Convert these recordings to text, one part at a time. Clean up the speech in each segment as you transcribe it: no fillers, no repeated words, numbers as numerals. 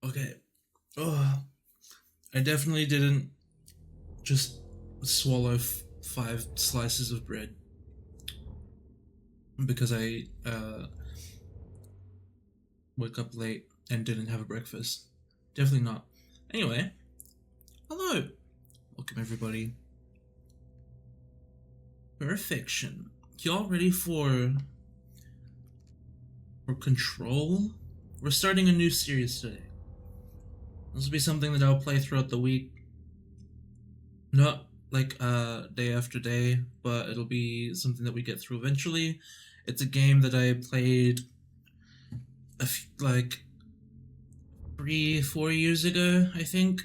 Okay. Oh, I definitely didn't just swallow 5 slices of bread because I woke up late and didn't have a breakfast. Definitely not. Anyway, hello. Welcome everybody. Perfection. Y'all ready for Control? We're starting a new series today. This will be something that I'll play throughout the week. Not like day after day, but it'll be something that we get through eventually. It's a game that I played like 3-4 years ago, I think.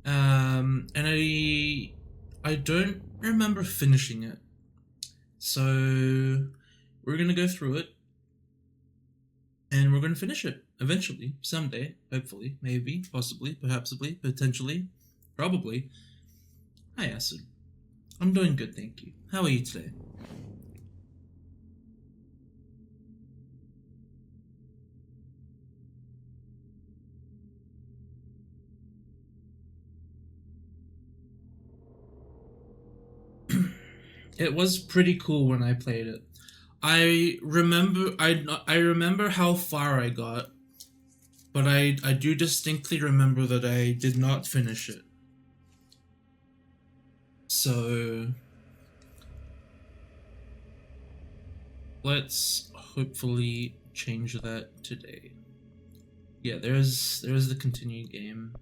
And I don't remember finishing it. So we're gonna go through it and we're gonna finish it eventually, someday, hopefully, maybe, possibly, perhapsably, potentially, probably. Hi, Acid. I'm doing good, thank you. How are you today? It was pretty cool when I played it. I remember how far I got, but I do distinctly remember that I did not finish it. So let's hopefully change that today. Yeah, there's the continuing game.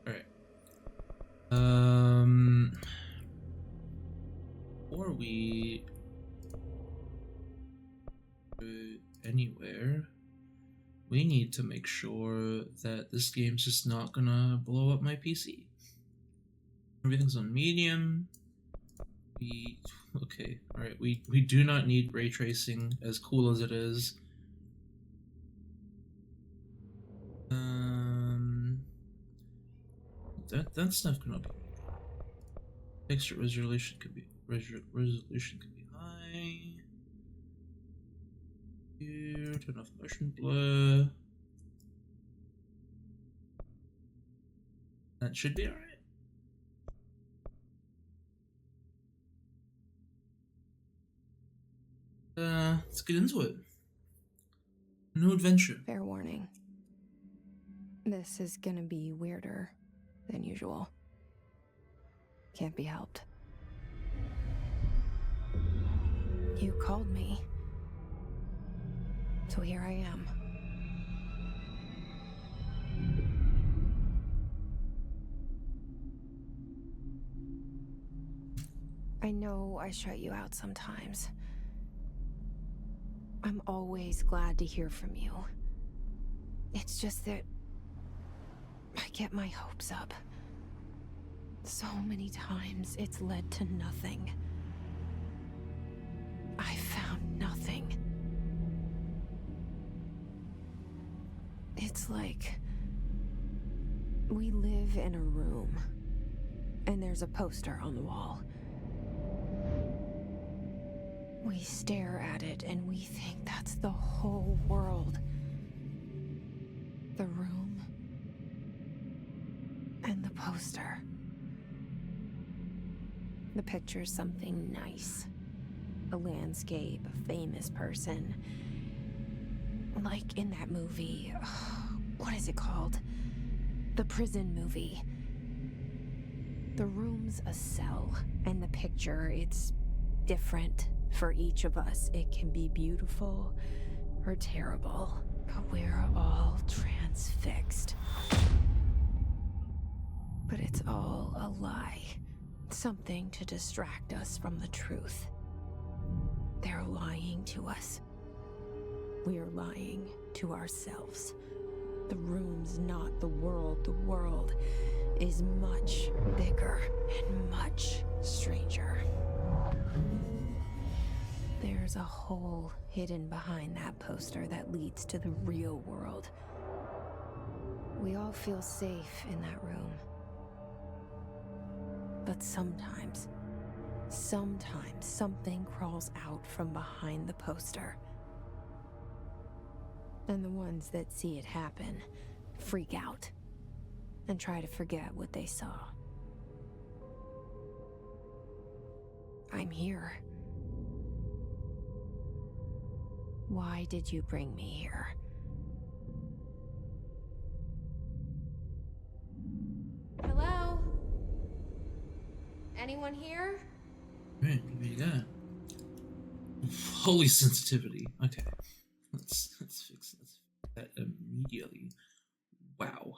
Alright. Before we go anywhere, we need to make sure that this game's just not gonna blow up my PC. Everything's on medium. Okay, alright, we do not need ray tracing, as cool as it is. That stuff cannot be. Texture resolution could be high. Here, turn off motion blur. That should be alright. Let's get into it. New adventure. Fair warning. This is gonna be weirder than usual. Can't be helped. You called me. So here I am. I know I shut you out sometimes. I'm always glad to hear from you. It's just that I get my hopes up. So many times it's led to nothing. I found nothing. It's like we live in a room and there's a poster on the wall. We stare at it and we think that's the whole world. The room and the poster. The picture's something nice. A landscape, a famous person. Like in that movie, what is it called? The prison movie. The room's a cell, and the picture, it's different for each of us. It can be beautiful or terrible, but we're all transfixed. But it's all a lie. Something to distract us from the truth. They're lying to us. We're lying to ourselves. The room's not the world. The world is much bigger and much stranger. There's a hole hidden behind that poster that leads to the real world. We all feel safe in that room. But sometimes something crawls out from behind the poster. And the ones that see it happen freak out and try to forget what they saw. I'm here. Why did you bring me here? Hello? Anyone here? Right, what do you got? Holy sensitivity. Okay. Let's fix that immediately. Wow.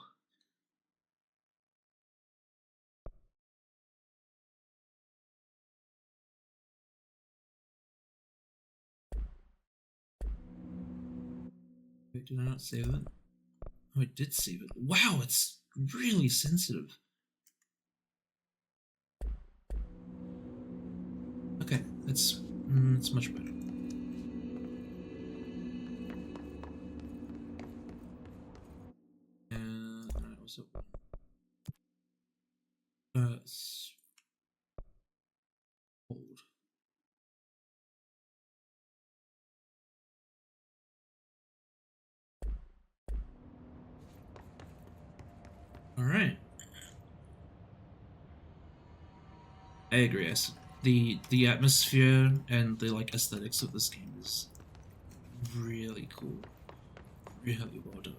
Wait, did I not save it? Oh, I did save it. Wow, it's really sensitive. Okay, that's much better. And also hold. All right. I agree. The atmosphere and the like aesthetics of this game is really cool. Really well done.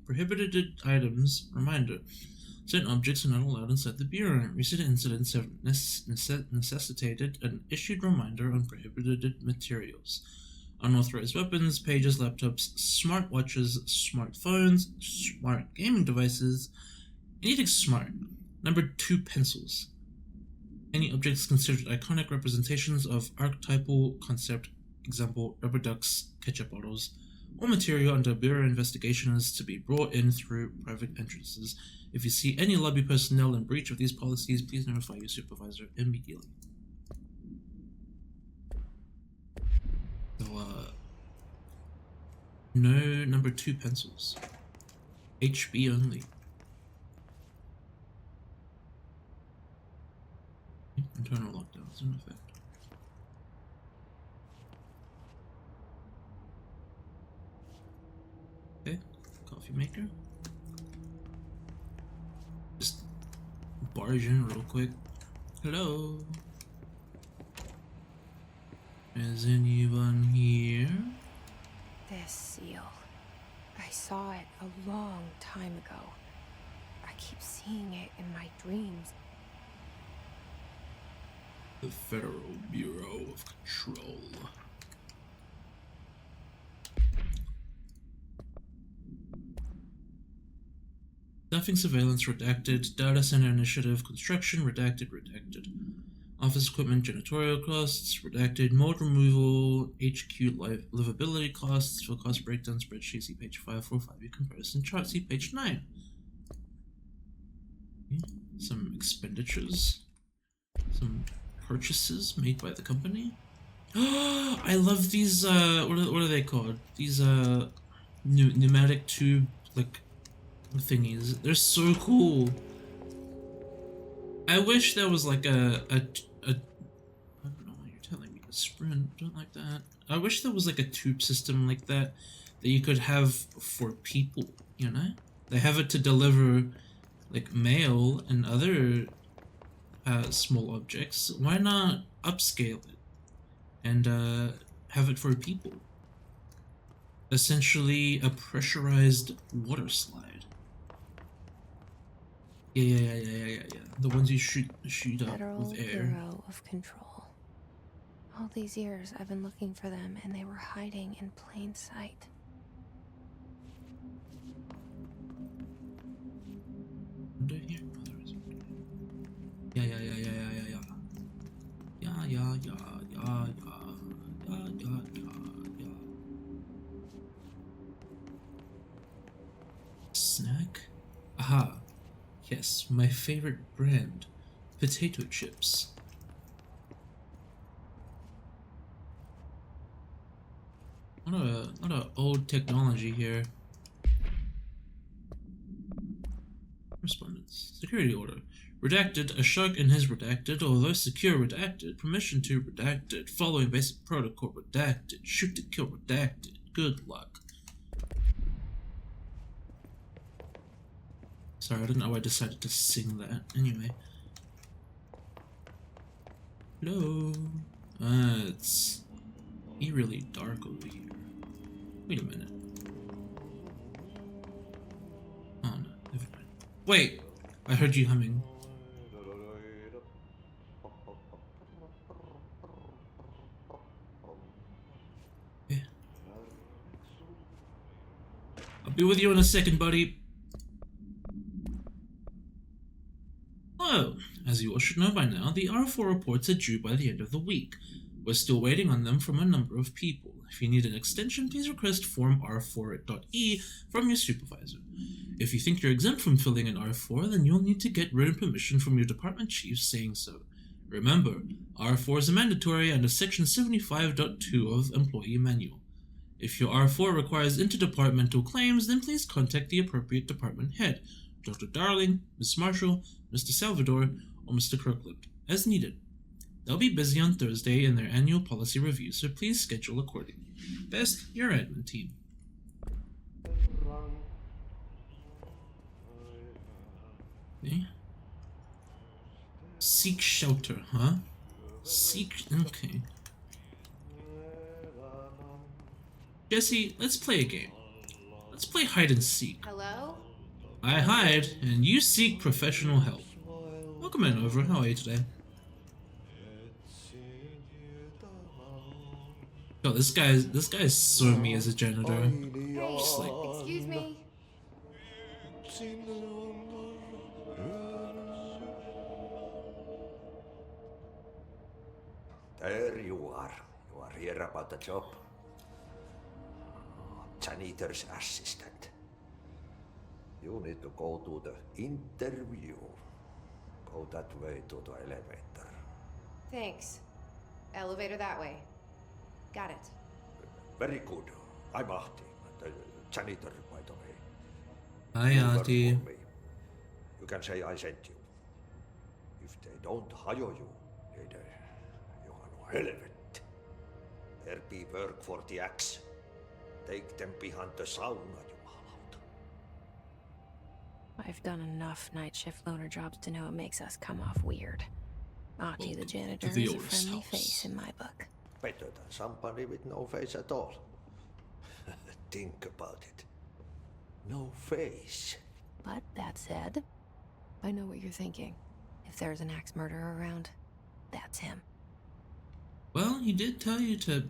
Prohibited items. Reminder. Certain objects are not allowed inside the bureau. Recent incidents have necessitated an issued reminder on prohibited materials. Unauthorized weapons, pages, laptops, smartwatches, smartphones, smart gaming devices, anything smart. Number 2, pencils. Any objects considered iconic representations of archetypal concept, example, rubber ducks, ketchup bottles, or material under bureau investigation is to be brought in through private entrances. If you see any lobby personnel in breach of these policies, please notify your supervisor immediately. So, no number 2 pencils. HB only. Internal lockdowns in effect. Okay, coffee maker. Just barge in real quick. Hello? Is anyone here? This seal. I saw it a long time ago. I keep seeing it in my dreams. The Federal Bureau of Control. Staffing surveillance redacted. Data center initiative construction redacted. Office equipment janitorial costs redacted. Mold removal HQ livability costs for cost breakdown spreadsheet. See page 545. Comparison chart. See page 9. Some expenditures. Some purchases made by the company. I love these what are they called? These pneumatic tube like thingies. They're so cool. I wish there was like a I don't know, you're telling me to sprint, don't like that. I wish there was like a tube system like that you could have for people, you know? They have it to deliver like mail and other small objects. Why not upscale it and have it for people? Essentially a pressurized water slide. Yeah. The ones you shoot up Federal with air. Bureau of Control. All these years I've been looking for them and they were hiding in plain sight. Under here? Oh, there is. Yeah. Snack? Aha. Yes, my favorite brand. Potato chips. What a old technology here. Respondents. Security order. Redacted. A shark in his redacted. Although secure redacted. Permission to redacted. Following basic protocol redacted. Shoot to kill redacted. Good luck. Sorry, I don't know why I decided to sing that. Anyway. Hello. It's eerily dark over here. Wait a minute. Oh no, never mind. Wait! I heard you humming. Yeah. I'll be with you in a second, buddy. Hello. As you all should know by now, the R4 reports are due by the end of the week. We're still waiting on them from a number of people. If you need an extension, please request form R4.E from your supervisor. If you think you're exempt from filling in R4, then you'll need to get written permission from your department chief saying so. Remember, R4 is mandatory under Section 75.2 of Employee Manual. If your R4 requires interdepartmental claims, then please contact the appropriate department head, Dr. Darling, Ms. Marshall, Mr. Salvador, or Mr. Kirkland, as needed. They'll be busy on Thursday in their annual policy review, so please schedule accordingly. Best, your admin team. Okay. Seek shelter, huh? Seek... okay. Jesse, let's play a game. Let's play hide and seek. Hello? I hide, and you seek professional help. Welcome in, Over. How are you today? Oh, this guy is suing me as a janitor. Hey, Just like, excuse me. There you are. You are here about the job. Janitor's assistant. You need to go to the interview. Go that way to the elevator. Thanks. Elevator that way. Got it. Very good. I'm Ahti, the janitor, by the way. hi, You work Auntie. for me. You can say I sent you. If they don't hire you, then you are no helvet. There be work for the axe. Take them behind the sauna, jumalauta. I've done enough night shift loner jobs to know it makes us come off weird. Ahti the Welcome janitor to the is a owner's friendly house. face in my book. Better than somebody with no face at all. Think about it. No face. But that said, I know what you're thinking. If there's an axe murderer around, that's him. Well, he did tell you to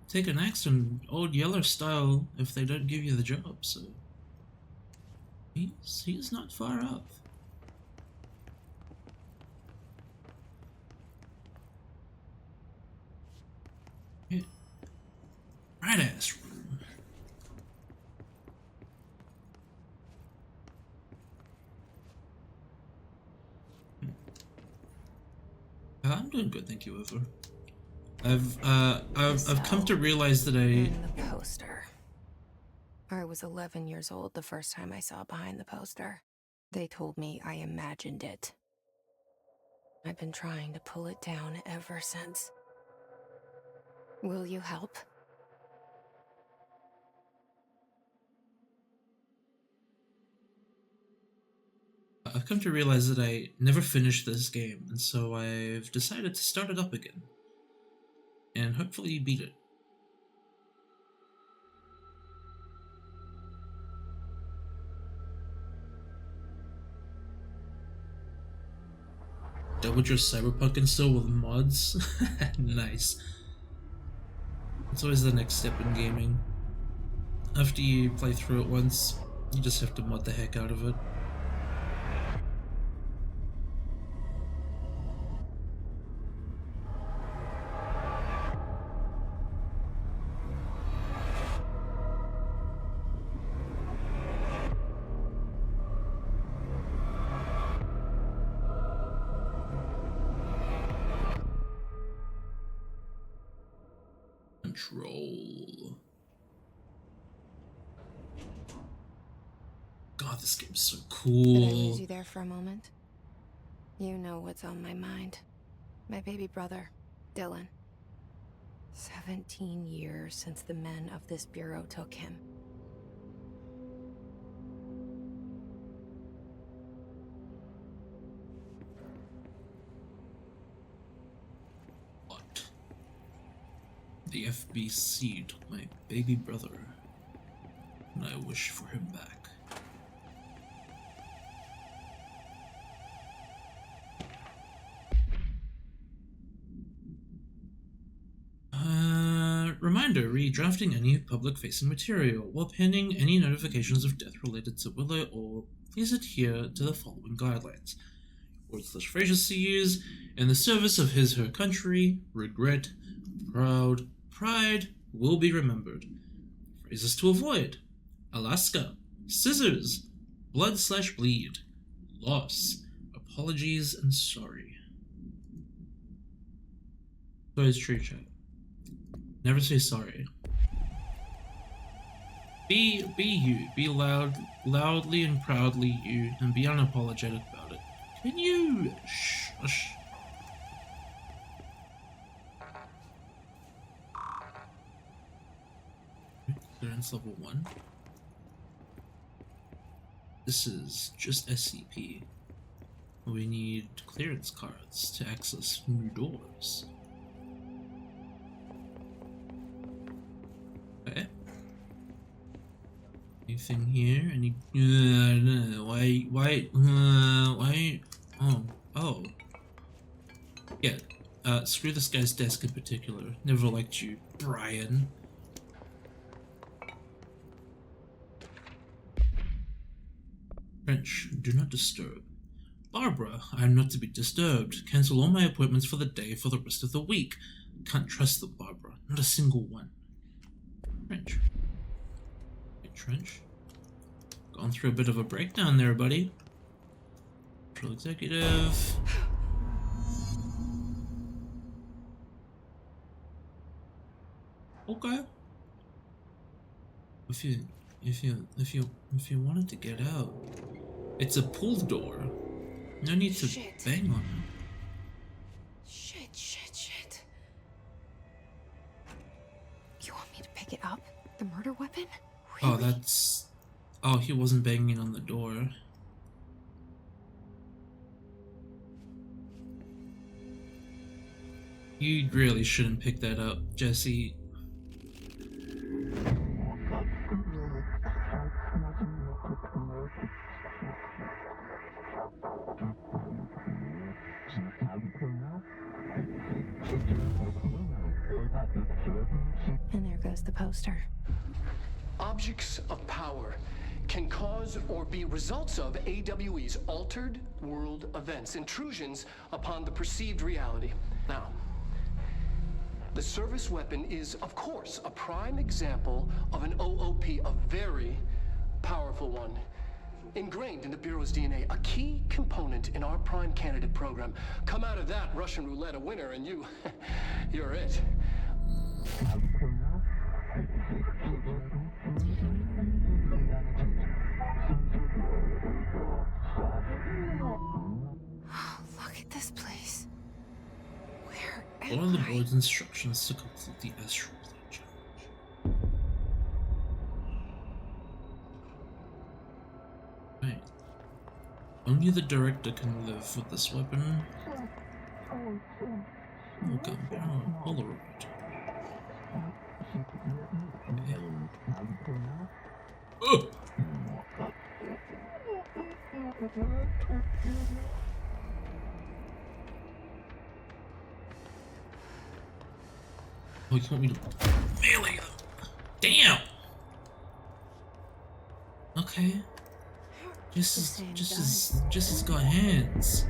take an axe in Old Yeller style if they don't give you the job, so he's not far off. Yeah. Right ass room. I'm doing good, thank you, Over. I've come to realize that And the poster. I was 11 years old the first time I saw behind the poster. They told me I imagined it. I've been trying to pull it down ever since. Will you help? I've come to realize that I never finished this game, and so I've decided to start it up again. And hopefully beat it. Double your cyberpunk install with mods? Nice. It's always the next step in gaming. After you play through it once, you just have to mod the heck out of it. Control. God, this game's so Did I cool. lose you there for a moment? You know what's on my mind. My baby brother, Dylan. 17 years since the men of this bureau took him. What? The FBC took my baby brother, and I wish for him back. Reminder, redrafting any public-facing material. While pending any notifications of death related to Willow or please adhere to the following guidelines. Words/phrases to use in the service of his/her country, regret, proud, pride, will be remembered. Phrases to avoid: Alaska, scissors, blood/bleed, loss, apologies, and sorry. So it's true, chat. Never say sorry. Be you. Be loudly and proudly you, and be unapologetic about it. Can you shush? Clearance level 1. This is just SCP. We need clearance cards to access new doors. Okay. Anything here? Any? Why? Oh. Yeah. Screw this guy's desk in particular. Never liked you, Brian. French. Do not disturb. Barbara, I am not to be disturbed. Cancel all my appointments for the day for the rest of the week. Can't trust them, Barbara. Not a single one. Trench. Hey, Trench. Gone through a bit of a breakdown there, buddy. Control executive. Okay. If you wanted to get out, it's a pull door. No need to bang on it. Shit. You want me to pick it up? The murder weapon? Really? Oh, that's... Oh, he wasn't banging on the door. You really shouldn't pick that up, Jesse. And there goes the poster. Objects of power can cause or be results of AWE's altered world events, intrusions upon the perceived reality. Now, the service weapon is, of course, a prime example of an OOP, a very powerful one. Ingrained in the Bureau's DNA, a key component in our prime candidate program. Come out of that Russian roulette a winner and you're it. Look at this place. Where Follow the board's instructions to complete the astral plane challenge. Right. Only the director can live with this weapon. Welcome, Polaroid. Okay. Oh! Oh, you want me to melee them? Damn! Okay. Just as got hands.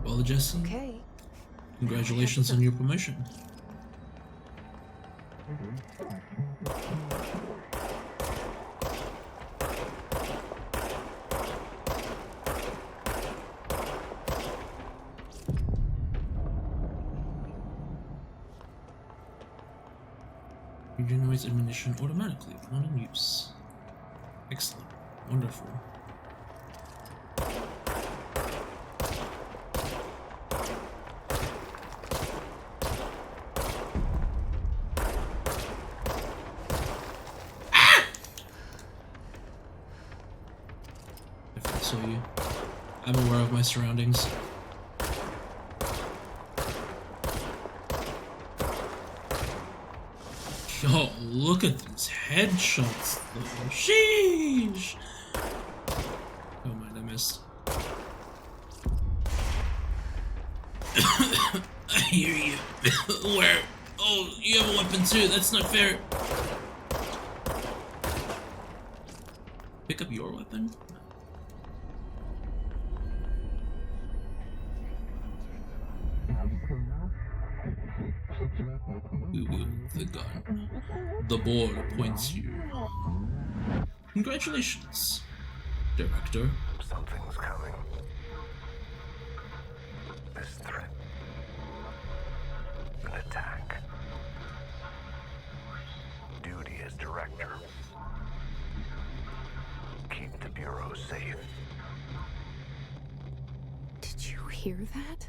Well, Jesse, Okay. congratulations on your promotion. Regenerates ammunition automatically when in use. Excellent. Wonderful. If I saw you, I'm aware of my surroundings. Oh, look at these headshots, though. Sheesh! Oh, mind, I missed. I hear you. Where? Oh, you have a weapon too. That's not fair. Pick up your weapon? We wield the gun. The board appoints you. Congratulations, Director. Something's coming. This threat. An attack. Duty as director. Keep the Bureau safe. Did you hear that?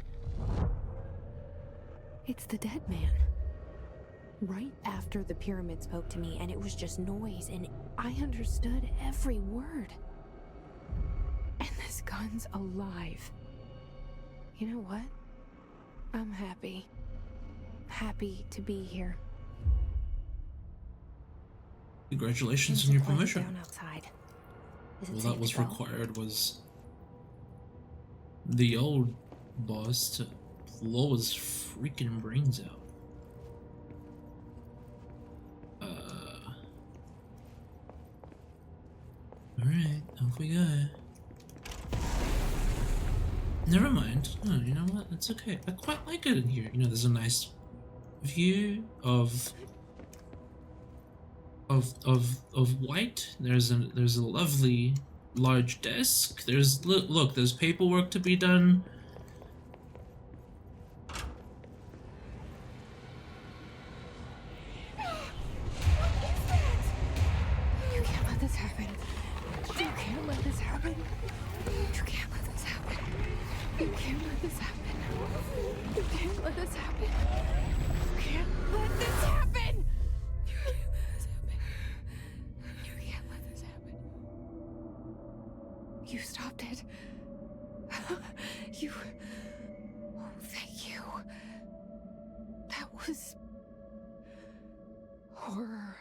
It's the dead man. Right after the pyramid spoke to me, and it was just noise, and I understood every word. And this gun's alive. You know what? I'm happy. Happy to be here. Congratulations on your promotion. Down outside. All that was required was the old boss to blow his freaking brains out. Alright, off we go. Never mind. Oh, you know what? It's okay. I quite like it in here. You know, there's a nice view of white. There's a lovely large desk. Look, there's paperwork to be done. You can't let this happen. You can't let this happen. You can't let this happen. You can't let this happen. You can't let this happen. You can't let this happen. You can't let this happen. You stopped it. You. Oh, thank you. That was horror.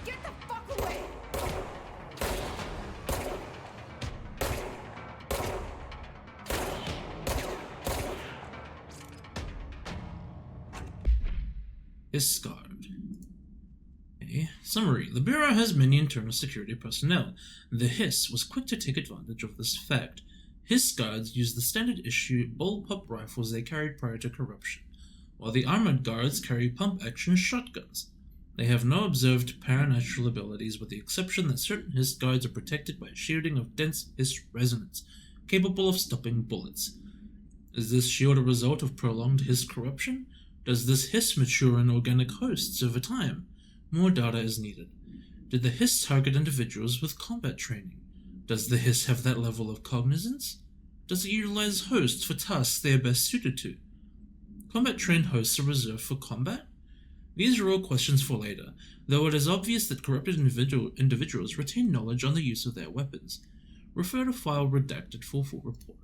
Get the fuck away! Discard. Okay. Summary. The Bureau has many internal security personnel. The Hiss was quick to take advantage of this fact. Hiss guards used the standard issue bullpup rifles they carried prior to corruption, while the armored guards carry pump-action shotguns. They have no observed paranatural abilities, with the exception that certain Hiss guards are protected by a shielding of dense Hiss resonance, capable of stopping bullets. Is this shield a result of prolonged Hiss corruption? Does this Hiss mature in organic hosts over time? More data is needed. Did the Hiss target individuals with combat training? Does the Hiss have that level of cognizance? Does it utilize hosts for tasks they are best suited to? Combat-trained hosts are reserved for combat? These are all questions for later, though it is obvious that corrupted individuals retain knowledge on the use of their weapons. Refer to file redacted for full report.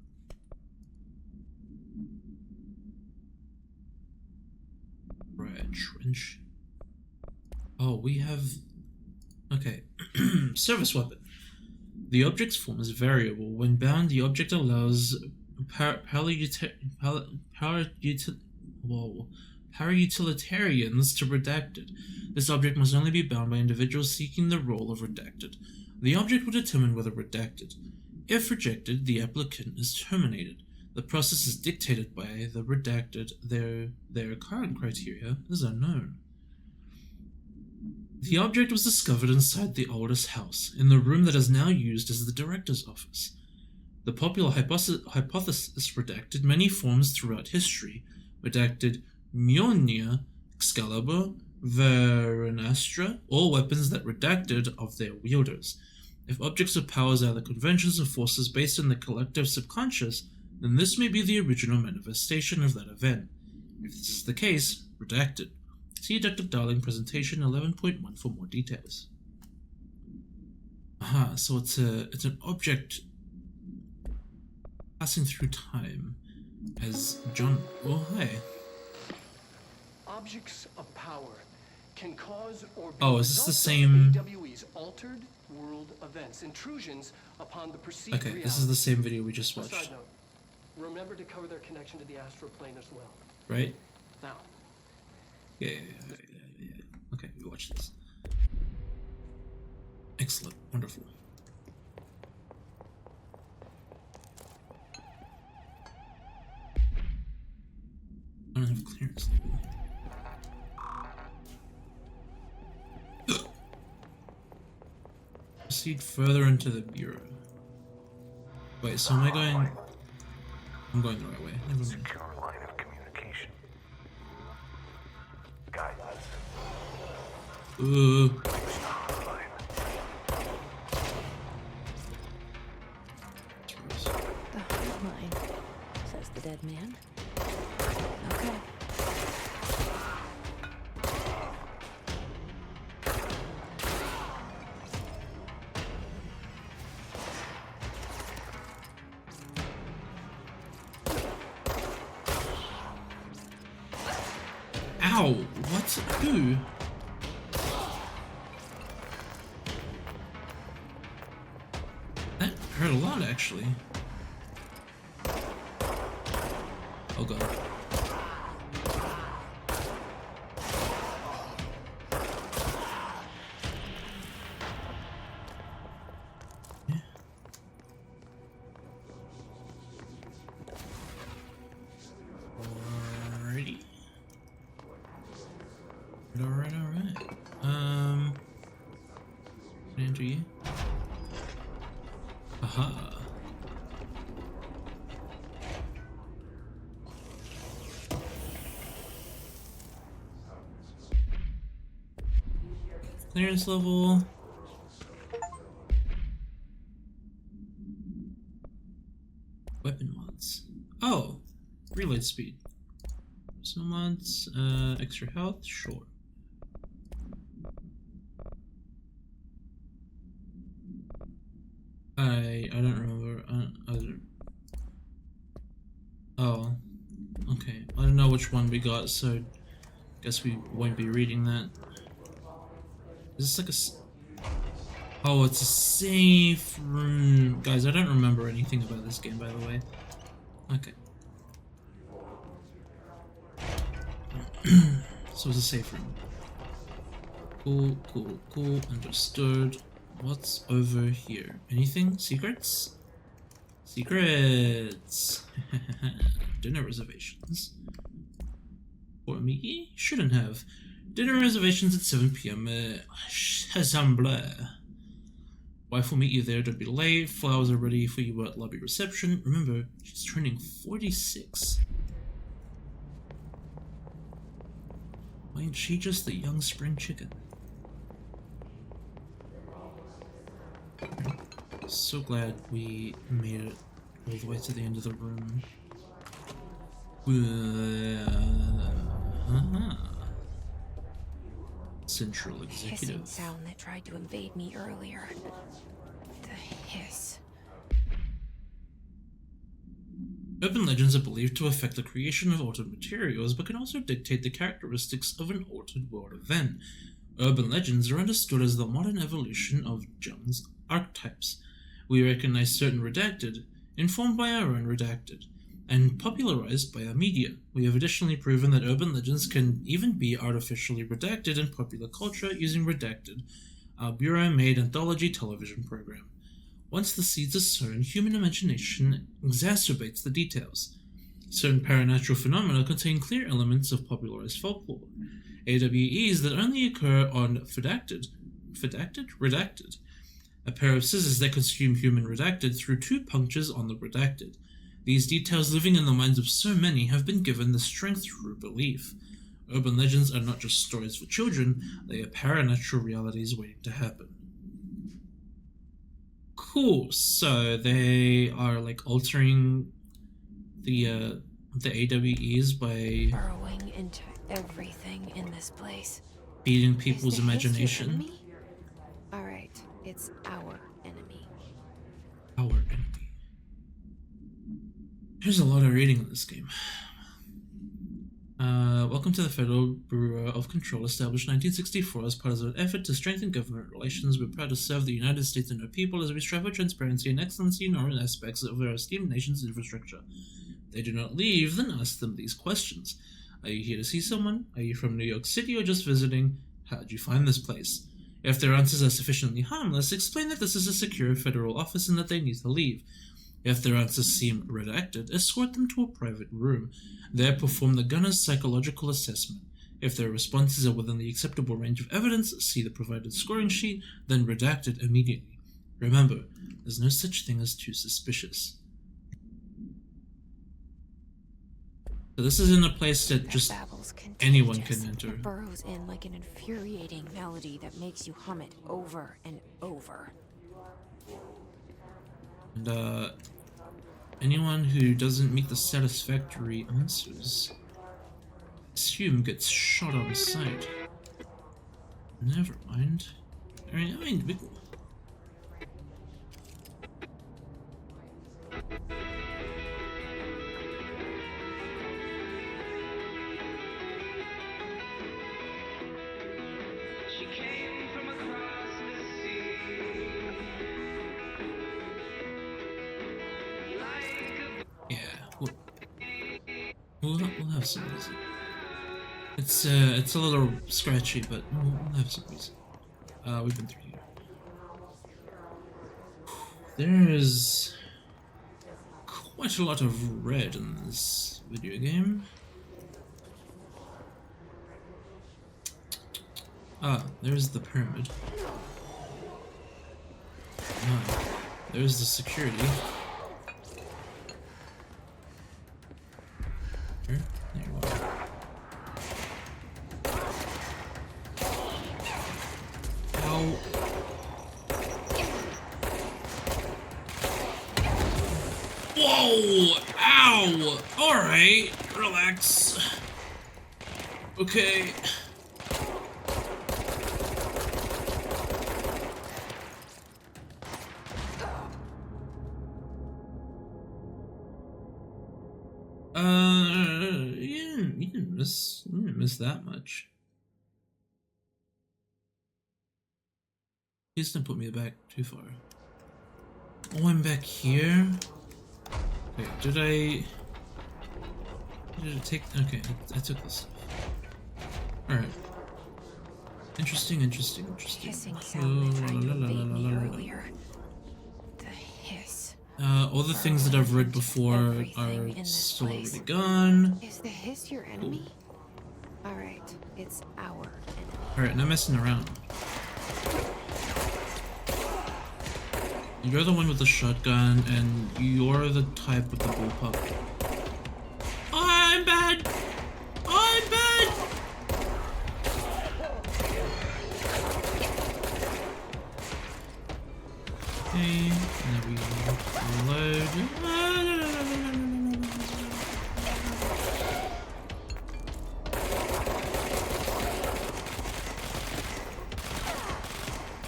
Right, trench. Oh, we have... Okay. Service weapon. The object's form is variable. When bound, the object allows para-utilitarians to redacted. This object must only be bound by individuals seeking the role of redacted. The object will determine whether redacted. If rejected, the applicant is terminated. The process is dictated by the redacted. Their current criteria is unknown. The object was discovered inside the oldest house, in the room that is now used as the director's office. The popular hypothesis redacted many forms throughout history, redacted Mjolnir, Excalibur, Varanastra, all weapons that redacted of their wielders. If objects of powers are the conventions of forces based on the collective subconscious, then this may be the original manifestation of that event. If this is the case, redacted. See Dr. Darling presentation 11.1 for more details. Aha, so it's an object passing through time as John. Oh, hi. Objects of power can cause or be Oh, is this the results same? of AWE's altered world events, intrusions upon the perceived Okay, reality. this is the same video we just A side watched, note, remember to cover their connection to the astral plane as well. right? Now, Yeah. Okay, we watched this. Excellent, wonderful. I don't have clearance level. Proceed further into the bureau. Wait, so am I going? I'm going the right way. Never mind. Secure line of communication. Guidance. Ooh. Hotline. The hotline, says the dead man. Okay. Ow! What? Who? That hurt a lot, actually. Oh god. Yeah. Alrighty. Alright. Can I enter you? Aha. Clearance level. Weapon mods. Oh, reload speed. Personal mods. Extra health. Sure. I don't remember. Oh, okay. I don't know which one we got, so guess we won't be reading that. Is this like oh, it's a safe room. Guys, I don't remember anything about this game, by the way. Okay. So it's a safe room. Cool. Understood. What's over here? Anything? Secrets? Secrets! Dinner reservations. For me? Shouldn't have. Dinner reservations at 7 p.m. Assemble. Wife will meet you there, don't be late. Flowers are ready for you at lobby reception. Remember, she's turning 46. Why ain't she just the young spring chicken? So glad we made it all the way to the end of the room. Central Hissing Executive. sound that tried to invade me earlier. The hiss. Urban legends are believed to affect the creation of altered materials, but can also dictate the characteristics of an altered world event. Urban legends are understood as the modern evolution of Jung's archetypes. We recognize certain redacted, informed by our own redacted, and popularized by our media. We have additionally proven that urban legends can even be artificially redacted in popular culture using Redacted, our bureau-made anthology television program. Once the seeds are sown, human imagination exacerbates the details. Certain paranatural phenomena contain clear elements of popularized folklore. AWEs that only occur on Redacted, a pair of scissors that consume human redacted through two punctures on the redacted. These details, living in the minds of so many, have been given the strength through belief. Urban legends are not just stories for children, they are paranatural realities waiting to happen. Cool, so they are like altering the AWEs by Burrowing into everything in this place. feeding Is people's the hiss your imagination. enemy? All right, it's our enemy. Our enemy. There's a lot of reading in this game. Welcome to the Federal Bureau of Control, established 1964 as part of an effort to strengthen government relations. We're proud to serve the United States and our people as we strive for transparency and excellency in all aspects of our esteemed nation's infrastructure. If they do not leave, then ask them these questions. Are you here to see someone? Are you from New York City or just visiting? How did you find this place? If their answers are sufficiently harmless, explain that this is a secure federal office and that they need to leave. If their answers seem redacted, escort them to a private room. There perform the gunner's psychological assessment. If their responses are within the acceptable range of evidence, see the provided scoring sheet, then redact it immediately. Remember, there's no such thing as too suspicious. So this isn't a place that just Babble's anyone contagious. can enter. It burrows in like an infuriating melody that makes you hum it over and over. And anyone who doesn't meet the satisfactory answers, assume gets shot on sight. Never mind. I mean, She came from across the sea, like a yeah, we'll have some reason. It's a little scratchy, but we'll have some reason. We've been through here. There is quite a lot of red in this video game. Ah, there's the pyramid. Ah, there's the security. Here, there you are. Ow. Whoa! Ow! Alright, relax. Okay. You didn't miss that much. Please don't put me back too far. Oh, I'm back here? Okay, did I take... Okay, I took this. Alright. Interesting. Hissing sound that tried to invade me earlier. The hiss. All the things that I've read before Everything in are this still place. already gone. Is the hiss your enemy? Alright, it's our enemy. Alright, no messing around. You're the one with the shotgun, and you're the type with the bullpup. I'm bad! I'm bad! Okay, now we reload.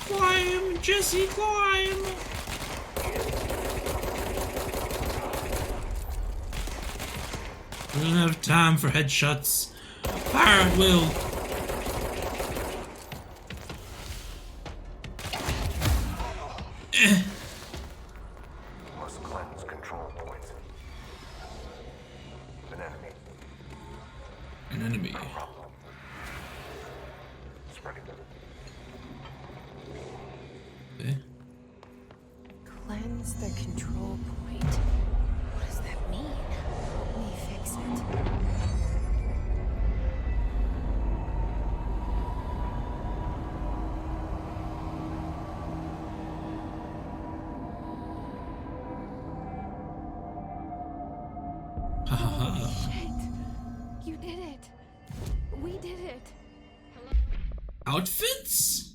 Climb, Jesse, climb! We don't have time for headshots. Fire at will. Must cleanse control points. An enemy. An enemy. Problem. Spreading. Okay. Cleanse the control point. What does that mean? Help me fix it. You did it. We did it. Outfits?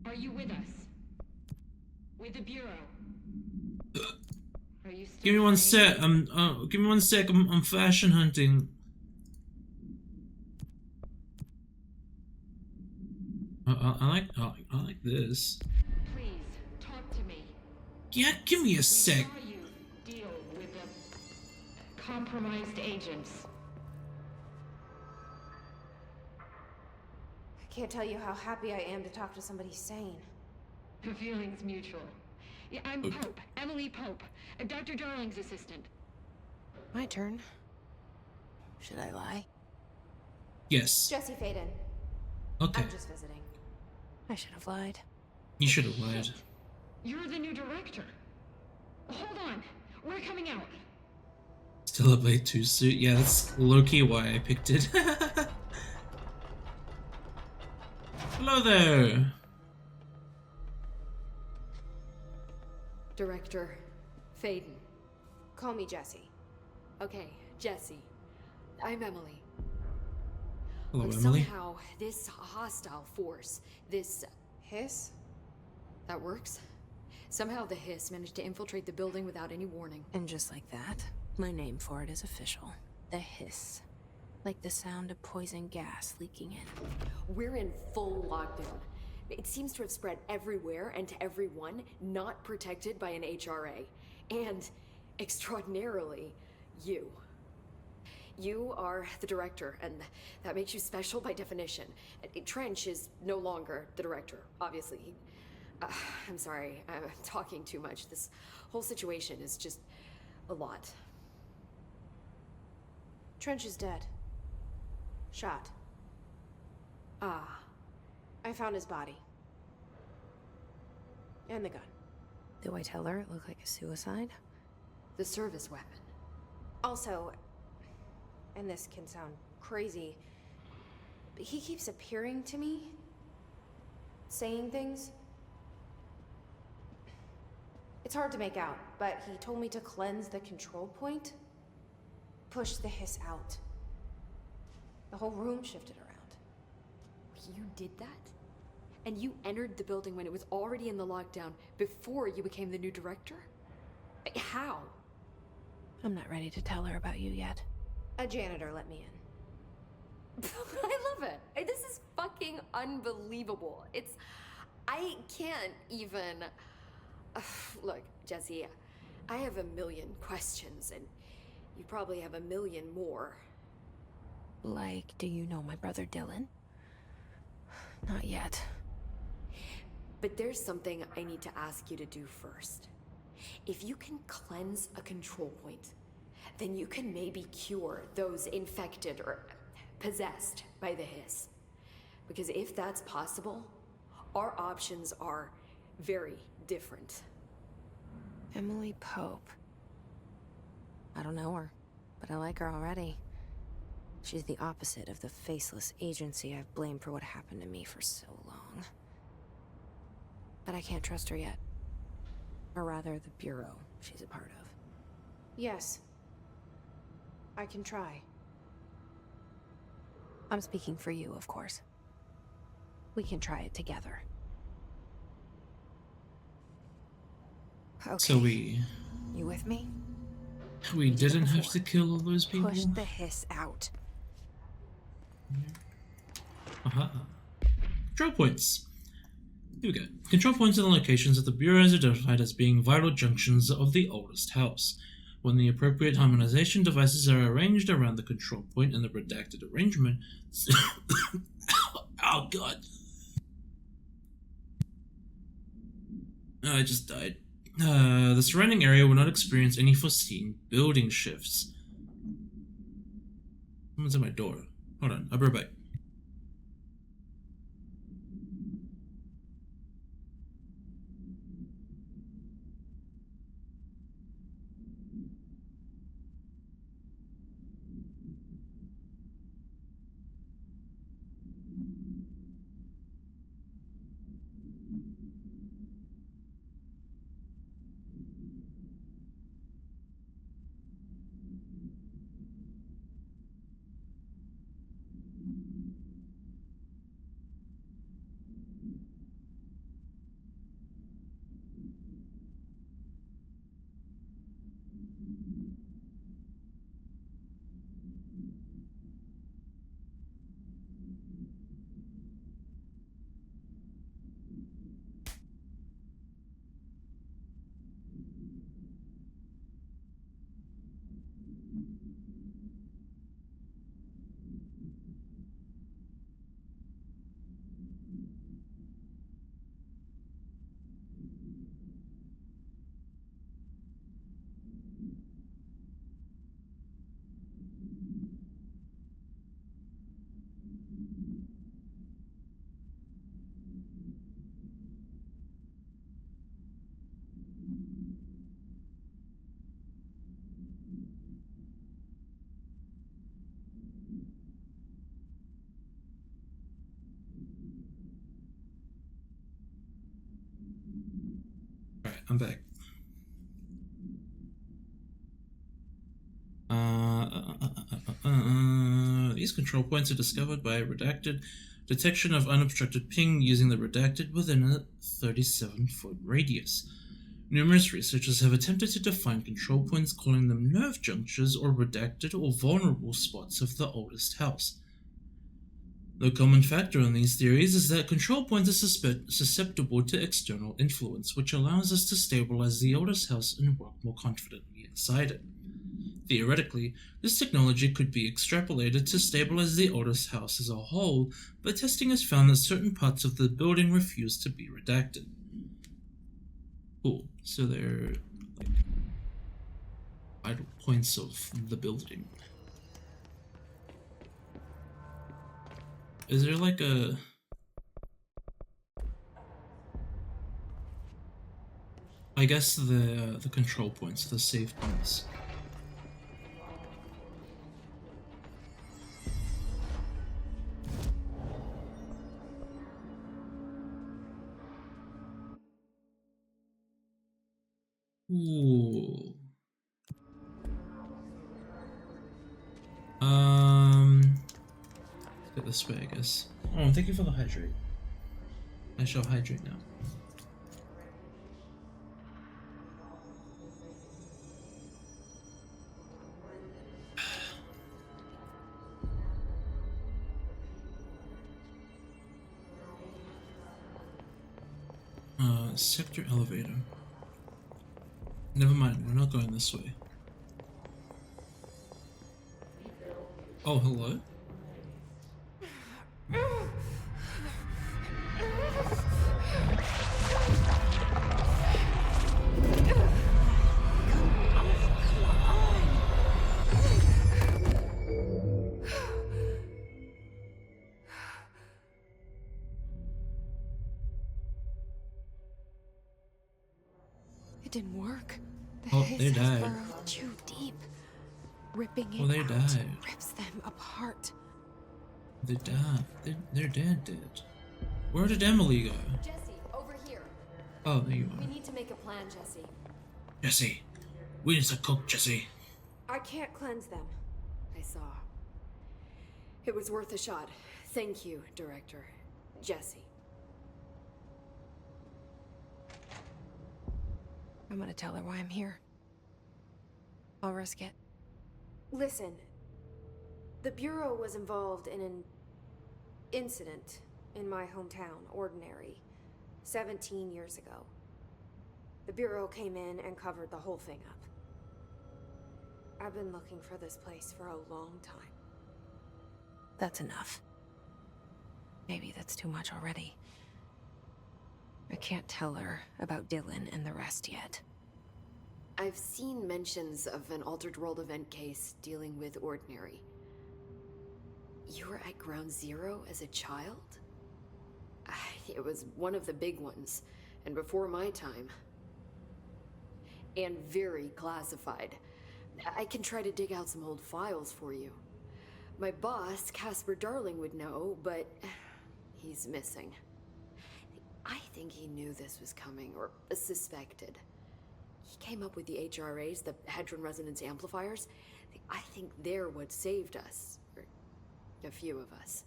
Are you with us? With the Bureau? Are you still Give me one sane? sec. Give me one sec. I'm fashion hunting. I like this. Please, talk to me. Yeah, give me a We sec. saw you deal with the compromised agents. I can't tell you how happy I am to talk to somebody sane. The feeling's mutual. Yeah, I'm Pope, Emily Pope, Dr. Darling's assistant. My turn. Should I lie? Yes. Jesse Faden. Okay. I'm just visiting. I should have lied. You should have lied. You're the new director. Hold on, we're coming out. Still a Blade 2 suit. Yeah, that's low-key why I picked it. Hello there. Director Faden. Call me Jesse. Okay, Jesse. I'm Emily. Hello, Look, Emily. somehow, this hostile force, this... Hiss? that works? Somehow the Hiss managed to infiltrate the building without any warning. And just like that, my name for it is official. The hiss. Like the sound of poison gas leaking in. We're in full lockdown. It seems to have spread everywhere and to everyone not protected by an HRA. And, extraordinarily, you. You are the director, and that makes you special by definition. Trench is no longer the director, obviously. I'm sorry, I'm talking too much. This whole situation is just a lot. Trench is dead. Shot. Ah, I found his body. And the gun. Do I tell her it looked like a suicide? the service weapon. Also, and this can sound crazy, but he keeps appearing to me, saying things. It's hard to make out, but he told me to cleanse the control point, push the hiss out. The whole room shifted around. You did that? And you entered the building when it was already in the lockdown before you became the new director? How? I'm not ready to tell her about you yet. A janitor let me in. I love it. This is fucking unbelievable. I can't even... Look, Jesse, I have a million questions, and you probably have a million more. Like, do you know my brother Dylan? Not yet. But there's something I need to ask you to do first. If you can cleanse a control point, then you can maybe cure those infected or possessed by the hiss. Because if that's possible, our options are very different. Emily Pope. I don't know her, but I like her already. She's the opposite of the faceless agency I've blamed for what happened to me for so long. But I can't trust her yet. Or rather, the Bureau she's a part of. Yes. I can try. I'm speaking for you, of course. We can try it together. Okay. So we You with me? didn't have to kill all those people. Push the hiss out. Control points. Here we go. Control points are the locations that the Bureau has identified as being vital junctions of the oldest house. When the appropriate harmonization devices are arranged around the control point in the redacted arrangement... oh god. I just died. The surrounding area will not experience any foreseen building shifts. Someone's at my door. Hold on, I'll be right back. I'm back. These control points are discovered by redacted detection of unobstructed ping using the redacted within a 37-foot radius. Numerous researchers have attempted to define control points, calling them nerve junctures or redacted or vulnerable spots of the oldest house. The common factor in these theories is that control points are susceptible to external influence, which allows us to stabilize the oldest house and work more confidently inside it. Theoretically, this technology could be extrapolated to stabilize the oldest house as a whole, but testing has found that certain parts of the building refuse to be redacted. Cool, so they're like vital points of the building. Is there like a... I guess the control points, the save points. Ooh. Let's go this way, I guess. Oh, thank you for the hydrate. I shall hydrate now. Sector elevator. Never mind, we're not going this way. Oh, hello? It didn't work. The Oh, hiss they has died. burrowed too deep. Ripping it Oh, they out died. rips them apart. They died. They're dead. Where did Emily go? Jesse, over here. Oh, there you We are. need to make a plan, Jesse. Jesse, we need to cook, Jesse. I can't cleanse them. I saw. It was worth a shot. Thank you, Director. Jesse. I'm gonna tell her why I'm here. I'll risk it. Listen, the Bureau was involved in an incident in my hometown, Ordinary, 17 years ago. The Bureau came in and covered the whole thing up. I've been looking for this place for a long time. That's enough. Maybe that's too much already. I can't tell her about Dylan and the rest yet. I've seen mentions of an Altered World event case dealing with Ordinary. You were at Ground Zero as a child? It was one of the big ones, and before my time. And very classified. I can try to dig out some old files for you. My boss, Casper Darling, would know, but he's missing. I think he knew this was coming, or suspected. He came up with the HRAs, the Hadron Resonance Amplifiers. I think they're what saved us. Or a few of us.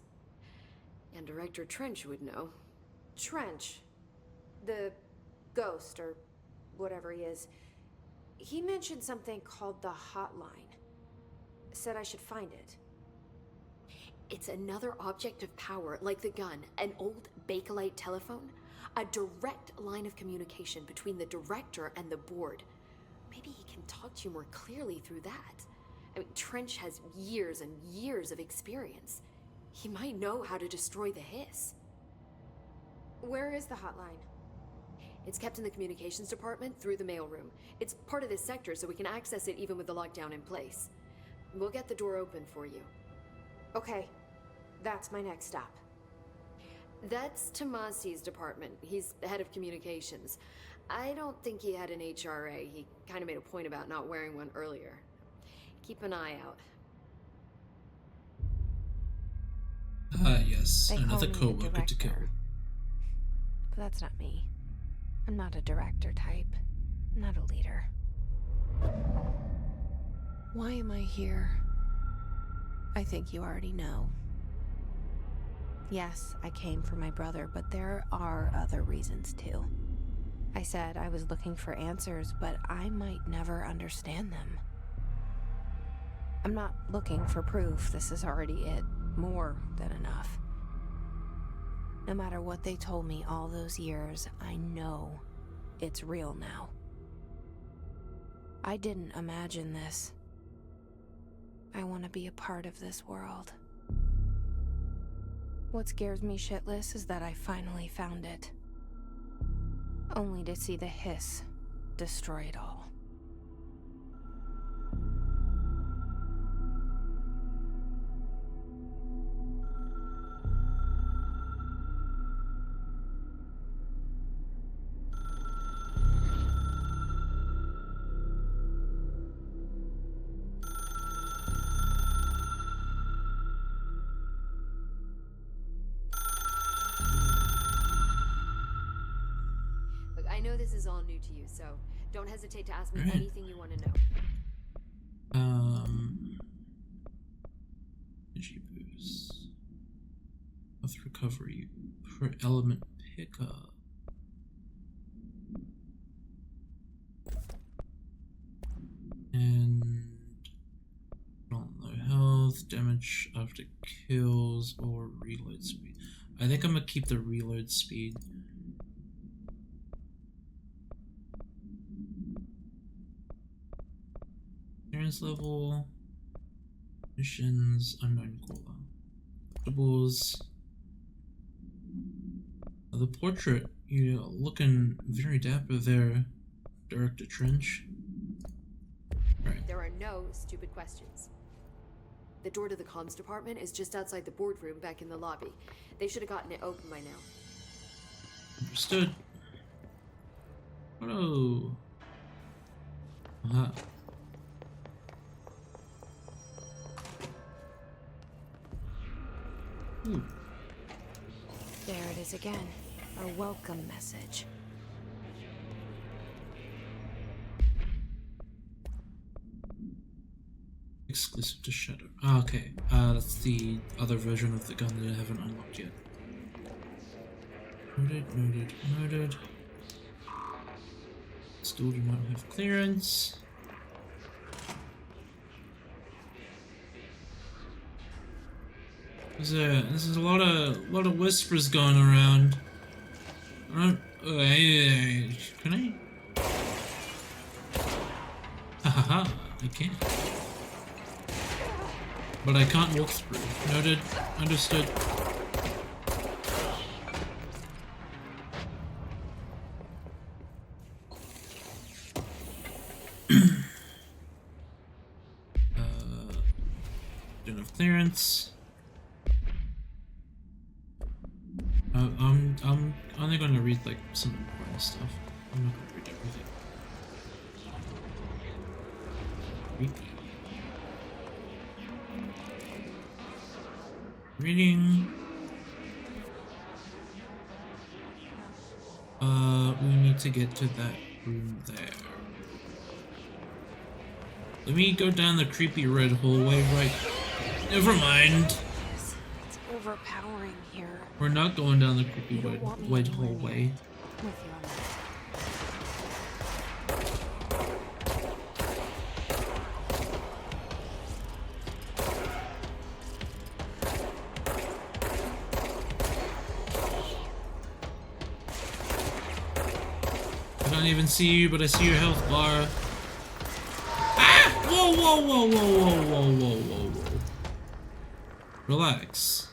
And Director Trench would know. Trench, the ghost, or whatever he is, he mentioned something called the Hotline. Said I should find it. It's another object of power, like the gun, an old Bakelite telephone. A direct line of communication between the director and the board. Maybe he can talk to you more clearly through that. I mean, Trench has years and years of experience. He might know how to destroy the hiss. Where is the hotline? It's kept in the communications department through the mailroom. It's part of this sector, so we can access it even with the lockdown in place. We'll get the door open for you. Okay, that's my next stop. That's Tomasi's department. He's the head of communications. I don't think he had an HRA. He kind of made a point about not wearing one earlier. Keep an eye out. Ah, yes, They call another me the co-worker to kill. director. But that's not me. I'm not a director type. not a leader. Why am I here? I think you already know. Yes, I came for my brother, but there are other reasons too. I said I was looking for answers, but I might never understand them. I'm not looking for proof. This is already it. More than enough. No matter what they told me all those years, I know it's real now. I didn't imagine this. I want to be a part of this world. What scares me shitless is that I finally found it. Only to see the hiss destroy it all. I know this is all new to you, so don't hesitate to ask me Right. anything you want to know. Energy boost. Health recovery per element pickup. And low health, damage after kills, or reload speed. I think I'm gonna keep the reload speed. Clearance level, missions, unknown caller, collectibles. The portrait, you're looking very dapper there, Director Trench. Right. There are no stupid questions. The door to the comms department is just outside the boardroom back in the lobby. They should have gotten it open by now. Understood. Hello. Uh-huh. Ooh. There it is again. A welcome message. Exclusive to Shadow. Ah, okay. That's the other version of the gun that I haven't unlocked yet. Noted. Still do not have clearance. There's a lot of whispers going around. Can I? Hahaha, I can't. But I can't walk through. Noted. Understood. Don't have clearance. I'm only going to read like some important stuff. I'm not going to read everything. Creepy. Reading. We need to get to that room there. Let me go down the creepy red hallway, right? Never mind. It's overpowering here. We're not going down the creepy You don't want me red anywhere hallway. near it. With you on that. I don't even see you, but I see your health bar. Ah! Whoa, whoa, whoa, whoa, whoa, whoa, whoa, whoa, whoa. Relax.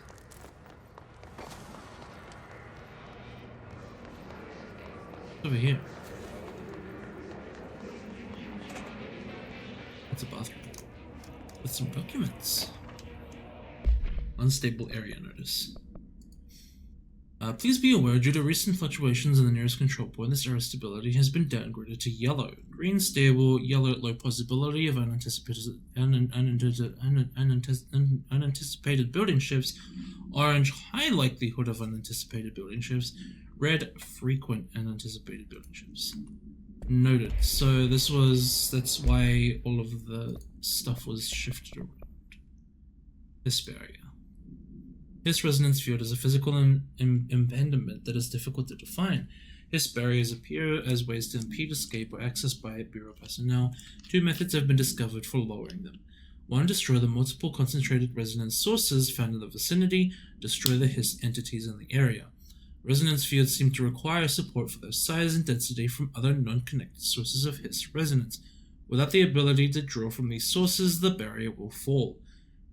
Over here. It's a bathroom. With some documents. Unstable area notice. Please be aware, due to recent fluctuations in the nearest control point, this area stability has been downgraded to yellow. Green stable, yellow low possibility of unanticipated building shifts, orange high likelihood of unanticipated building shifts, red frequent unanticipated building shifts. Noted. So that's why all of the stuff was shifted around. This barrier. His resonance field is a physical impediment that is difficult to define. His barriers appear as ways to impede escape or access by Bureau personnel. Two methods have been discovered for lowering them. One, destroy the multiple concentrated resonance sources found in the vicinity, destroy the Hiss entities in the area. Resonance fields seem to require support for their size and density from other non-connected sources of Hiss resonance. Without the ability to draw from these sources, the barrier will fall.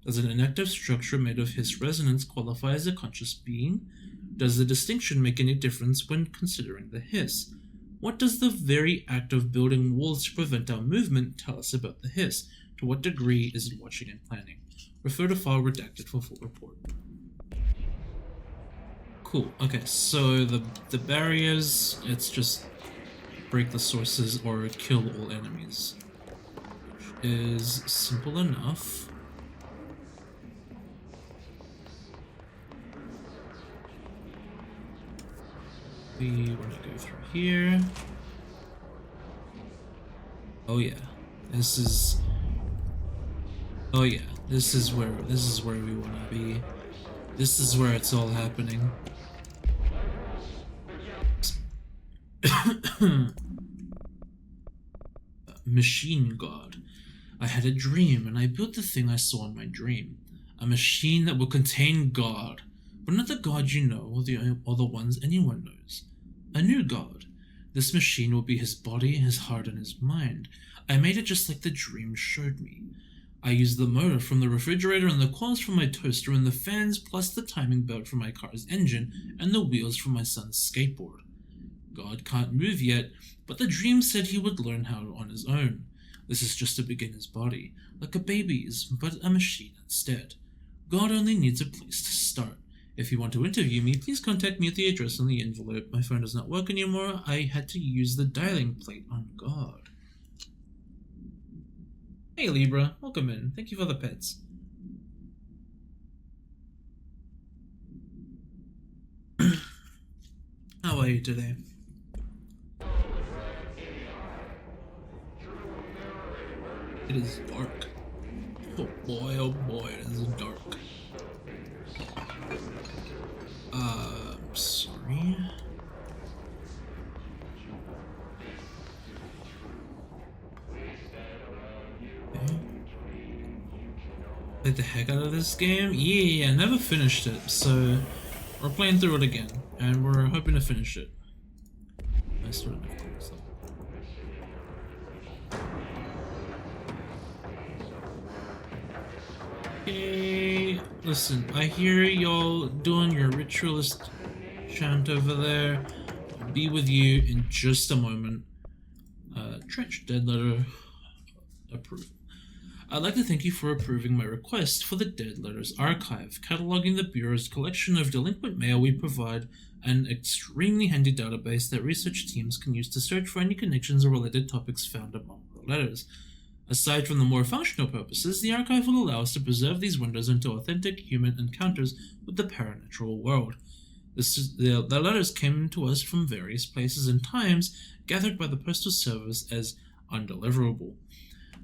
Does an inactive structure made of Hiss resonance qualify as a conscious being? Does the distinction make any difference when considering the Hiss? What does the very act of building walls to prevent our movement tell us about the Hiss? To what degree is it watching and planning? Refer to file redacted for full report. Cool. Okay, so the barriers, it's just break the sources or kill all enemies. Which is simple enough. We want to go through here. Oh yeah. This is where we want to be. This is where it's all happening. Machine God. I had a dream and I built the thing I saw in my dream. A machine that will contain God. But not the God you know or the ones anyone knows. A new God. This machine will be his body, his heart, and his mind. I made it just like the dream showed me. I used the motor from the refrigerator and the coils from my toaster and the fans plus the timing belt from my car's engine and the wheels from my son's skateboard. God can't move yet, but the dream said he would learn how on his own. This is just a beginner's body, like a baby's, but a machine instead. God only needs a place to start. If you want to interview me, please contact me at the address on the envelope. My phone does not work anymore. I had to use the dialing plate on God. Hey Libra, welcome in. Thank you for the pets. How are you today? It is dark. Oh boy, it is dark. Sorry. Okay. Played the heck out of this game? Yeah, I never finished it, so we're playing through it again, and we're hoping to finish it. I sort of know so. Hey, listen, I hear y'all doing your ritualist chant over there. I'll be with you in just a moment. Trench dead letter approval. I'd like to thank you for approving my request for the Dead Letters Archive, cataloging the Bureau's collection of delinquent mail. We provide an extremely handy database that research teams can use to search for any connections or related topics found among our letters. Aside from the more functional purposes, the archive will allow us to preserve these windows into authentic human encounters with the paranatural world. The letters came to us from various places and times, gathered by the Postal Service as undeliverable.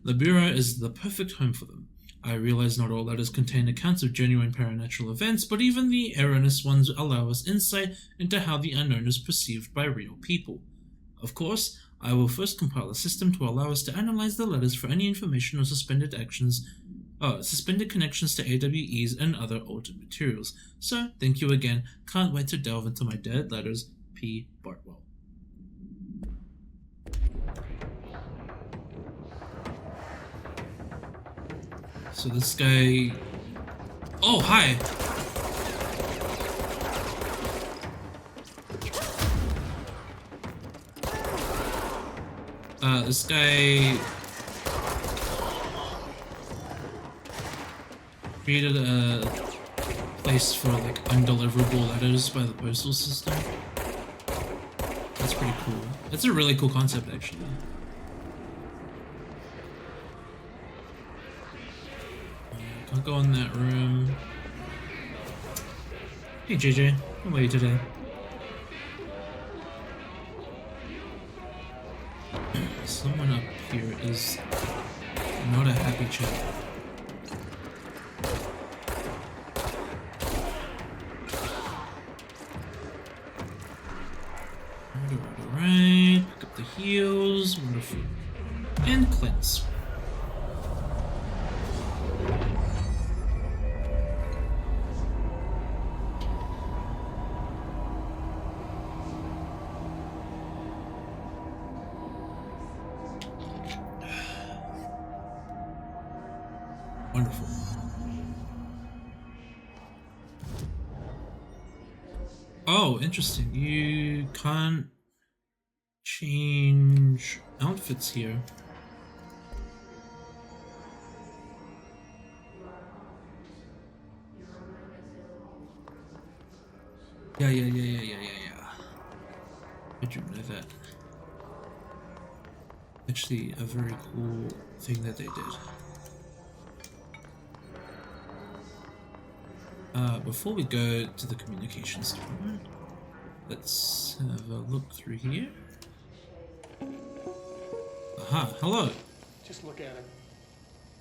The Bureau is the perfect home for them. I realize not all letters contain accounts of genuine paranatural events, but even the erroneous ones allow us insight into how the unknown is perceived by real people. Of course, I will first compile a system to allow us to analyze the letters for any information or suspended connections to AWEs and other altered materials. So, thank you again. Can't wait to delve into my dead letters. P. Bartwell. So this guy... Oh, hi! This guy... created a place for, like, undeliverable letters by the postal system. That's pretty cool. That's a really cool concept, actually. Can't go in that room. Hey JJ, how are you today? Someone up here is not a happy chap. Alright. Pick up the heals. Wonderful. And cleanse. Wonderful. Oh, interesting. You can't change outfits here. Yeah. I do know that. Actually, a very cool thing that they did. Before we go to the communications department, let's have a look through here. Aha, hello. Just look at it.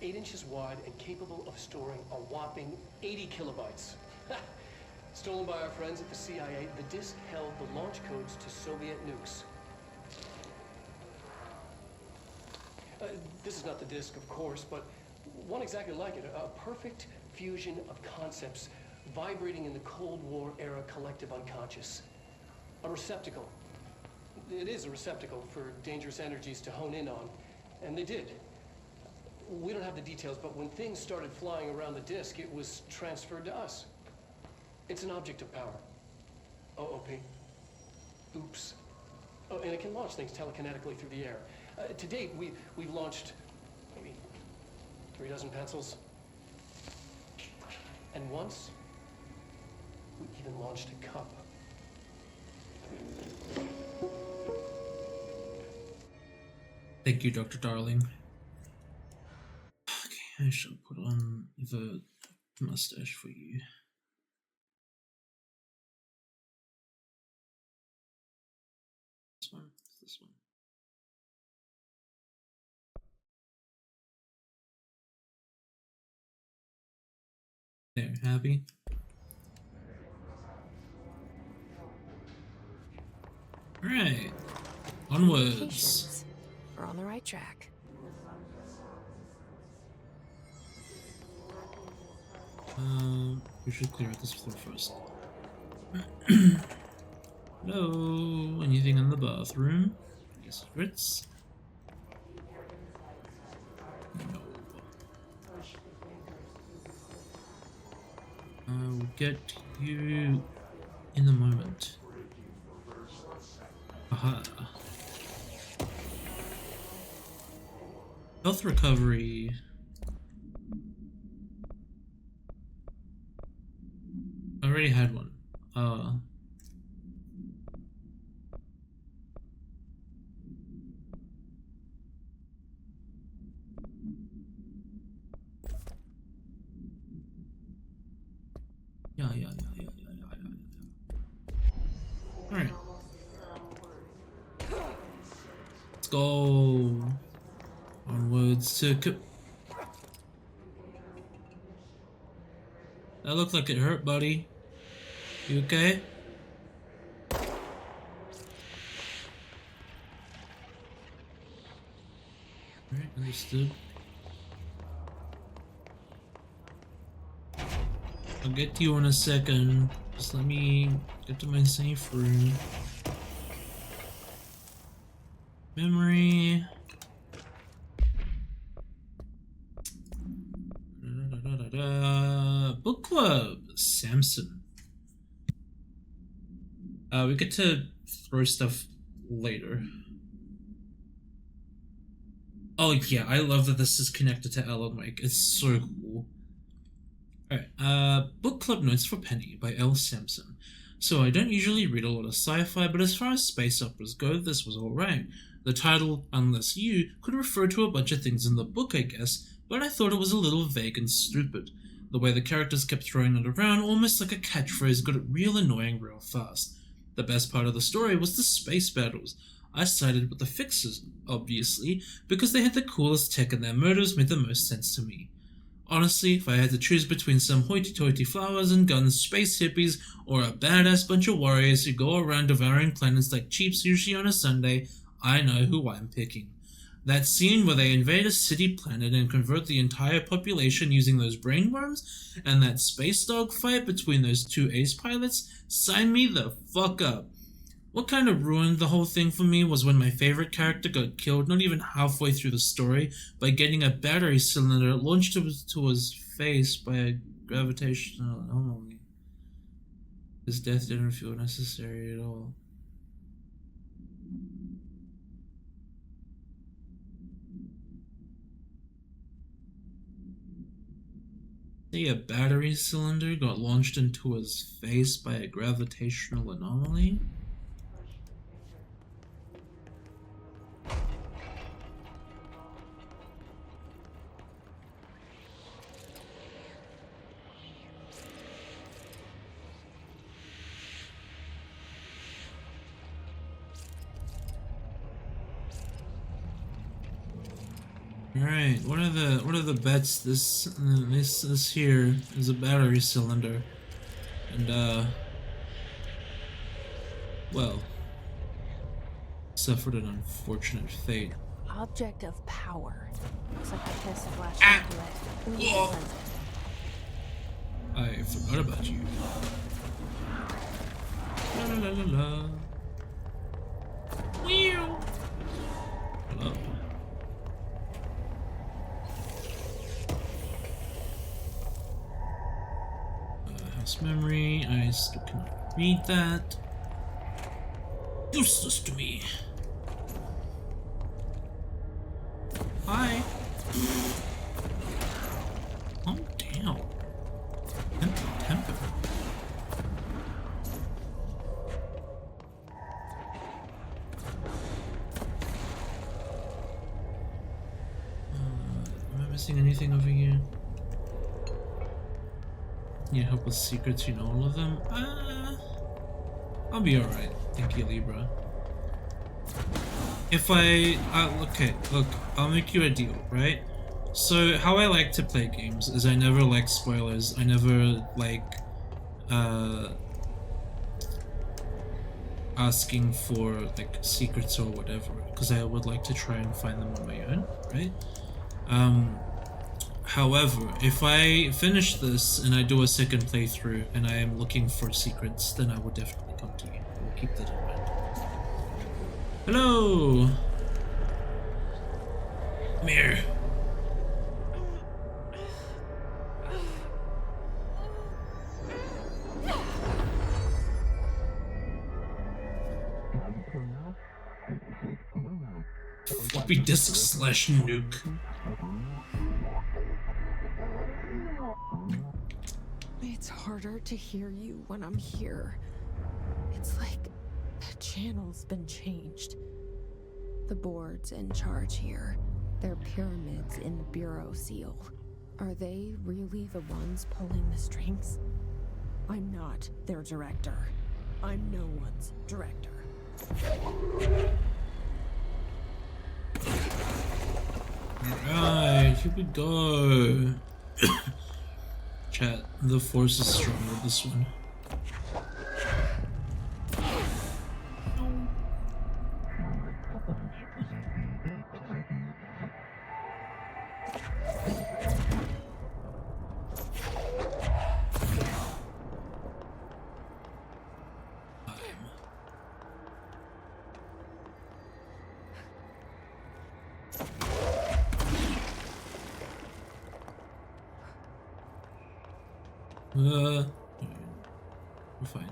8 inches wide and capable of storing a whopping 80 kilobytes. Stolen by our friends at the CIA, the disk held the launch codes to Soviet nukes. This is not the disk, of course, but one exactly like it. A perfect fusion of concepts vibrating in the Cold War era collective unconscious. A receptacle. It is a receptacle for dangerous energies to hone in on, and they did. We don't have the details, but when things started flying around the disk, it was transferred to us. It's an object of power. OOP. Oops. Oh, and it can launch things telekinetically through the air. To date, we've launched maybe 3 dozen pencils. And once, we even launched a cup. Thank you, Dr. Darling. Okay, I shall put on the mustache for you. This one? This one. There, happy? Alright. Onwards. Patience. We're on the right track. We should clear out this floor first. Hello? Anything in the bathroom? Any secrets? No. I will get you in a moment. Aha. Health recovery. I already had one. Yeah. Alright. Let's go onwards to that looked like it hurt, buddy. You okay? Alright, understood. I'll get to you in a second. Just let me get to my safe room. Memory. Book club. Samson. We get to throw stuff later. Oh yeah, I love that this is connected to Alan Wake. It's so cool. Alright, Book Club Notes for Penny by L. Sampson. So I don't usually read a lot of sci-fi, but as far as space operas go, this was alright. The title, Unless You, could refer to a bunch of things in the book, I guess, but I thought it was a little vague and stupid. The way the characters kept throwing it around, almost like a catchphrase, got it real annoying real fast. The best part of the story was the space battles. I sided with the Fixers, obviously, because they had the coolest tech and their motives made the most sense to me. Honestly, if I had to choose between some hoity-toity flowers and guns, space hippies, or a badass bunch of warriors who go around devouring planets like cheap sushi on a Sunday, I know who I'm picking. That scene where they invade a city planet and convert the entire population using those brain worms, and that space dog fight between those two ace pilots, sign me the fuck up. What kind of ruined the whole thing for me was when my favorite character got killed not even halfway through the story by getting a battery cylinder launched to his face by a gravitational anomaly. His death didn't feel necessary at all. A battery cylinder got launched into his face by a gravitational anomaly? Alright, what are the bets? This here is a battery cylinder. And well, suffered an unfortunate fate. Object of power. Looks like I just flashed into it. Ooh, I forgot about you. La la la la la. Meow. Hello. House memory. I still cannot read that. Useless to me. Hi. Calm down. Temper. Am I missing anything over here? Need help with secrets, you know all of them? I'll be alright. Thank you, Libra. If okay, look, I'll make you a deal, right? So, how I like to play games is I never like spoilers. I never like, asking for, like, secrets or whatever, because I would like to try and find them on my own, right? However, if I finish this and I do a second playthrough and I am looking for secrets, then I will definitely come to you. We'll keep that in mind. Hello! Come here. Floppy disk slash nuke. It's harder to hear you when I'm here. It's like the channel's been changed. The board's in charge here. They're pyramids in the Bureau seal. Are they really the ones pulling the strings? I'm not their director. I'm no one's director. Alright, here we go. Chat, the force is strong with this one. We're fine.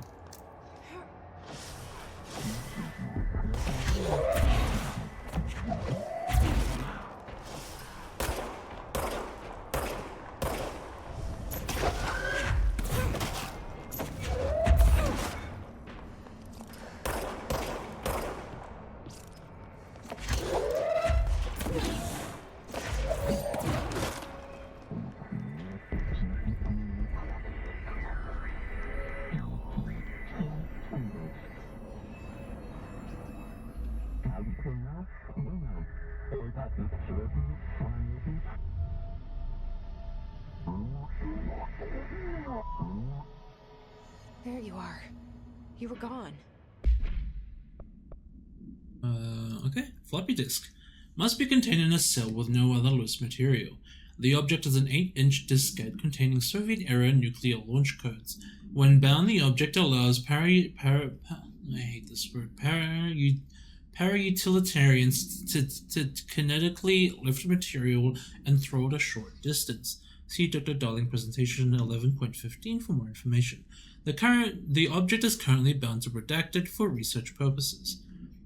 There you are. You were gone. Okay. Floppy disk. Must be contained in a cell with no other loose material. The object is an 8-inch diskette containing Soviet-era nuclear launch codes. When bound, the object allows I hate this word. Para-utilitarians to kinetically lift material and throw it a short distance. See Dr. Darling presentation 11.15 for more information. The object is currently bound to Redacted for research purposes.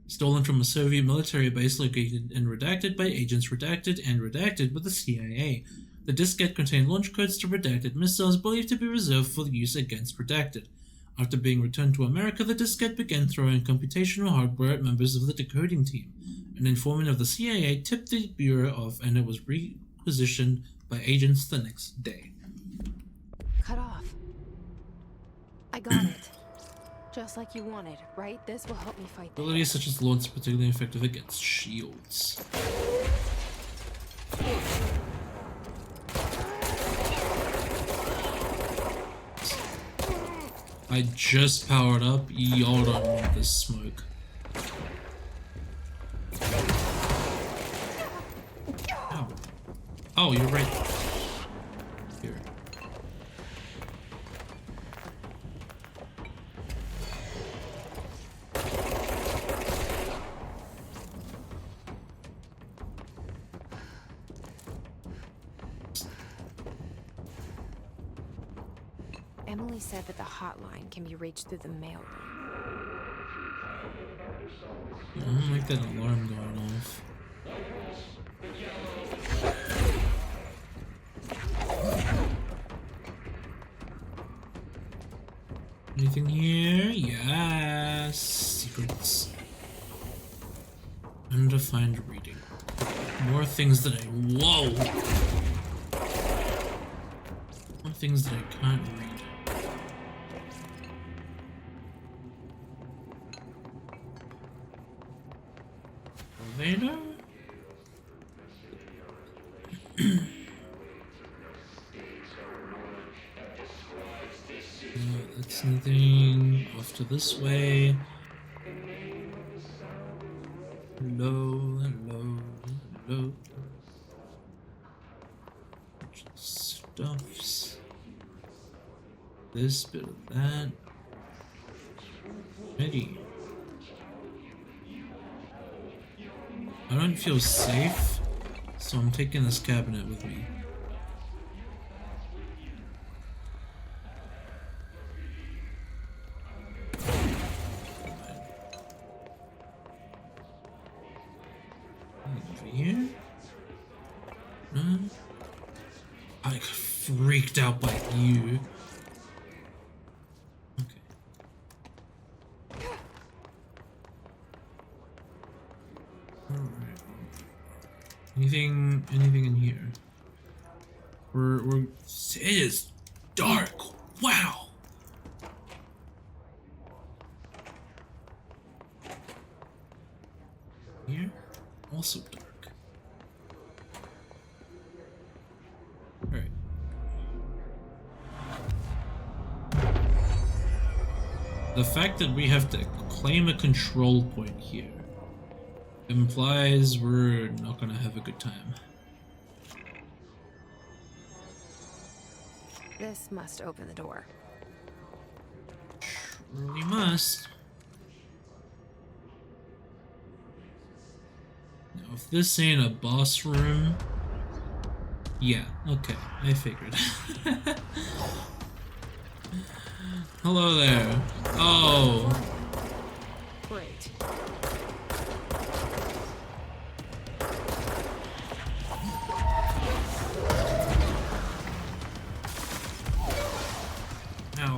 Stolen from a Soviet military base located in Redacted by agents Redacted and Redacted with the CIA. The diskette contained launch codes to Redacted missiles believed to be reserved for use against Redacted. After being returned to America, the diskette began throwing computational hardware at members of the decoding team. An informant of the CIA tipped the Bureau off, and it was requisitioned by agents the next day. Cut off. I got it. Just like you wanted, right? This will help me fight the Abilities such as launch are particularly effective against shields. I just powered up. Y'all don't want this smoke. Ow. Oh, you're right. Here. Emily said that the hotline can be reached through the mail room. I don't like that alarm going off. Anything here? Yes. Secrets. Undefined reading. More things that I... Whoa! More things that I can't read. Elevator? That's nothing. Off to this way. Hello, hello, hello. Stuffs. This bit of that. Ready. I don't feel safe, so I'm taking this cabinet with me. Over here? I got freaked out by you. Anything in here? It is dark. Wow. Here, also dark. All right. The fact that we have to claim a control point here implies we're not gonna have a good time. This must open the door. Surely must. Now, if this ain't a boss room... Yeah, okay, I figured. Hello there. Oh. Great. Ow.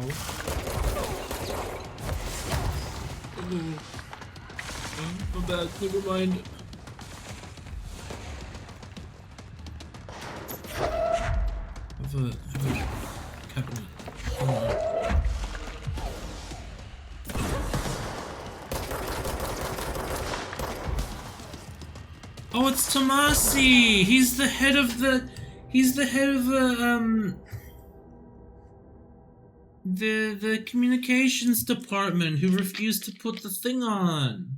Ooh. I'm bad, never mind. I have a cabinet. Hold on. Oh, it's Tomasi! He's the head of the... He's the head of the communications department who refused to put the thing on.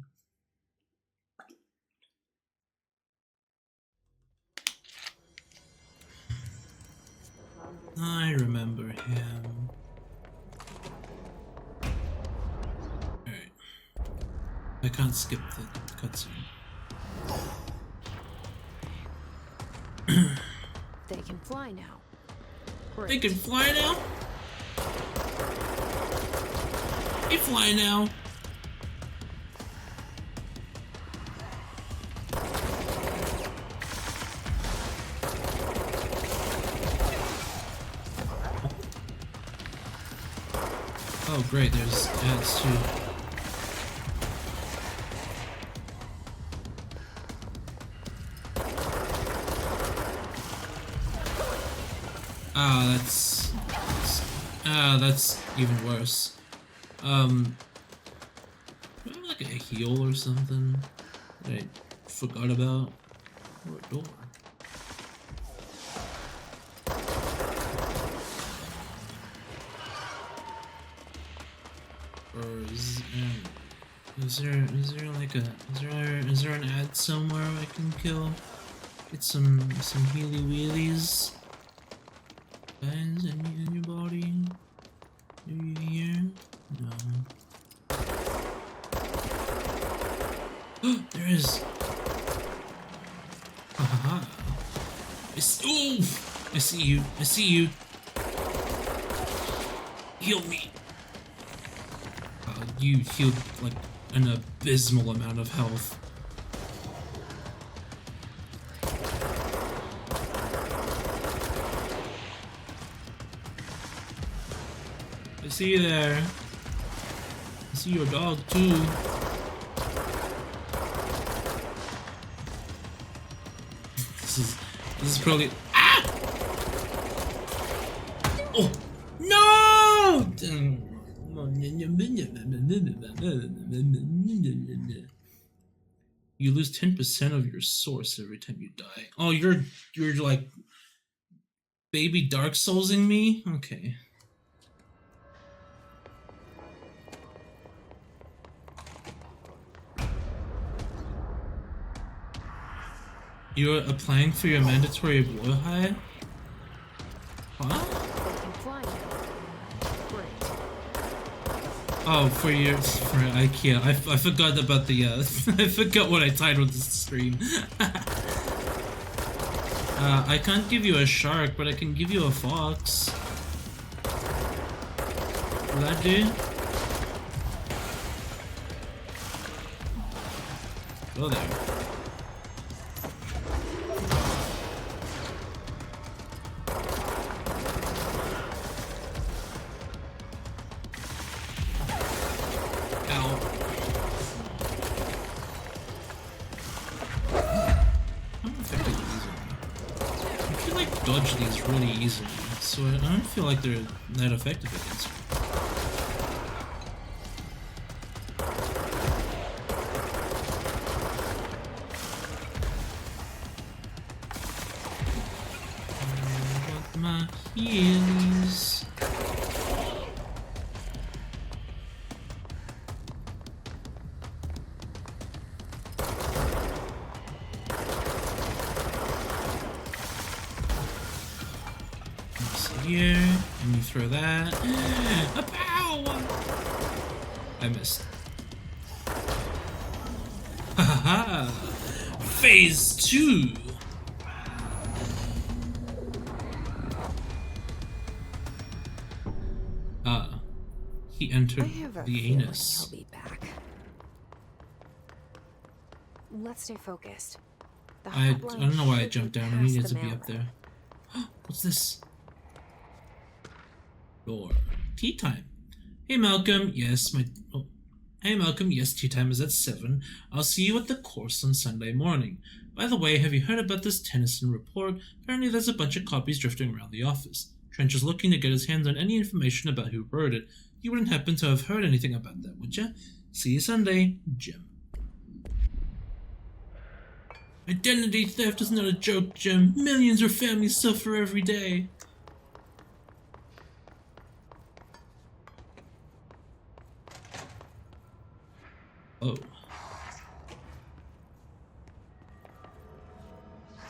I remember him. Alright. I can't skip the cutscene. They can fly now. They can fly now? They fly now. Oh great, there's ads too. That's even worse. Do I have like a heal or something that I forgot about? Or a door? Or is there like a is there an ad somewhere I can kill? Get some healy wheelies. Guys, anybody? Are you here? No. There is. Haha. I see you. I see you. Heal me. You healed like an abysmal amount of health. I see you there. I see your dog too. This is probably Oh no! You lose 10% of your source every time you die. Oh, you're like baby Dark Soulsing me? Okay. You're applying for your mandatory blowhide? Huh? Oh, for IKEA. I forgot about the I forgot what I titled this stream. I can't give you a shark, but I can give you a fox. Will that do? Go there. Dodge these really easily, so I don't feel like they're that effective against me. Got my heels. Here, and you throw that. A pow! I missed. Haha! Phase 2! He entered the anus. He'll be back. Let's stay focused. I don't know why I jumped down. I needed to be up there. What's this? Door. Tea time. Hey Malcolm, yes, Hey Malcolm, yes, tea time is at 7. I'll see you at the course on Sunday morning. By the way, have you heard about this Tennyson report? Apparently there's a bunch of copies drifting around the office. Trench is looking to get his hands on any information about who wrote it. You wouldn't happen to have heard anything about that, would ya? See you Sunday, Jim. Identity theft is not a joke, Jim. Millions of families suffer every day. Oh.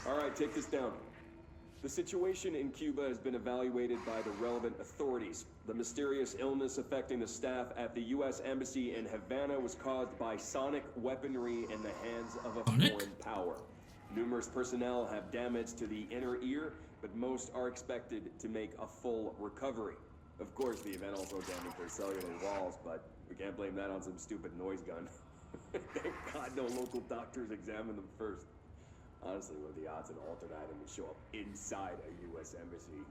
All right, take this down. The situation in Cuba has been evaluated by the relevant authorities. The mysterious illness affecting the staff at the U.S. Embassy in Havana was caused by sonic weaponry in the hands of a foreign power. Numerous personnel have damage to the inner ear, but most are expected to make a full recovery. Of course, the event also damaged their cellular walls, but we can't blame that on some stupid noise gun. Thank God no local doctors examined them first. Honestly, what are the odds an altered item would show up inside a U.S. embassy?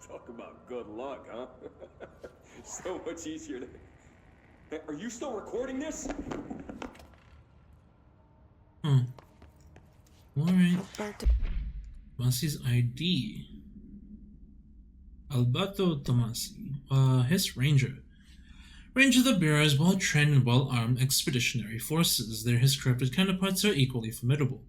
Talk about good luck, huh? So much easier to... Hey, are you still recording this? Alright. Tomasi's ID. Alberto Tomasi. His Ranger. Ranger of the Bureau is well-trained and well-armed expeditionary forces. Their his corrupted counterparts are equally formidable.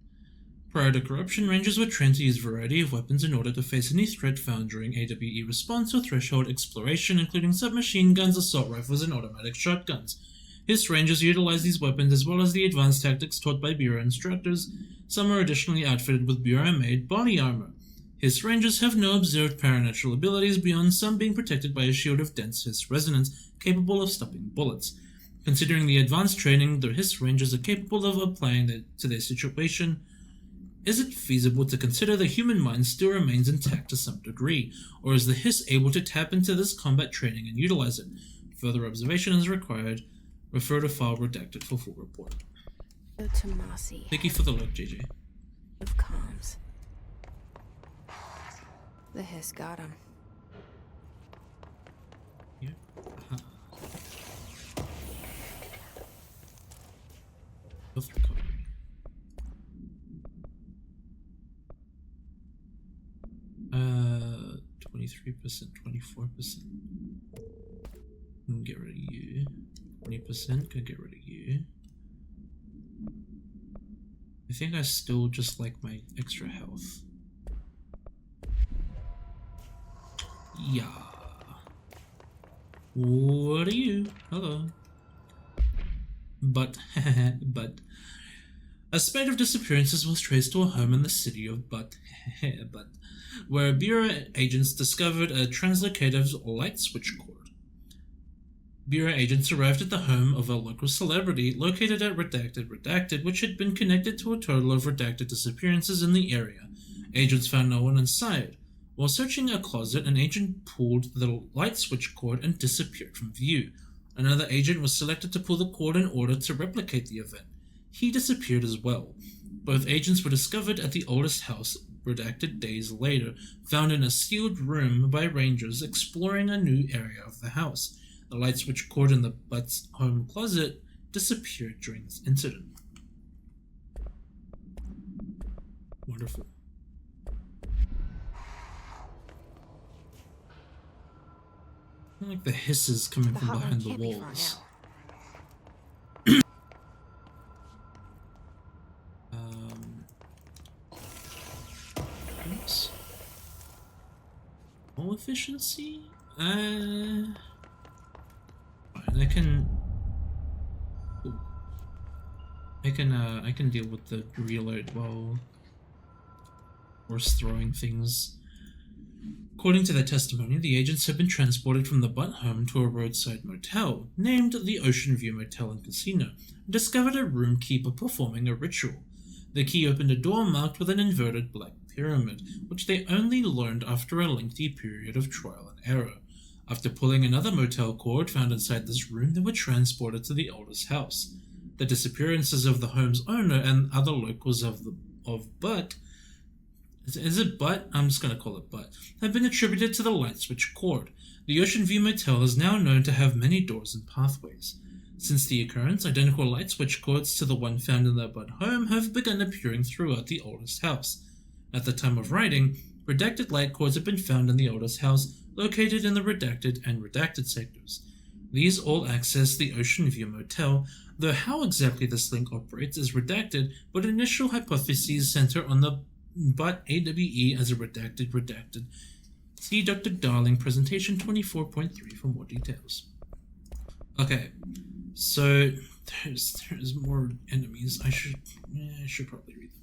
Prior to corruption, Rangers were trained to use a variety of weapons in order to face any threat found during AWE response or threshold exploration, including submachine guns, assault rifles, and automatic shotguns. His Rangers utilize these weapons as well as the advanced tactics taught by Bureau instructors. Some are additionally outfitted with Bureau-made body armor. His Rangers have no observed paranatural abilities beyond some being protected by a shield of dense Hiss resonance capable of stopping bullets. Considering the advanced training the Hiss Rangers are capable of applying to their situation, is it feasible to consider the human mind still remains intact to some degree, or is the Hiss able to tap into this combat training and utilize it? Further observation is required. Refer to file redacted for full report. Tomasi. Thank you for the look, JJ. Of comms. The Hiss got him. Yeah. Health recovery. 23%, 24%. Get rid of you. 20%, can get rid of you. I think I still just like my extra health. Yeah. What are you? Hello. But a spate of disappearances was traced to a home in the city of But, where Bureau agents discovered a translocative light switch cord. Bureau agents arrived at the home of a local celebrity located at Redacted, which had been connected to a total of redacted disappearances in the area. Agents found no one inside. While searching a closet, an agent pulled the light switch cord and disappeared from view. Another agent was selected to pull the cord in order to replicate the event. He disappeared as well. Both agents were discovered at the oldest house, Redacted days later, found in a sealed room by rangers exploring a new area of the house. The light switch cord in the Butt's home closet disappeared during this incident. Wonderful. I like the hisses coming from behind the walls. Oops. More efficiency? Fine, I can deal with the reload while force throwing things. According to their testimony, the agents had been transported from the Butt home to a roadside motel, named the Ocean View Motel and Casino, and discovered a roomkeeper performing a ritual. The key opened a door marked with an inverted black pyramid, which they only learned after a lengthy period of trial and error. After pulling another motel cord found inside this room, they were transported to the oldest house. The disappearances of the home's owner and other locals of Butt, is it Butt? I'm just going to call it Butt, have been attributed to the light switch cord. The Ocean View Motel is now known to have many doors and pathways. Since the occurrence, identical light switch cords to the one found in the Butt home have begun appearing throughout the oldest house. At the time of writing, redacted light cords have been found in the oldest house, located in the redacted and redacted sectors. These all access the Ocean View Motel, though how exactly this link operates is redacted, but initial hypotheses center on the but AWE as a redacted. See Dr. Darling presentation 24.3 for more details. Okay, so there's more enemies. I should probably read them.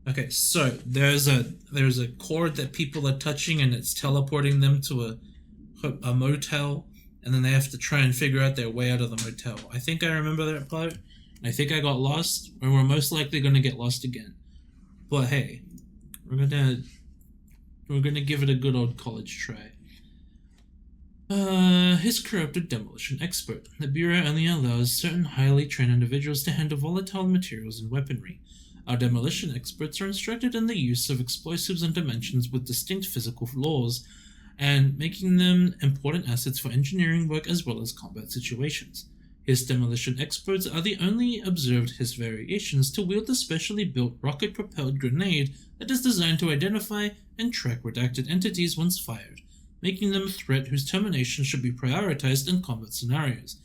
Okay, so there's a cord that people are touching and it's teleporting them to a motel, and then they have to try and figure out their way out of the motel. I think I remember that part. I think I got lost, and we're most likely gonna get lost again. But hey, we're gonna give it a good old college try. His corrupted demolition expert. The Bureau only allows certain highly trained individuals to handle volatile materials and weaponry. Our demolition experts are instructed in the use of explosives and dimensions with distinct physical laws, and making them important assets for engineering work as well as combat situations. His demolition experts are the only observed Hiss variations to wield the specially built rocket-propelled grenade that is designed to identify and track redacted entities once fired, making them a threat whose termination should be prioritized in combat scenarios.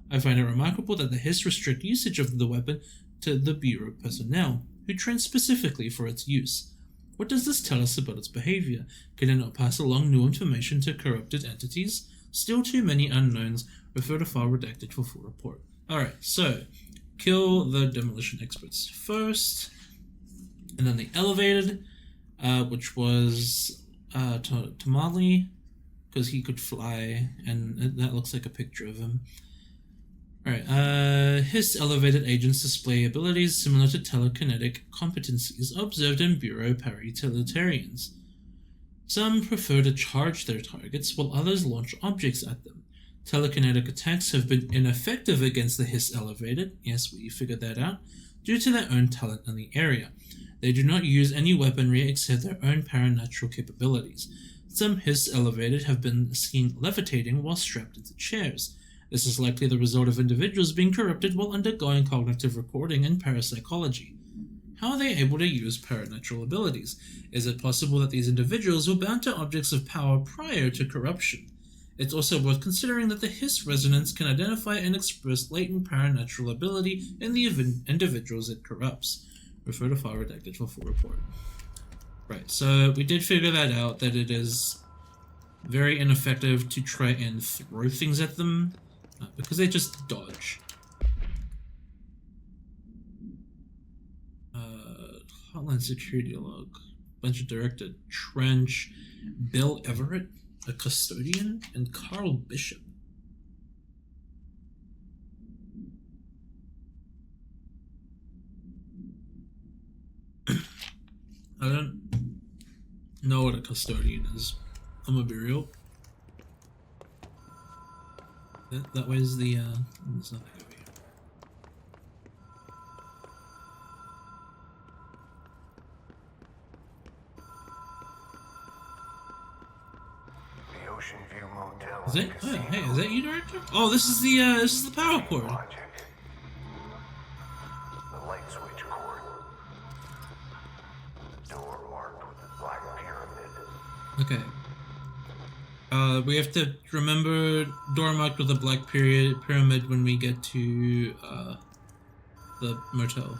I find it remarkable that the Hiss restrict usage of the weapon to the Bureau personnel, who train specifically for its use. What does this tell us about its behavior? Can it not pass along new information to corrupted entities? Still too many unknowns. Refer to file redacted for full report. Alright, so kill the demolition experts first, and then the elevated, which was Tamali, because he could fly, and that looks like a picture of him. Alright, his elevated agents display abilities similar to telekinetic competencies observed in Bureau paratilitarans. Some prefer to charge their targets, while others launch objects at them. Telekinetic attacks have been ineffective against the Hiss elevated, yes, we figured that out, due to their own talent in the area. They do not use any weaponry except their own paranatural capabilities. Some Hiss elevated have been seen levitating while strapped into chairs. This is likely the result of individuals being corrupted while undergoing cognitive recording and parapsychology. How are they able to use paranatural abilities? Is it possible that these individuals were bound to objects of power prior to corruption? It's also worth considering that the Hiss resonance can identify and express latent paranatural ability in the individuals it corrupts. Refer to file redacted for full report. Right, so we did figure that out, that it is very ineffective to try and throw things at them, because they just dodge. Hotline security log. Bunch of directed. Trench. Bill Everett, a custodian, and Carl Bishop. I don't know what a custodian is. I'm gonna be real. That way is the, there's nothing over here. The Ocean View Motel. Is it? Oh, hey, is that you, Director? Oh, this is the power cord. Logic. The light switch cord. Door marked with the black pyramid. Okay. We have to remember door marked with a black pyramid when we get to the motel.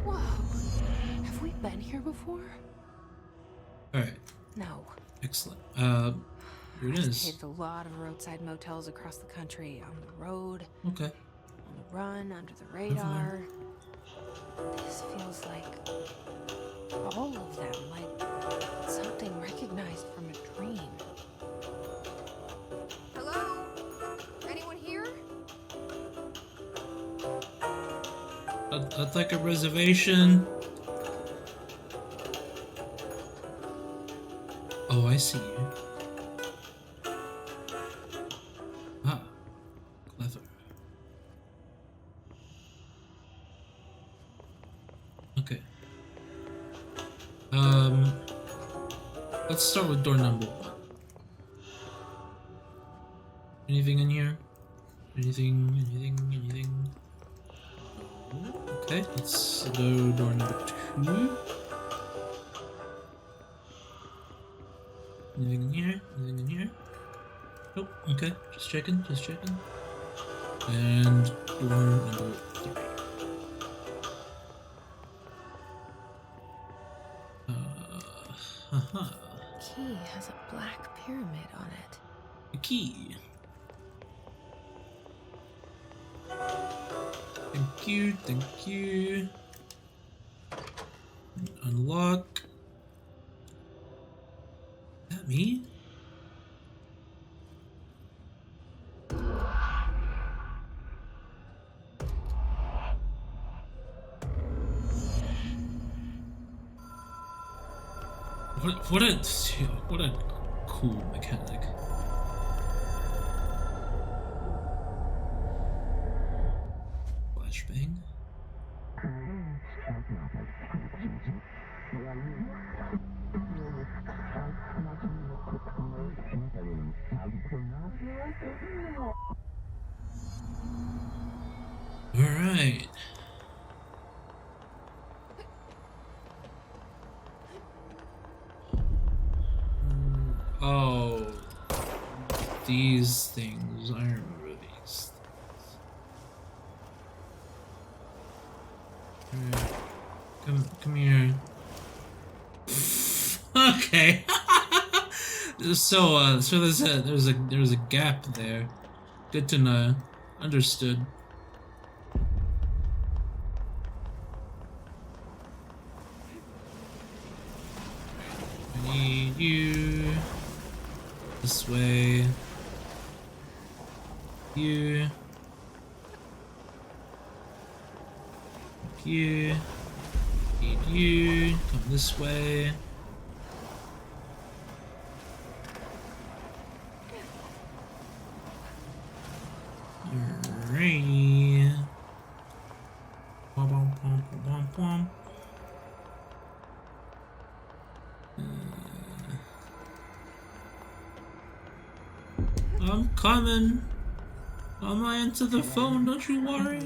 Whoa. Have we been here before? Alright, No. excellent. Here it I've is. hit a lot of roadside motels across the country, on the road, Okay. on the run, under the radar. This feels like all of them, like something recognized from a dream. Hello? Anyone here? That's like a reservation. Oh, I see you. Ah, clever. Okay. Let's start with door number 1. Anything in here? Anything? Okay, let's go door number 2. Anything in here? Anything in here? Nope. Okay. Just checking. Just checking. And door number 3. Haha. Key has a black pyramid on it. A key. Thank you. Thank you. Unlock. Is that me? What a cool mechanic. Flashbang. All right. Oh, these things. I remember these things. Alright. Come here. Okay. So there's a gap there. Good to know. Understood. I need you. This way. You. You. Need you. Come this way. Alright. Bom, bom, bom, bom, bom. I'm coming. I'm gonna answer the phone, don't you worry.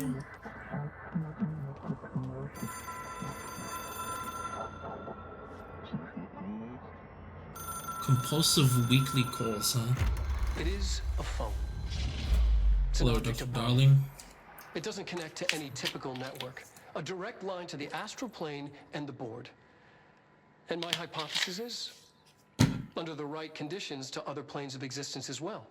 Compulsive weekly calls, huh? It is a phone. It's an Hello, object Dr. of power. Darling. It doesn't connect to any typical network. A direct line to the astral plane and the board. And my hypothesis is, under the right conditions, to other planes of existence as well.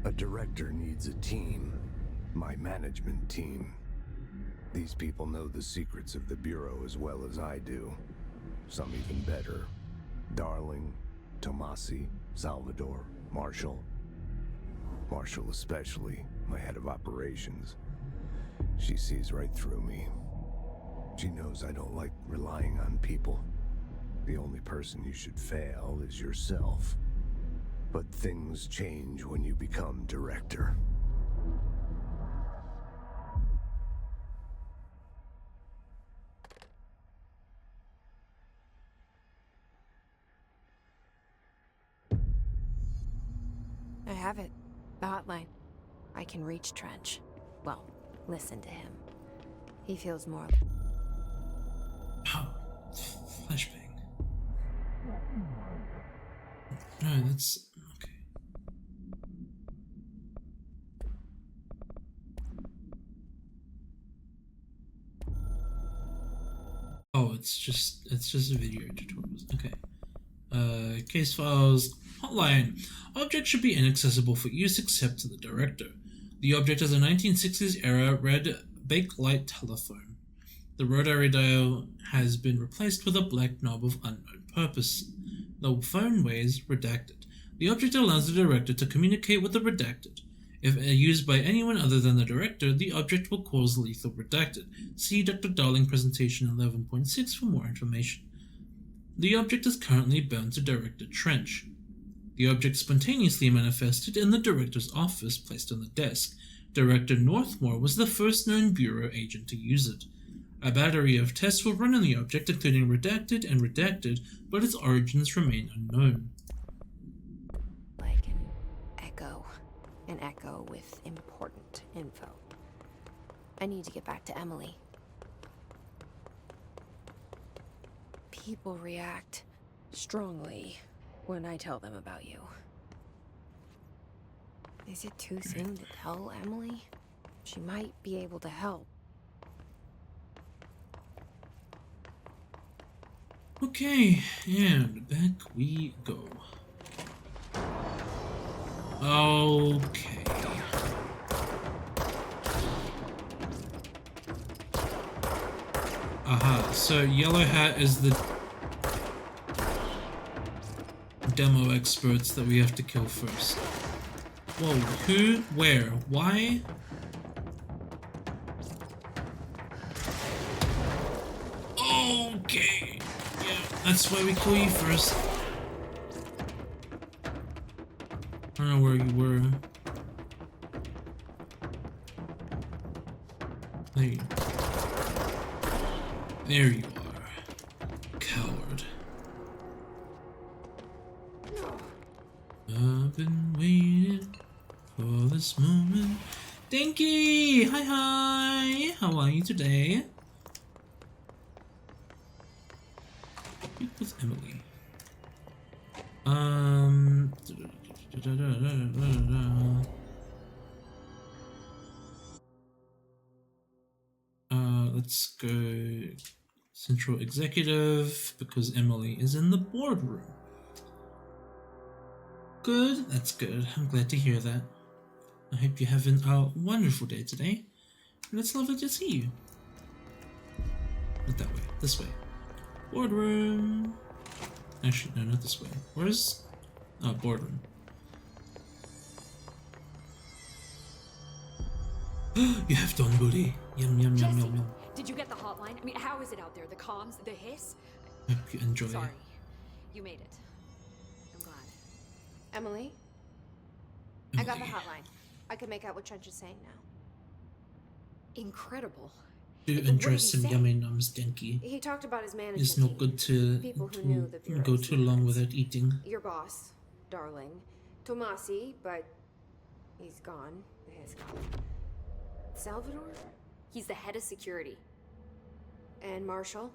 A director needs a team. My management team. These people know the secrets of the Bureau as well as I do. Some even better. Darling, Tomasi, Salvador, Marshall. Marshall especially, my head of operations. She sees right through me. She knows I don't like relying on people. The only person you should fail is yourself. But things change when you become director. I have it. The hotline. I can reach Trench. Well, listen to him. He feels more... Oh, flashbang. No, that's... okay. Oh, it's just video tutorials. Okay. Case files. Hotline. Object should be inaccessible for use except to the director. The object is a 1960s era red bakelite telephone. The rotary dial has been replaced with a black knob of unknown purpose. The phone weighs redacted. The object allows the director to communicate with the redacted. If used by anyone other than the director, the object will cause lethal redacted. See Dr. Darling presentation 11.6 for more information. The object is currently bound to Director Trench. The object spontaneously manifested in the director's office placed on the desk. Director Northmore was the first known Bureau agent to use it. A battery of tests were run on the object, including redacted and redacted, but its origins remain unknown. like an echo. An echo with important info. I need to get back to Emily. People react strongly when I tell them about you. Is it too soon to tell Emily? She might be able to help. Okay, and back we go. Okay. Aha, so Yellow Hat is the demo experts that we have to kill first. Whoa, who? Where? Why? Okay. Yeah, that's why we kill you first. I don't know where you were. There you are. Coward. I've been waiting for this moment. Dinky! Hi hi! How are you today? Speak with Emily. Let's go Central Executive because Emily is in the boardroom. Good, that's good. I'm glad to hear that. I hope you're having a wonderful day today. And it's lovely to see you. Not that way, this way. Boardroom. Actually, no, not this way. Where's... Oh, boardroom. You have donburi. Yum, yum, yum, yum, yum. Did you get the hotline? I mean, how is it out there? The comms, the hiss? Hope you enjoy. Sorry, you made it. I'm glad. Emily? I got the hotline. I can make out what Trench is saying now. Incredible. Do enjoy some yummy nums, Denki. He talked about his management It's not team, good to people who knew the Bureau's go too long secrets. without eating. Your boss, Darling. Tomasi, but he's gone. His gone. Salvador? He's the head of security. And Marshall?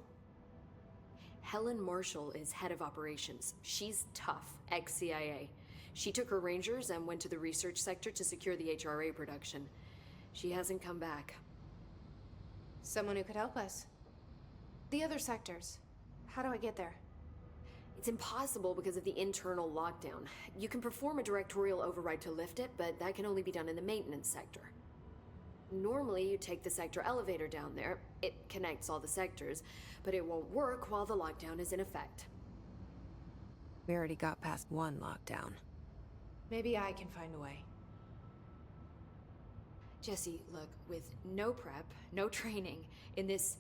Helen Marshall is head of operations. She's tough, ex-CIA. She took her Rangers and went to the research sector to secure the HRA production. She hasn't come back. Someone who could help us. The other sectors. How do I get there? It's impossible because of the internal lockdown. You can perform a directorial override to lift it, but that can only be done in the maintenance sector. Normally, you take the sector elevator down there. It connects all the sectors, but it won't work while the lockdown is in effect. We already got past one lockdown. Maybe I can find a way. Jesse, look, with no prep, no training, in this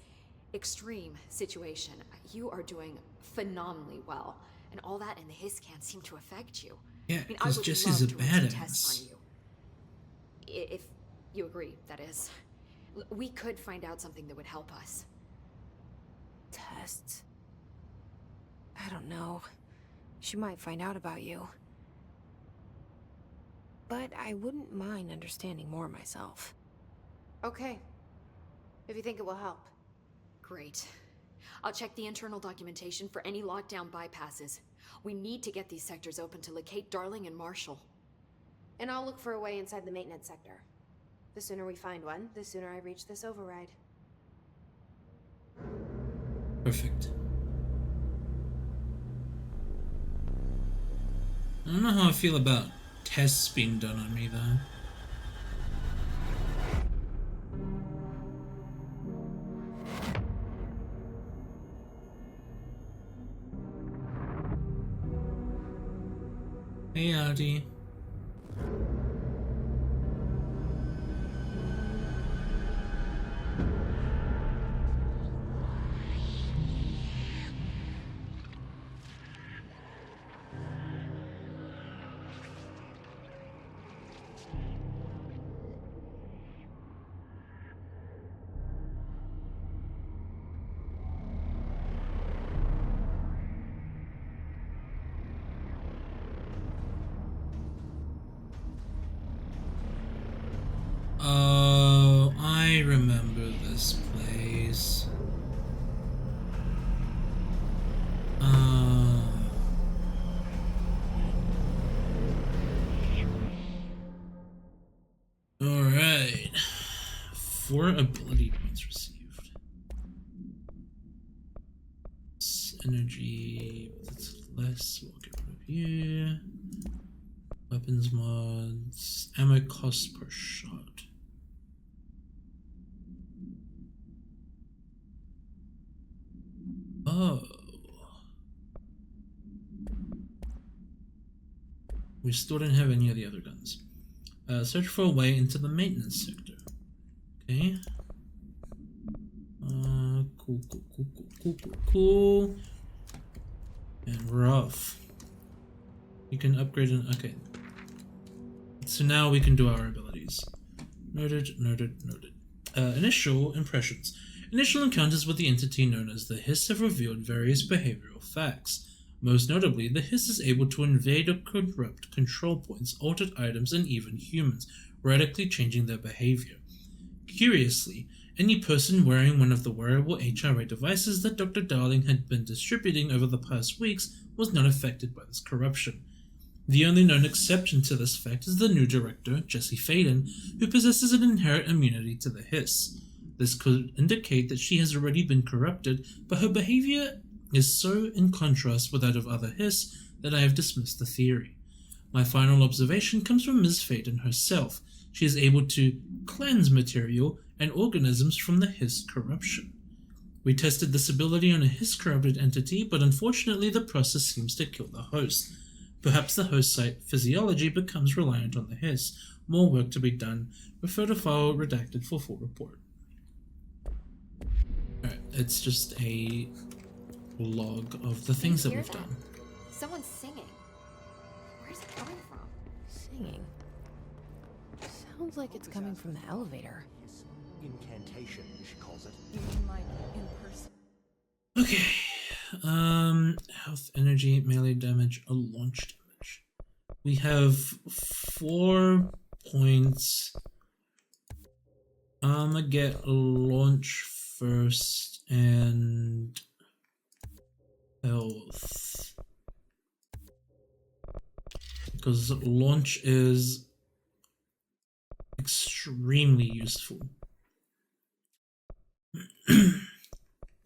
extreme situation, you are doing phenomenally well. And all that and the hiss can't seem to affect you. Yeah, I mean, because Jesse's a badass. On you. If you agree, that is. We could find out something that would help us. Tests? I don't know. She might find out about you. But I wouldn't mind understanding more myself. Okay. If you think it will help. Great. I'll check the internal documentation for any lockdown bypasses. We need to get these sectors open to locate Darling and Marshall. And I'll look for a way inside the maintenance sector. The sooner we find one, the sooner I reach this override. Perfect. I don't know how I feel about tests being done on me, though. Hey, Audie. Oh, I remember this place. Alright. 4 ability points received. Energy, that's less. We'll get rid of you. Weapons mods. Ammo cost per shot. Oh. We still don't have any of the other guns. Search for a way into the maintenance sector. Okay. Cool. And we're off. You can upgrade an. Okay. So now we can do our abilities. Noted. Initial impressions. Initial encounters with the entity known as the Hiss have revealed various behavioral facts. Most notably, the Hiss is able to invade or corrupt control points, altered items, and even humans, radically changing their behavior. Curiously, any person wearing one of the wearable HRA devices that Dr. Darling had been distributing over the past weeks was not affected by this corruption. The only known exception to this fact is the new director, Jessie Faden, who possesses an inherent immunity to the Hiss. This could indicate that she has already been corrupted, but her behavior is so in contrast with that of other Hiss that I have dismissed the theory. My final observation comes from Ms. Faden herself. She is able to cleanse material and organisms from the Hiss corruption. We tested this ability on a Hiss corrupted entity, but unfortunately the process seems to kill the host. Perhaps the host site physiology becomes reliant on the Hiss. More work to be done. Refer to file redacted for full report. Alright, it's just a log of the things that we've done. Someone's singing. Where's it coming from? Singing. Sounds like it's coming from the elevator. Incantation, she calls it. You mean like in person? Okay. Health, energy, melee damage, a launch damage. We have 4 points. I'm gonna get launch first and health. Because launch is extremely useful.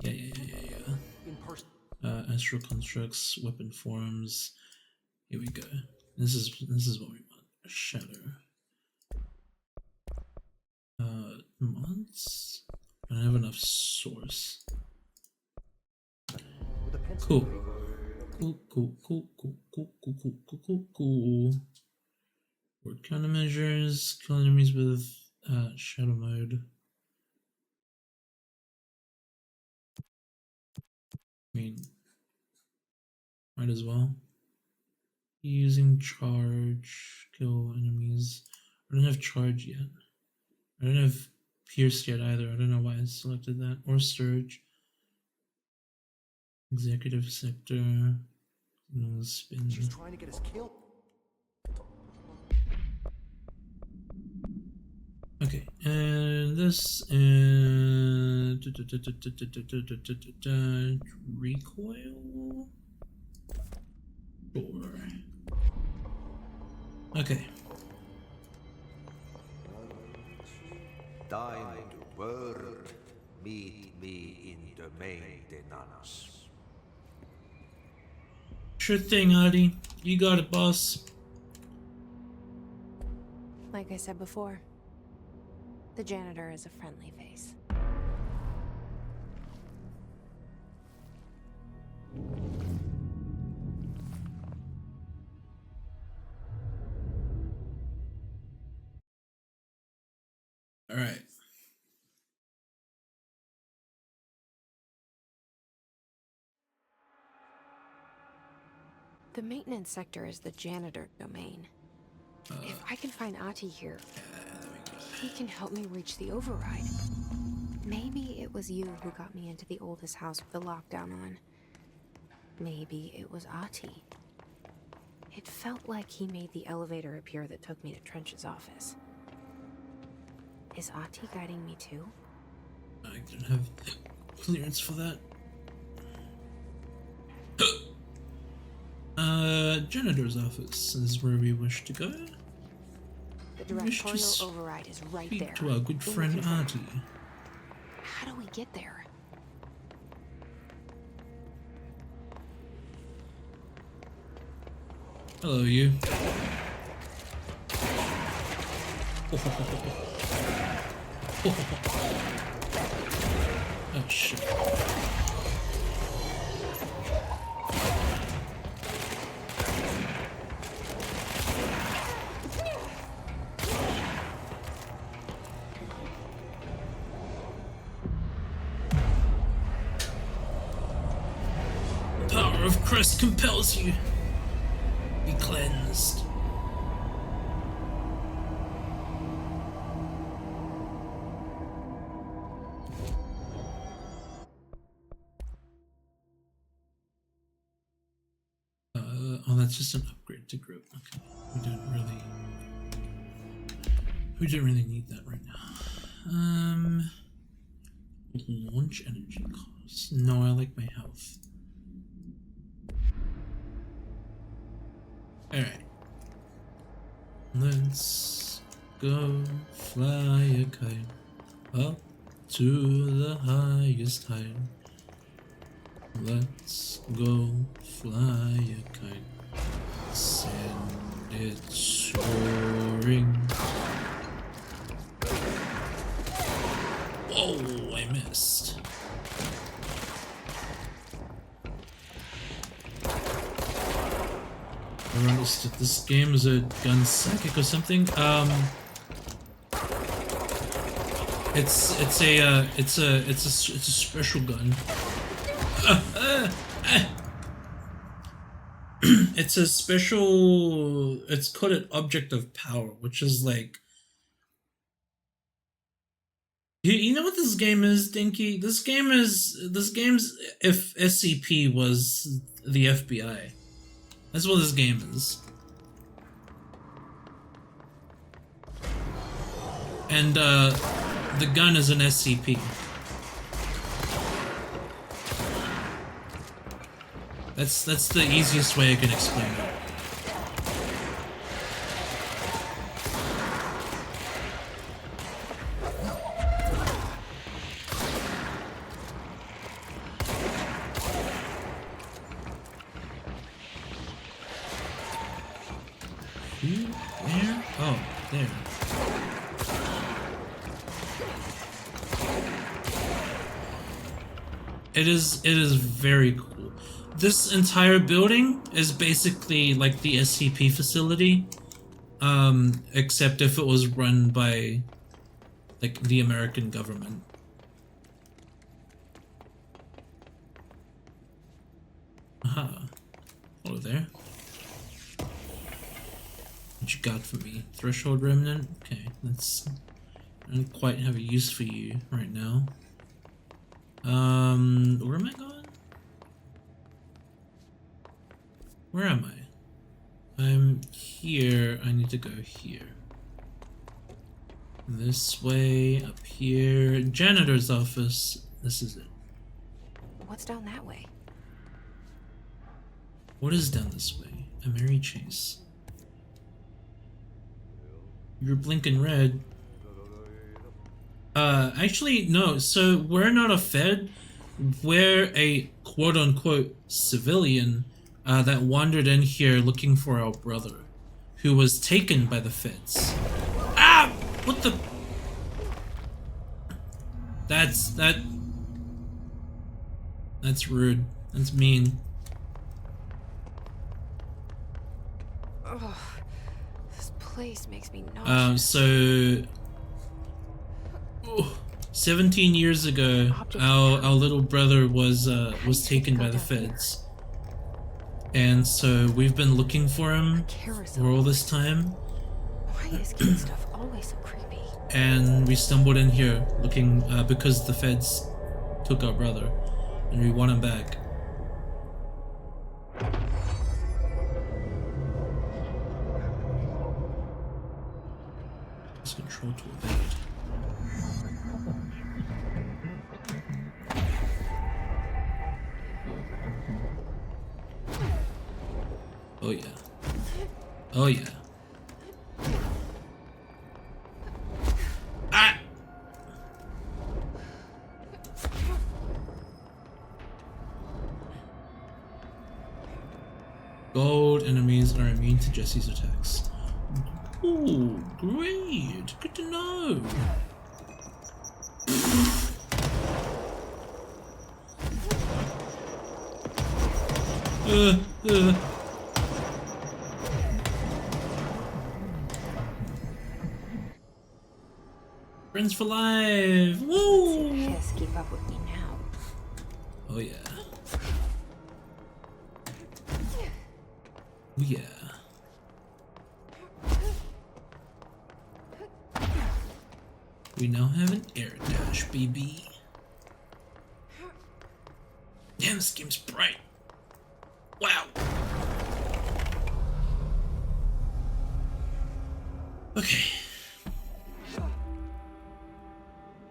Yeah. Astral constructs, weapon forms. Here we go. This is what we want. A shadow. Mods. I don't have enough source. Cool. Word countermeasures. Kill enemies with shadow mode. I mean, might as well. Using charge, kill enemies. I don't have charge yet. I don't have pierce yet either. I don't know why I selected that. Or surge. Executive sector. No spin. She's trying to get us killed. Okay, and this is recoil. Sure. Okay. Time to work. Meet me in the maintenance. Sure thing, Adi. You got it, boss. Like I said before, the janitor is a friendly face. All right. The maintenance sector is the janitor domain. If I can find Ati here, he can help me reach the override. Maybe it was you who got me into the oldest house with the lockdown on. Maybe it was Ati. It felt like he made the elevator appear that took me to Trench's office. Is Ahti guiding me too? I don't have clearance for that. Janitor's office is where we wish to go. The We wish to directorial override is right speak there. to our good in the friend control room. Artie. How do we get there? Hello, you. Oh shit. The power of Christ compels you. Be cleansed. Oh, that's just an upgrade to group. Okay, we don't really need that right now. Launch energy costs. No, I like my health. All right, let's go fly a kite up to the highest height. Let's go fly a kite, send it soaring. Whoa, I missed. I understood this game is a gun psychic or something. It's a special gun. It's a special. It's called an object of power, which is like. You know what this game is, Dinky? This game's if SCP was the FBI. That's what this game is. And the gun is an SCP. That's the easiest way I can explain it. Where? Oh, there. It is very cool. This entire building is basically like the SCP facility, except if it was run by like the American government. Aha. Hello there. What you got for me? Threshold remnant? Okay, that's... I don't quite have a use for you right now. Where am I going? Where am I? I'm here. I need to go here. This way, up here. Janitor's office. This is it. What's down that way? What is down this way? A Mary Chase. You're blinking red. Actually, no. So we're not a Fed. We're a quote-unquote civilian that wandered in here looking for our brother, who was taken by the Feds. Ah! What the? That's rude. That's mean. Ugh, this place makes me nauseous. So 17 years ago, our little brother was taken by the Feds, and so we've been looking for him for all this time. Why is kid stuff always so creepy? And we stumbled in here looking because the Feds took our brother, and we want him back. Control to evade. Oh yeah. Oh yeah. Ah! Gold enemies are immune to Jesse's attacks. Ooh, great! Good to know. uh. Friends for life! Woo! Just keep up with me now. Oh yeah. Oh yeah. We now have an air dash, baby. Damn, this game's bright. Wow. Okay.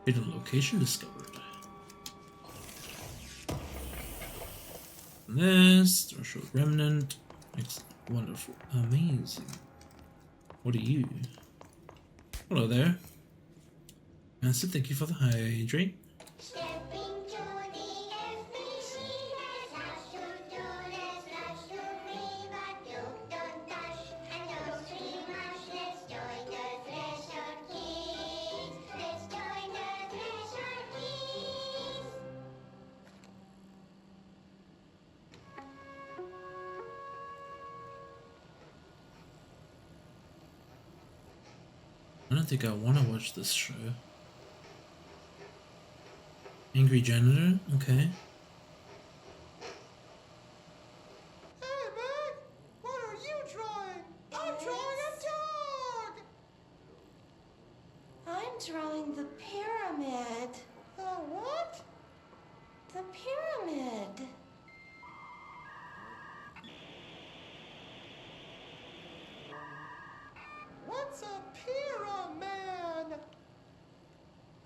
Hidden location discovered. This, threshold remnant. Excellent, wonderful, amazing. What are you? Hello there. Master, thank you for the hydrate. I don't think I want to watch this show. Angry Janitor? Okay. Hey, man! What are you drawing? I'm drawing a dog! I'm drawing the pyramid. The what? The pyramid. What's a pyramid?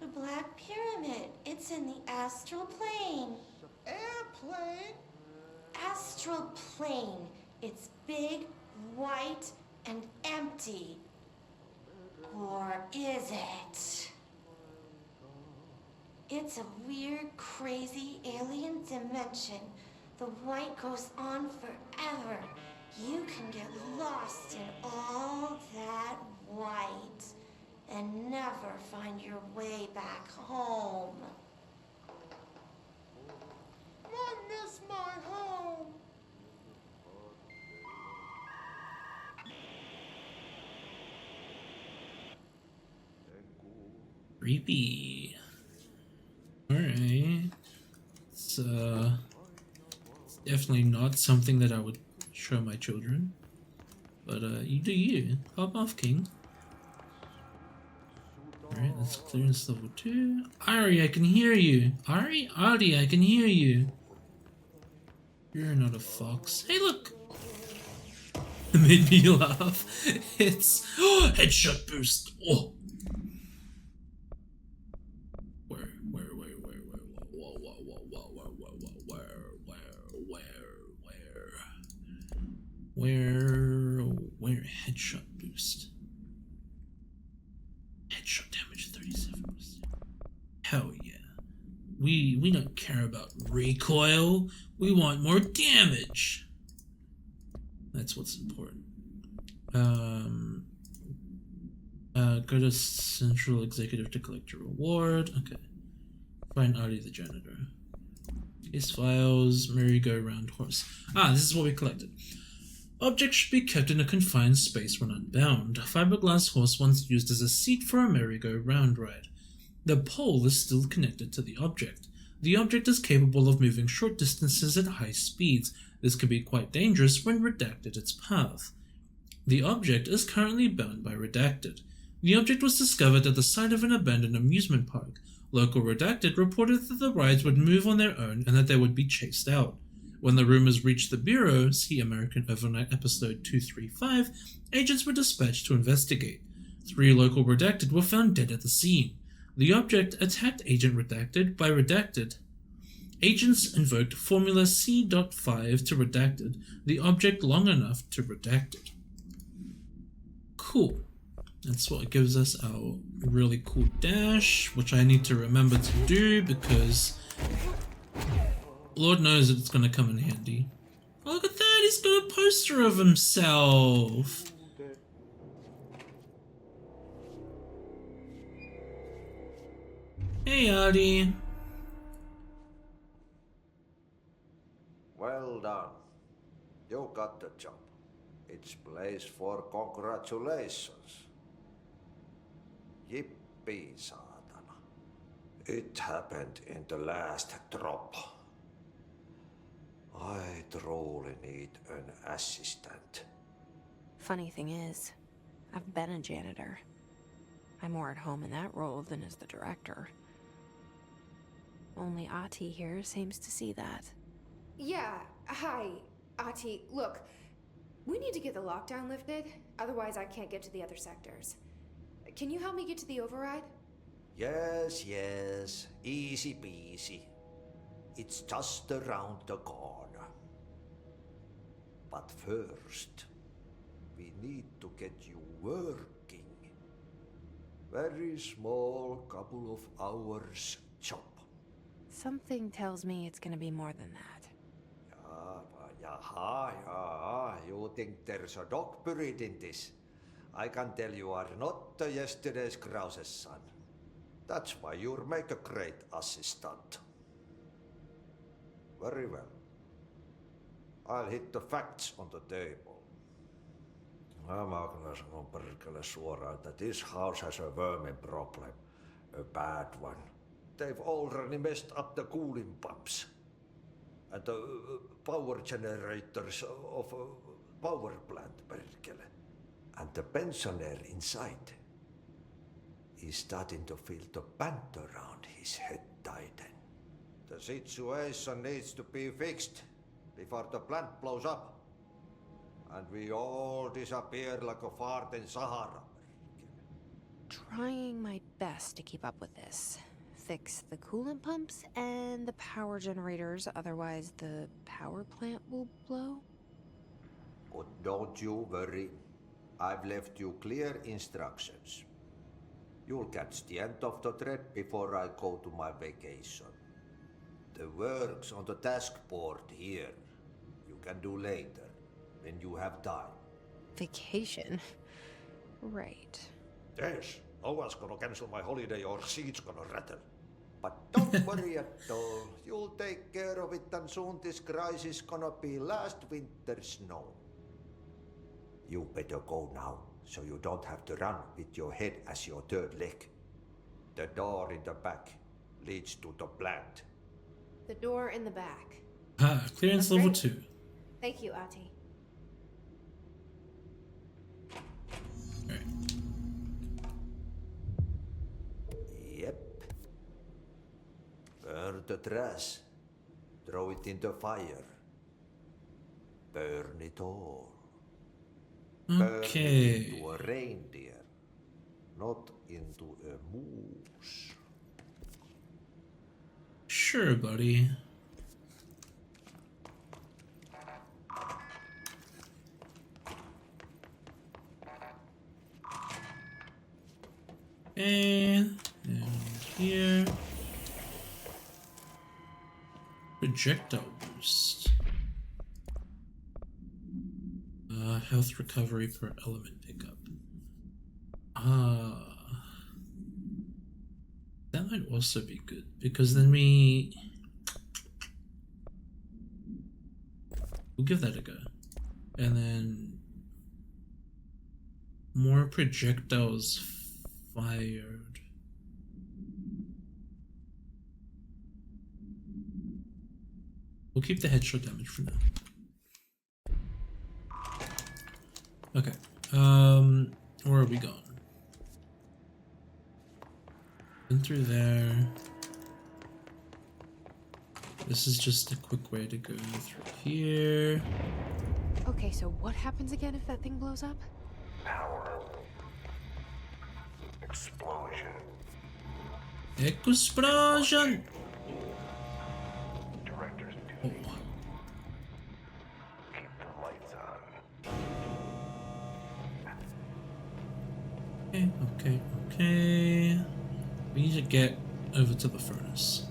The Black Pyramid. It's in the astral plane. Airplane? Astral plane. It's big, white, and empty. Or is it? It's a weird, crazy alien dimension. The white goes on forever. You can get lost in all that white and never find your way back home. I miss my home. Creepy. Alright. It's definitely not something that I would show my children. But you do you. Hop off, King. Alright, that's clearance level 2. Ari, I can hear you. Ari, I can hear you. You're not a fox. Hey, look! It made me laugh. It's headshot boost. Oh. Where headshot boost? Headshot damage 37%. Hell yeah. We don't care about recoil. We want more damage. That's what's important. Go to Central Executive to collect your reward. Okay. Find Artie the janitor. Case files, merry-go-round horse. This is what we collected. Objects should be kept in a confined space when unbound. A fiberglass horse once used as a seat for a merry-go-round ride. The pole is still connected to the object. The object is capable of moving short distances at high speeds. This can be quite dangerous when redacted its path. The object is currently bound by redacted. The object was discovered at the site of an abandoned amusement park. Local redacted reported that the rides would move on their own and that they would be chased out. When the rumors reached the Bureau, see American Overnight Episode 235, agents were dispatched to investigate. 3 local redacted were found dead at the scene. The object attacked Agent Redacted by Redacted. Agents invoked Formula C.5 to Redacted the object long enough to Redacted. Cool. That's what gives us our really cool dash, which I need to remember to do because Lord knows it's going to come in handy. Oh, look at that, he's got a poster of himself. Hey, Artie. Well done. You got the job. It's place for congratulations. Yippee, saatana. It happened in the last drop. I truly need an assistant. Funny thing is, I've been a janitor. I'm more at home in that role than as the director. Only Ati here seems to see that. Yeah, hi, Ati. Look, we need to get the lockdown lifted, otherwise I can't get to the other sectors. Can you help me get to the override? Yes, yes. Easy peasy. It's just around the corner. But first, we need to get you working. Very small, couple of hours job. Something tells me it's gonna be more than that. Yeah. You think there's a dog buried in this? I can tell you are not yesterday's Krause's son. That's why you'll make a great assistant. Very well. I'll hit the facts on the table. Mä kyllä sanon perkele suoraan, että this house has a vermin problem. A bad one. They've already messed up the cooling pumps. And the power generators of a power plant, perkele. And the pensioner inside is starting to feel the band around his head tighten. The situation needs to be fixed before the plant blows up. And we all disappear like a fart in Sahara. Trying my best to keep up with this. Fix the coolant pumps and the power generators, otherwise the power plant will blow. But don't you worry. I've left you clear instructions. You'll catch the end of the thread before I go to my vacation. The work's on the task board here. You can do later, when you have time. Vacation? Right. Yes, no one's gonna cancel my holiday or seat's gonna rattle. But don't worry at all. You'll take care of it and soon this crisis gonna be last winter's snow. You better go now, so you don't have to run with your head as your third leg. The door in the back leads to the plant. The door in the back. Clearance level 2. Thank you, Ati. Alright. Yep. Burn the trash. Throw it in the fire. Burn it all. Burn it into a reindeer, not into a moose. Sure, buddy. And here. Projectile boost. Health recovery per element pickup. That might also be good because then we'll give that a go. And then more projectiles fired. We'll keep the headshot damage for now. Okay. Where are we going? In through there. This is just a quick way to go through here. Okay, so what happens again if that thing blows up? Power. Explosion. Explosion! Director's Oh. duty. Keep the lights on. Okay. We need to get over to the furnace.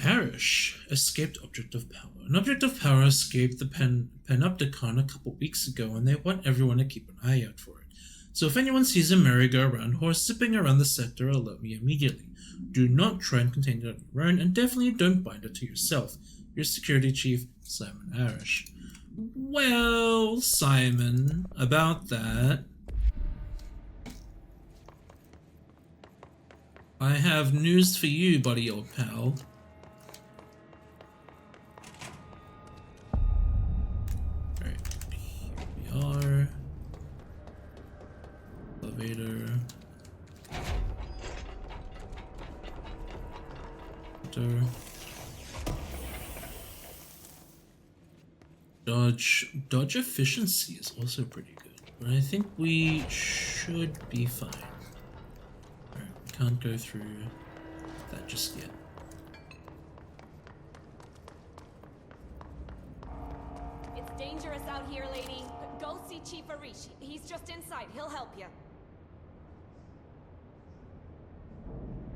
Arish, escaped object of power. An object of power escaped the Panopticon a couple weeks ago, and they want everyone to keep an eye out for it. So if anyone sees a merry-go-round horse zipping around the sector, alert me immediately. Do not try and contain it on your own, and definitely don't bind it to yourself. Your security chief, Simon Arish. Well, Simon, about that, I have news for you, buddy old pal. Alright, here we are. Elevator. Dodge efficiency is also pretty good, but I think we should be fine. Alright, we can't go through that just yet. It's dangerous out here, lady. Go see Chief Arish. He's just inside. He'll help you.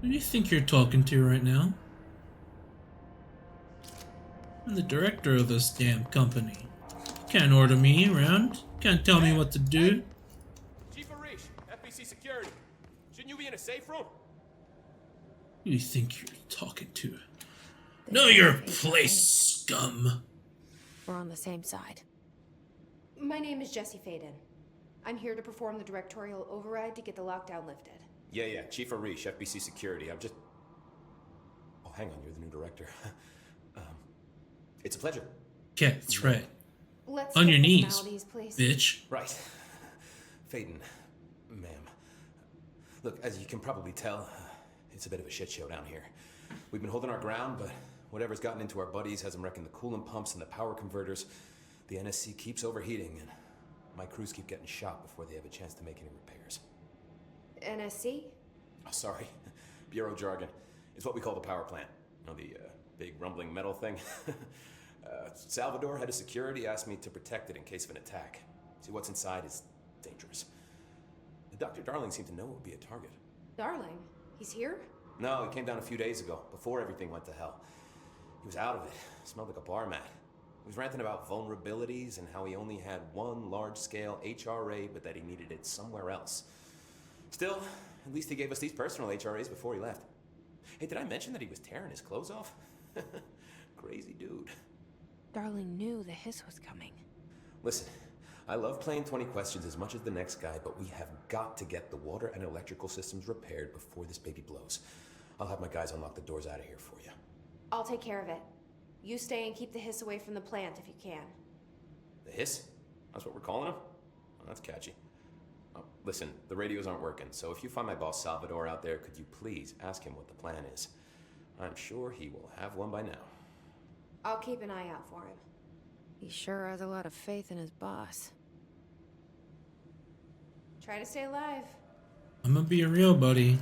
Who do you think you're talking to right now? I'm the director of this damn company. You can't order me around. Can't tell me what to do. Chief Arish, FBC Security. Shouldn't you be in a safe room? Who do you think you're talking to? Know your place, scum. We're on the same side. My name is Jesse Faden. I'm here to perform the directorial override to get the lockdown lifted. Yeah, Chief Arish, FBC Security. I'm just... Oh, hang on, you're the new director. It's a pleasure. Yeah, that's right. Let's on get your knees, formalities, please. bitch. Right. Faden, ma'am. Look, as you can probably tell, it's a bit of a shit show down here. We've been holding our ground, but whatever's gotten into our buddies has them wrecking the coolant pumps and the power converters. The NSC keeps overheating, and my crews keep getting shot before they have a chance to make any repairs. NSC? Oh, sorry. Bureau jargon. It's what we call the power plant. You know, the big rumbling metal thing? Salvador, head of security, asked me to protect it in case of an attack. See, what's inside is dangerous. Dr. Darling seemed to know it would be a target. Darling? He's here? No, he came down a few days ago, before everything went to hell. He was out of it. Smelled like a bar mat. He was ranting about vulnerabilities and how he only had one large-scale HRA, but that he needed it somewhere else. Still, at least he gave us these personal HRAs before he left. Hey, did I mention that he was tearing his clothes off? Crazy dude. Darling knew the hiss was coming. Listen, I love playing 20 questions as much as the next guy, but we have got to get the water and electrical systems repaired before this baby blows. I'll have my guys unlock the doors out of here for you. I'll take care of it. You stay and keep the hiss away from the plant if you can. The hiss? That's what we're calling him? Oh, that's catchy. Oh, listen, the radios aren't working, so if you find my boss Salvador out there, could you please ask him what the plan is? I'm sure he will have one by now. I'll keep an eye out for him. He sure has a lot of faith in his boss. Try to stay alive. I'm gonna be real, buddy.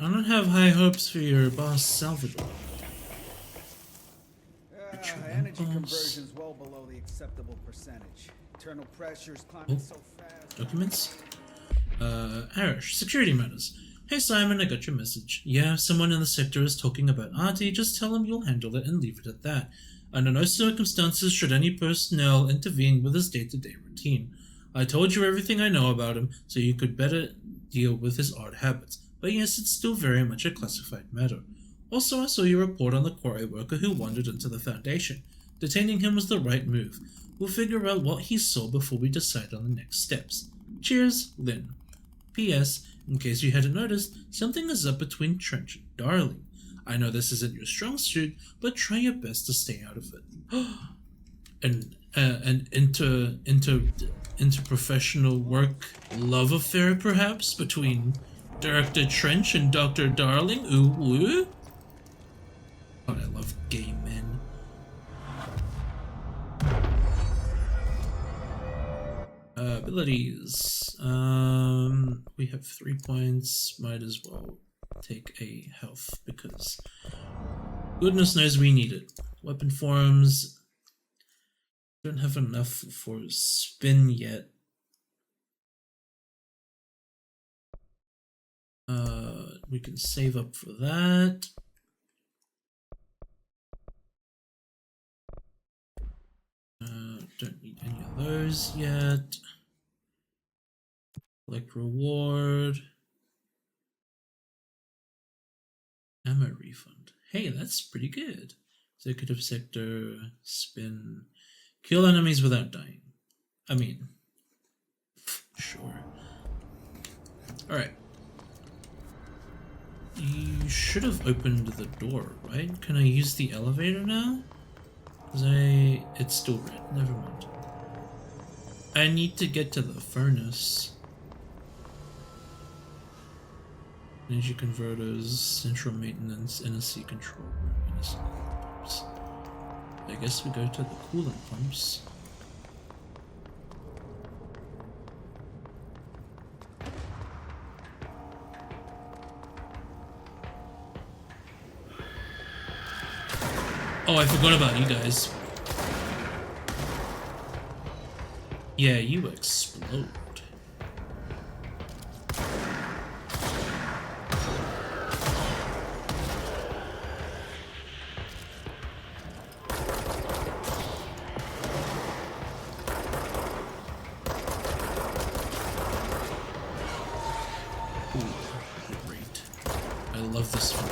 I don't have high hopes for your boss, Salvador. Energy conversion's well below the acceptable percentage. Internal pressures climbing so fast. Documents? Arish, security matters. Hey Simon, I got your message. Yeah, if someone in the sector is talking about Artie, just tell him you'll handle it and leave it at that. Under no circumstances should any personnel intervene with his day-to-day routine. I told you everything I know about him, so you could better deal with his odd habits. But yes, it's still very much a classified matter. Also, I saw your report on the quarry worker who wandered into the Foundation. Detaining him was the right move. We'll figure out what he saw before we decide on the next steps. Cheers, Lynn. P.S. In case you hadn't noticed, something is up between Trench and Darling. I know this isn't your strong suit, but try your best to stay out of it. An interprofessional work love affair, perhaps, between Director Trench and Dr. Darling? Ooh. God, I love gay men. abilities. We have 3 points. Might as well take a health because goodness knows we need it. Weapon forms. Don't have enough for spin yet. We can save up for that. Don't need any of those yet. Collect reward. Ammo refund. Hey, that's pretty good. Executive sector, spin. Kill enemies without dying. I mean, sure. Alright. You should have opened the door, right? Can I use the elevator now? Because it's still red. Never mind. I need to get to the furnace. Energy converters, central maintenance, NSC control, NSC pumps. I guess we go to the coolant pumps. Oh, I forgot about you guys. Yeah, you explode. Ooh, great. I love this film.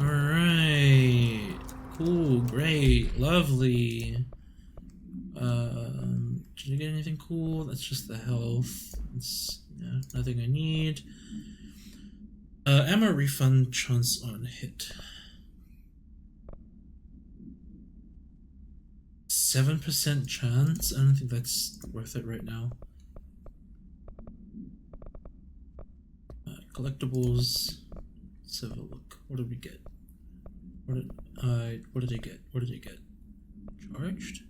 Alright. Cool, great, lovely. Did I get anything cool? That's just the health. It's nothing I need. Ammo refund chance on hit. 7% chance? I don't think that's worth it right now. Collectibles. Let's have a look. What did we get? What did I get? What did I get? Charged?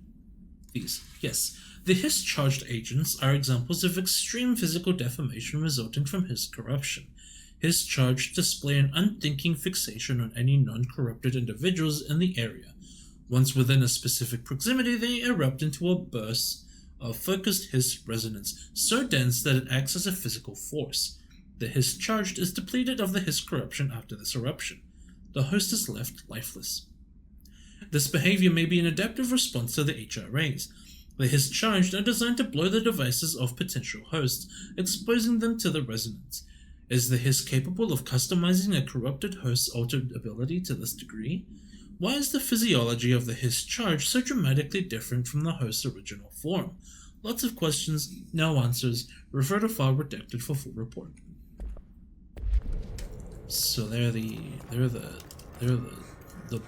These. Yes. The Hiss charged agents are examples of extreme physical deformation resulting from Hiss corruption. Hiss charged display an unthinking fixation on any non-corrupted individuals in the area. Once within a specific proximity, they erupt into a burst of focused Hiss resonance, so dense that it acts as a physical force. The Hiss charged is depleted of the Hiss corruption after this eruption. The host is left lifeless. This behavior may be an adaptive response to the HRAs. The Hiss charged are designed to blow the devices of potential hosts, exposing them to the resonance. Is the Hiss capable of customizing a corrupted host's altered ability to this degree? Why is the physiology of the Hiss charge so dramatically different from the host's original form? Lots of questions, no answers. Refer to file redacted for full report. So they're the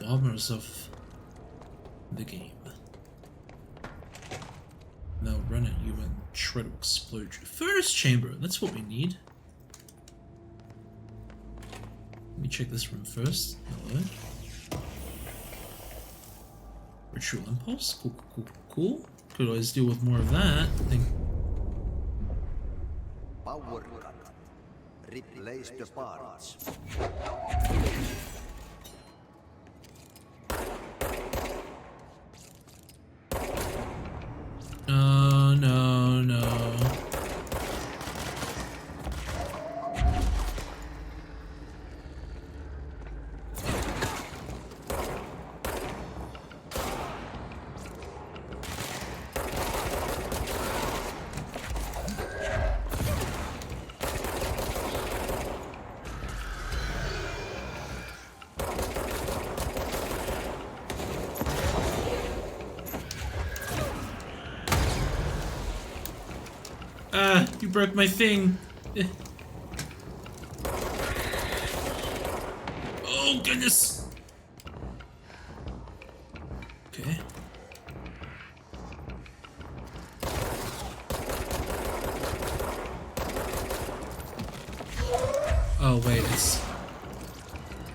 bombers of the game. They'll run at you and try to explode you. Furnace chamber, that's what we need. Let me check this room first. Hello. Ritual impulse. Cool, cool, cool, cool. Could always deal with more of that. Power cut. Replace the parts. No, no, no. You broke my thing. Oh, goodness. Okay.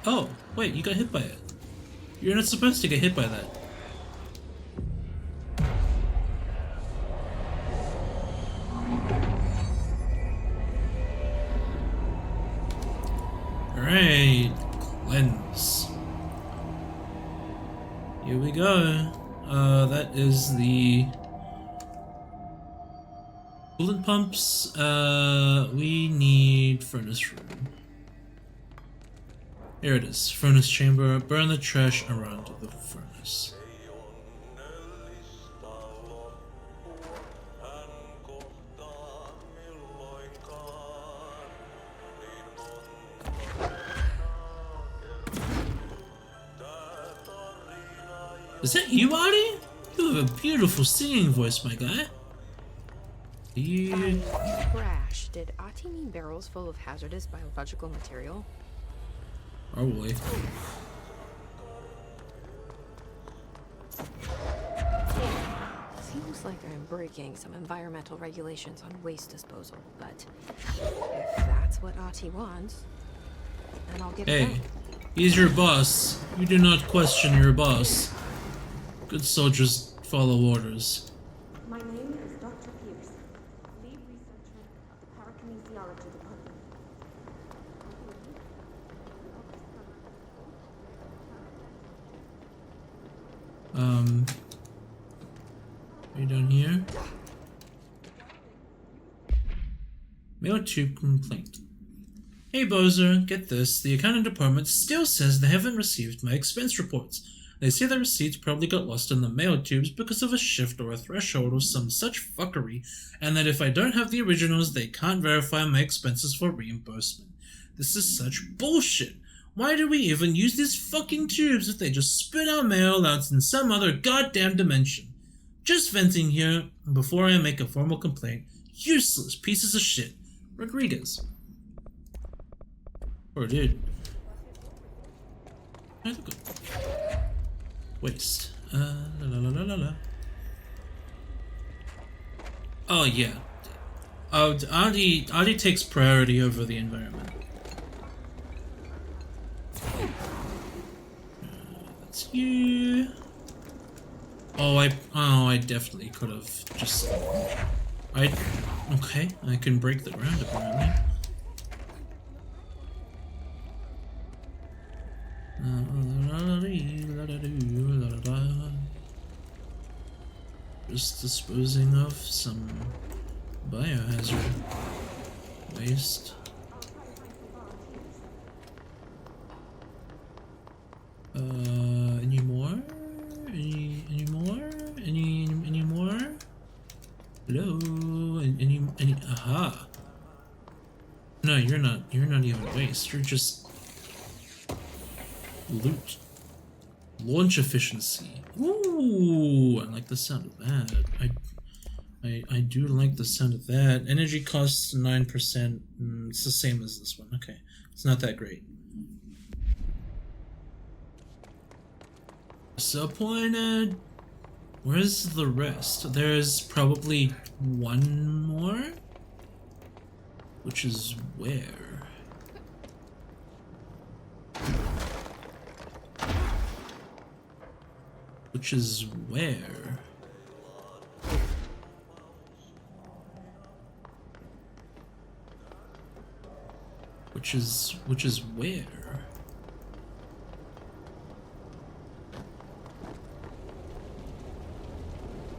Oh, wait, you got hit by it. You're not supposed to get hit by that. Alright, cleanse. Here we go. That is the coolant pumps. We need furnace room. Here it is. Furnace chamber. Burn the trash around the furnace. Is that you, Artie? You have a beautiful singing voice, my guy. Crash. Did Ati mean barrels full of hazardous biological material? Probably. Seems like I'm breaking some environmental regulations on waste disposal, but if that's what Ati wants, then I'll get it Hey, done. he's your boss. You do not question your boss. Good soldiers follow orders. My name is Dr. Pierce, lead researcher of the Parakinesiology Department. Are you down here? Mail tube complaint. Hey Bowser, get this. The accounting department still says they haven't received my expense reports. They say the receipts probably got lost in the mail tubes because of a shift or a threshold or some such fuckery, and that if I don't have the originals, they can't verify my expenses for reimbursement. This is such bullshit. Why do we even use these fucking tubes if they just spit our mail out in some other goddamn dimension? Just venting here before I make a formal complaint. Useless pieces of shit. Rodriguez. Or dude. Waste. La la la la la. Oh yeah. Audi takes priority over the environment. That's you. Oh, I definitely could have just. Okay, I can break the ground apparently. Just disposing of some biohazard waste. Any more? Any more? Any more? Hello? Any aha. No, you're not even waste. You're just loot. Launch efficiency. Ooh, I like the sound of that. I do like the sound of that. Energy costs 9%. It's the same as this one. Okay, it's not that great. Disappointed. Where's the rest? There's probably one more, which is where? Which is where? Which is where?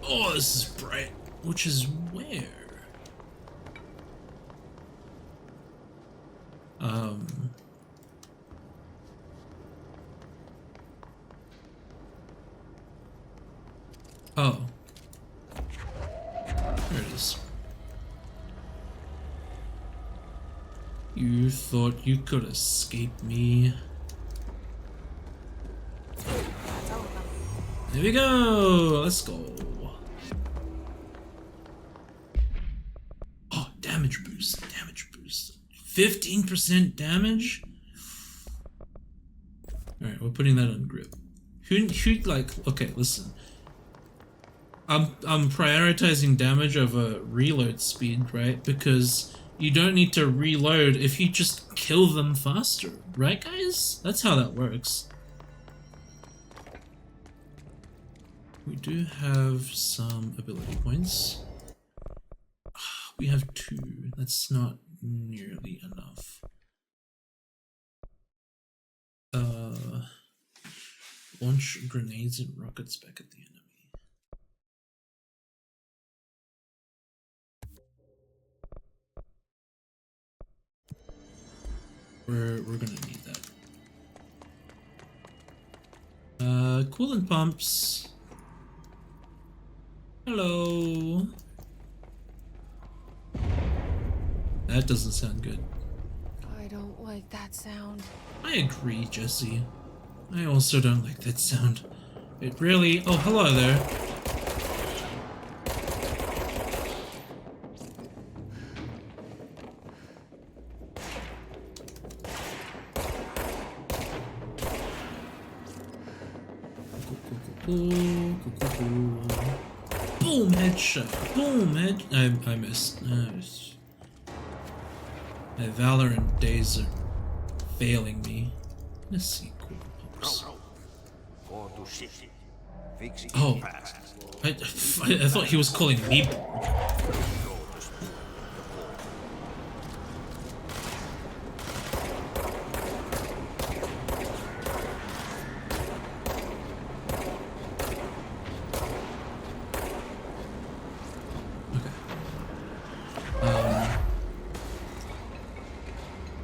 Oh, this is bright. Which is where? Oh. There it is. You thought you could escape me. There we go! Let's go. Oh, damage boost. Damage boost. 15% damage? Alright, we're putting that on grip. Who like, okay, listen. I'm prioritizing damage over reload speed, right? Because you don't need to reload if you just kill them faster, right guys? That's how that works. We do have some ability points. We have 2. That's not nearly enough. Launch grenades and rockets back at the enemy. We're gonna need that. Coolant pumps. Hello. That doesn't sound good. I don't like that sound. I agree, Jesse. I also don't like that sound. It really... Oh, hello there. Boom, headshot. Boom, head... I missed. My Valorant days are failing me. Let's see, cool pops. Go to ship. Fix it Oh, fast. I thought he was calling me.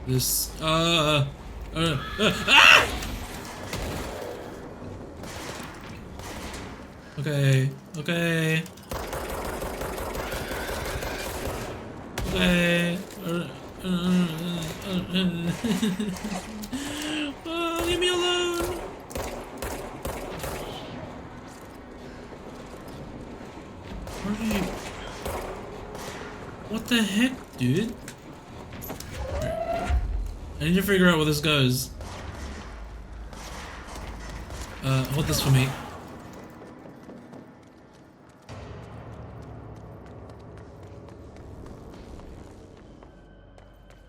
This, ah! Okay, okay. Okay. Oh, leave me alone. Where are you? What the heck, dude? I need to figure out where this goes. Hold this for me.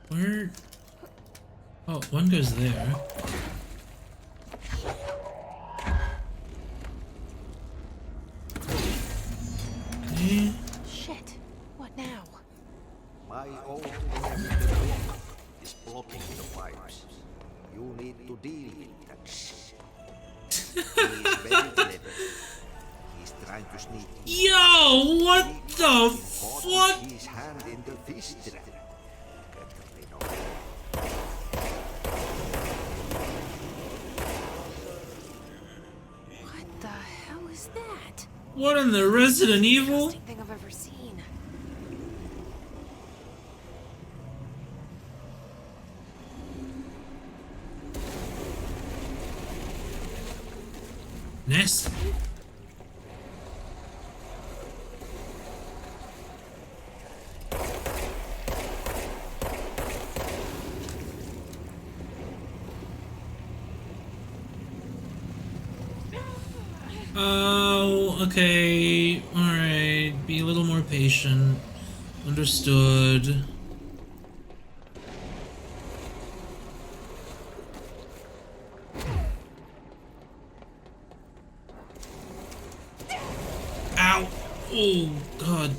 Where? Oh, one goes there. Okay. Shit. What now? My old enemy, the block, is blocking the pipes. You need to deal with that shit. He is very clever. He's trying to sneak in. Yo, what the fuck? His hand in the fish trap. What the hell is that? What in the Resident Evil? Worst thing I've ever seen. Nasty. Oh, okay. Alright. Be a little more patient. Understood. Ow! Oh, God.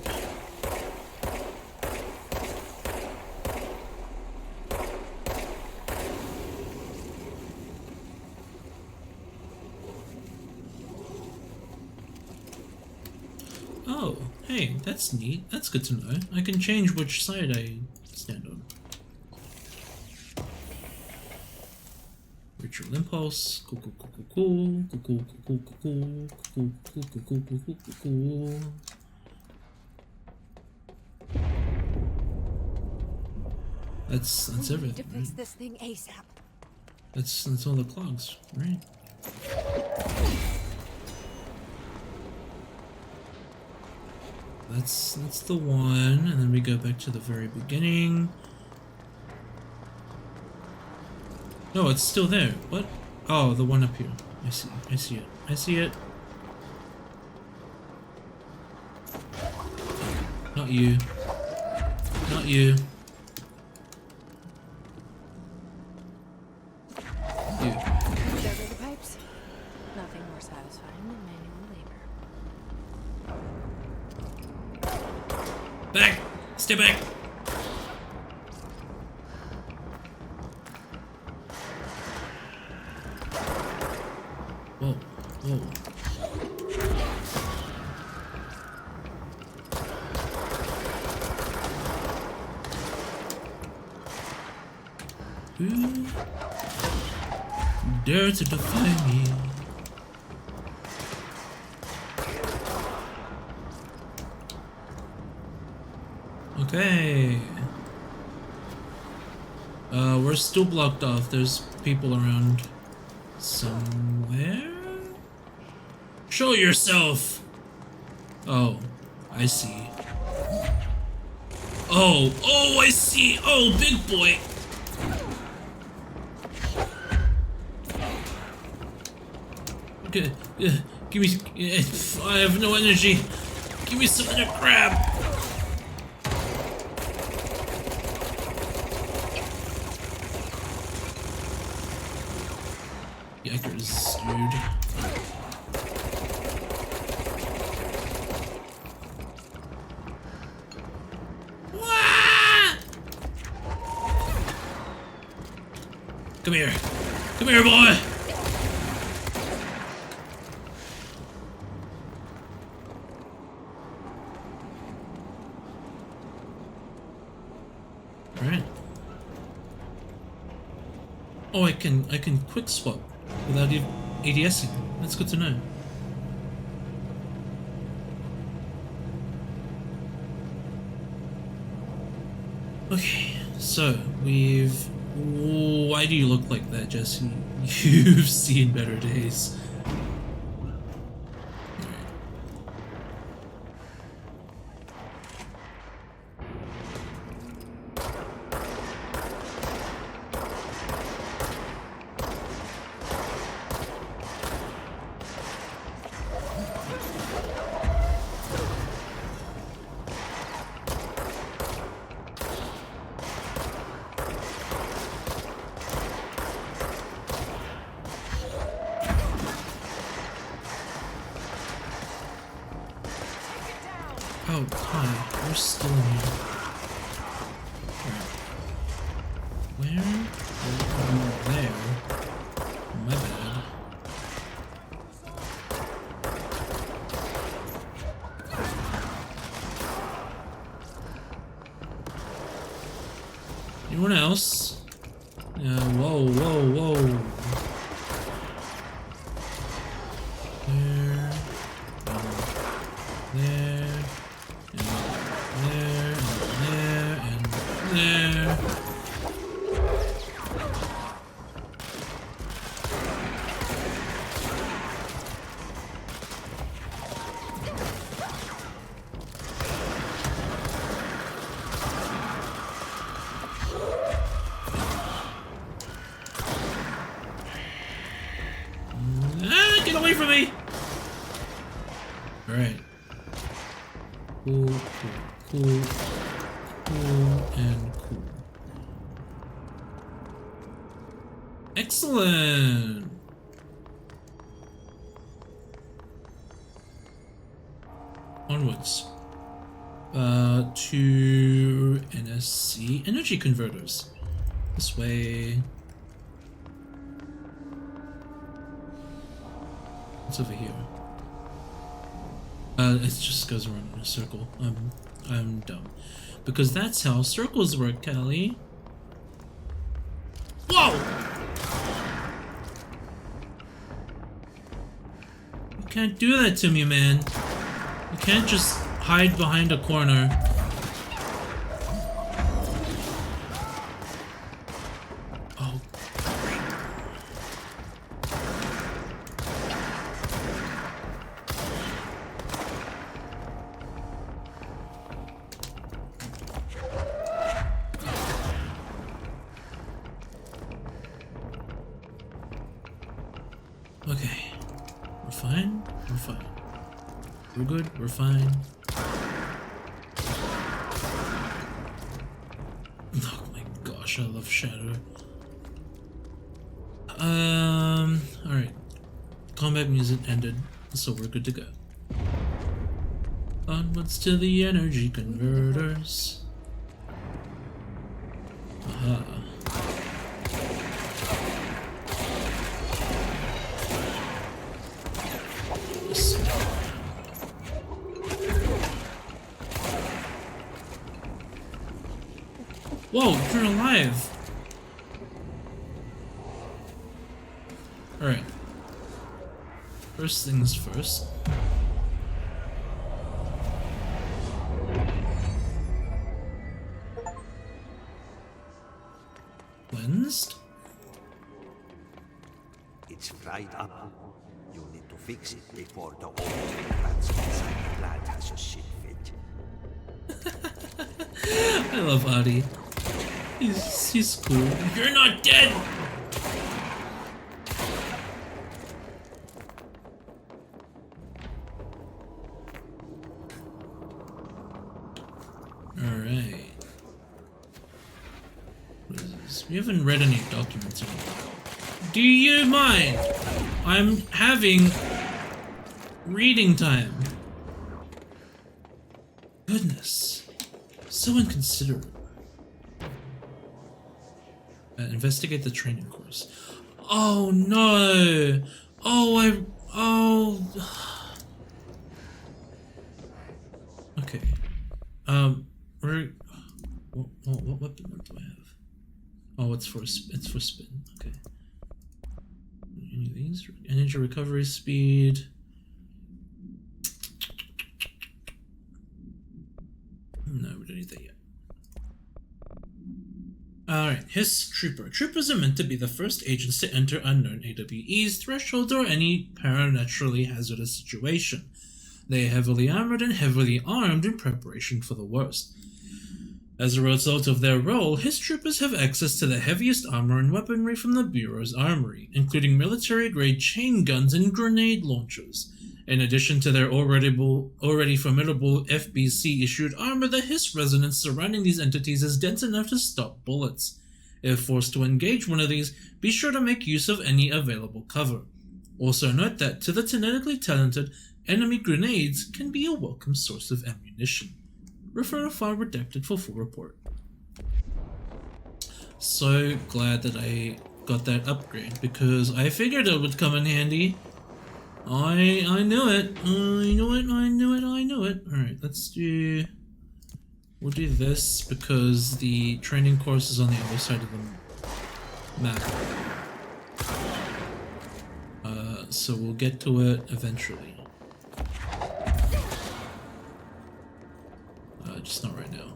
Oh, hey, that's neat. That's good to know. I can change which side I stand on. Ritual impulse. Cool, cool, cool, cool, cool, cool, cool, cool, cool, cool, cool, cool, cool, cool, cool, cool, cool. That's We everything. need to fix Right? this thing ASAP. That's all the clogs, right? That's the one, and then we go back to the very beginning. No, it's still there. What? Oh, the one up here. I see it. I see it. Not you. Not you. Stay back! Whoa, whoa. Who dare to defy me? Okay. We're still blocked off. There's people around somewhere. Show yourself! Oh, I see. Oh, I see! Oh, big boy! Give me... I have no energy. Give me something to grab! Yikers, dude. Come here. Come here, boy! Alright. Oh, I can quick swap without even ADSing. That's good to know. Okay, so we've... Why do you look like that, Jesse? You've seen better days. Oh, hi. We're still in here. Where? Oh, there. My bad. Anyone else? Yeah, whoa, whoa, whoa. Get away from me! Alright. Cool, cool, and cool. Excellent! Onwards. To NSC energy converters. This way. What's over here? It just goes around in a circle. I'm dumb. Because that's how circles work, Callie. Whoa! You can't do that to me, man. You can't just hide behind a corner. Oh, great. Okay, we're fine, we're fine. We're good, we're fine. Oh my gosh, I love Shadow. Alright. Combat music ended, so we're good to go. Onwards to the energy converters. Whoa, you're alive! Alright. First things first. Cleansed? It's fried up. You need to fix it before the old plants inside the plant has a shit fit. I love Adi. He's cool. You're not dead! Alright. What is this? We haven't read any documents in a while. Do you mind? I'm having reading time. Goodness. So inconsiderate. Investigate the training course. Oh no! Okay. What weapon do I have? Oh, it's for spin. Okay. Any of these? Energy recovery speed. No, we don't need that yet. Alright, Hiss Trooper. Troopers are meant to be the first agents to enter unknown AWE's threshold or any paraneturally hazardous situation. They are heavily armored and heavily armed in preparation for the worst. As a result of their role, Hiss Troopers have access to the heaviest armor and weaponry from the Bureau's armory, including military-grade chain guns and grenade launchers. In addition to their already formidable FBC-issued armor, the Hiss resonance surrounding these entities is dense enough to stop bullets. If forced to engage one of these, be sure to make use of any available cover. Also note that, to the genetically talented, enemy grenades can be a welcome source of ammunition. Refer to file redacted for full report. So glad that I got that upgrade, because I figured it would come in handy. I knew it. I knew it. Alright, we'll do this because the training course is on the other side of the map. So we'll get to it eventually. Just not right now.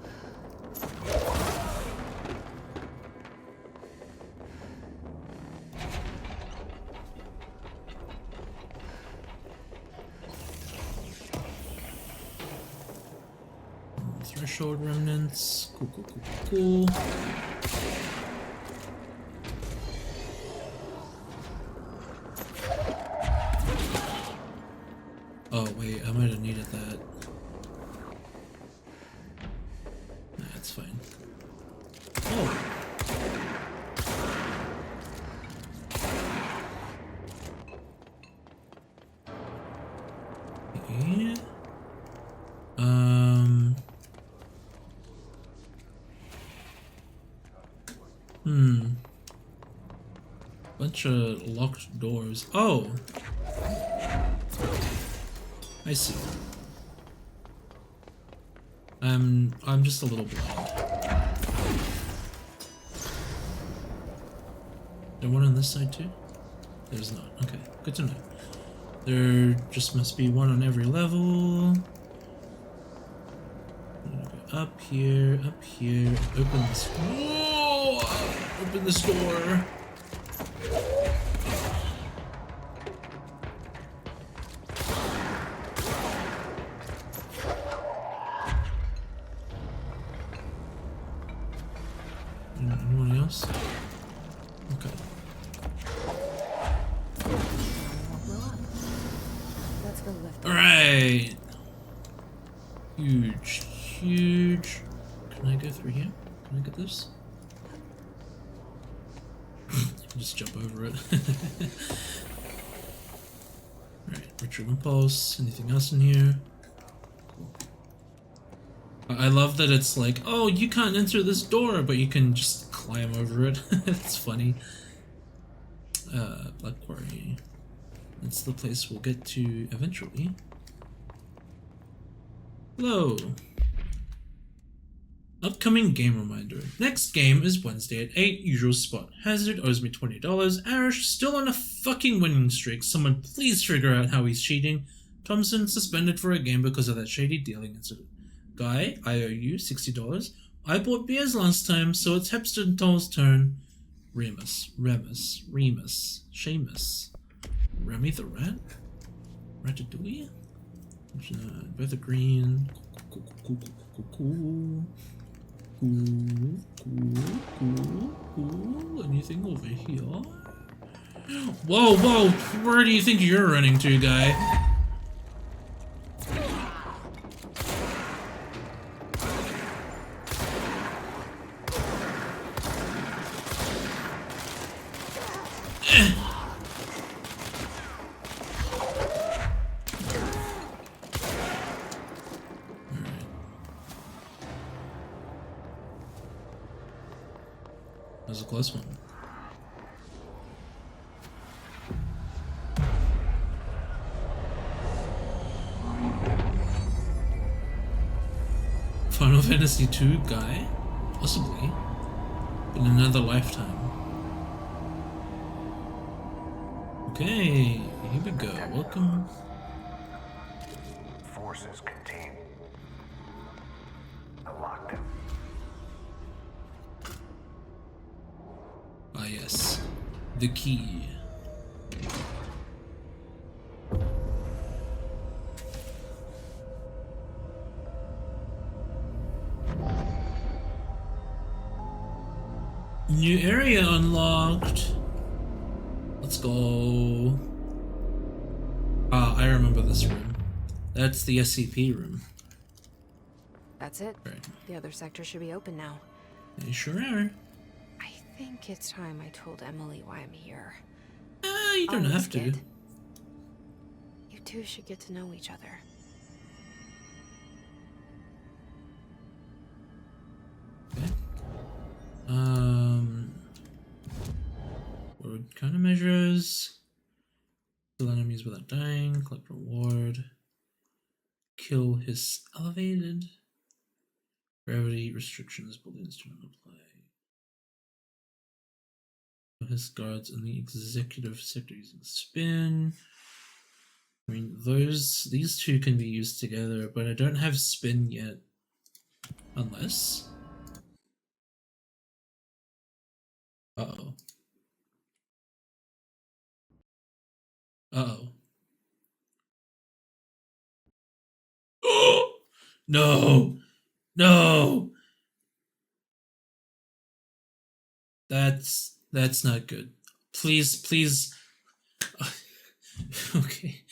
Threshold remnants. Cool. Oh wait, I might have needed that. Nah, it's fine. Oh! Okay. Bunch of locked doors. Oh! I see. I'm just a little blind. There one on this side too? There's not. Okay, good to know. There just must be one on every level. Up here, open this. Whoa! Open this door. Anyone else? Okay. Let's go lift. Alright. Huge. Can I go through here? Can I get this? I can just jump over it. Alright, ritual impulse. Anything else in here? Cool. I love that it's like, oh, you can't enter this door, but you can just climb over it. It's funny. Black Quarry. That's the place we'll get to eventually. Hello. Upcoming game reminder. Next game is Wednesday at 8, usual spot. Hazard owes me $20. Arish still on a fucking winning streak. Someone please figure out how he's cheating. Thompson suspended for a game because of that shady dealing incident. Guy, I owe you $60. I bought beers last time, so it's Hepston Toll's turn. Remus, Seamus. Remy the Rat? Ratatouille? Weather Green. Cool. Anything over here? Whoa! Where do you think you're running to, guy? That was a close one. Final Fantasy II guy? Possibly. In another lifetime. Okay, here we go. Welcome. Forces contain a lockdown. Ah yes, the key. New area unlocked. Let's go. Ah, I remember this room. That's the SCP room. That's it. Right. The other sector should be open now. They sure are. I think it's time I told Emily why I'm here. You don't have to. You two should get to know each other. Okay. What kind of measures? Kill enemies without dying. Collect reward. Kill his elevated. Gravity restrictions. Booleans do not apply. His guards in the executive sector using spin. I mean, these two can be used together, but I don't have spin yet. Unless. Uh-oh. Oh! No! That's not good. Please. Okay.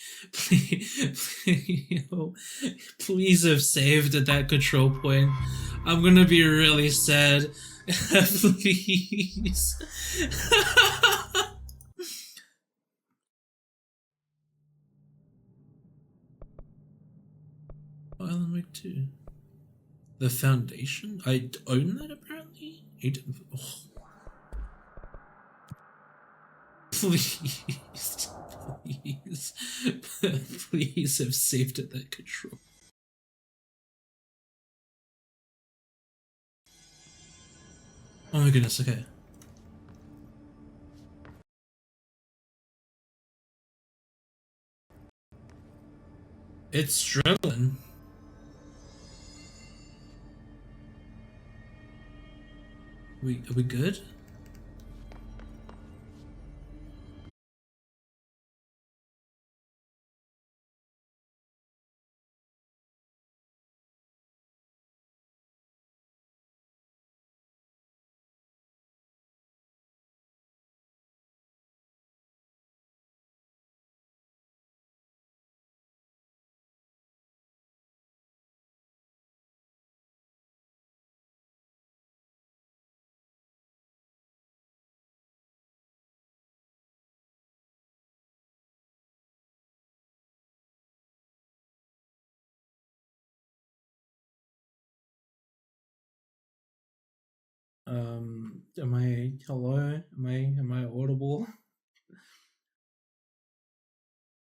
Please have saved at that control point. I'm gonna be really sad. Please. Island Wake 2. The Foundation? I own that apparently? Oh. Please have saved at that control. Oh my goodness, okay. It's struggling. Are we good? Am I hello? Am I audible?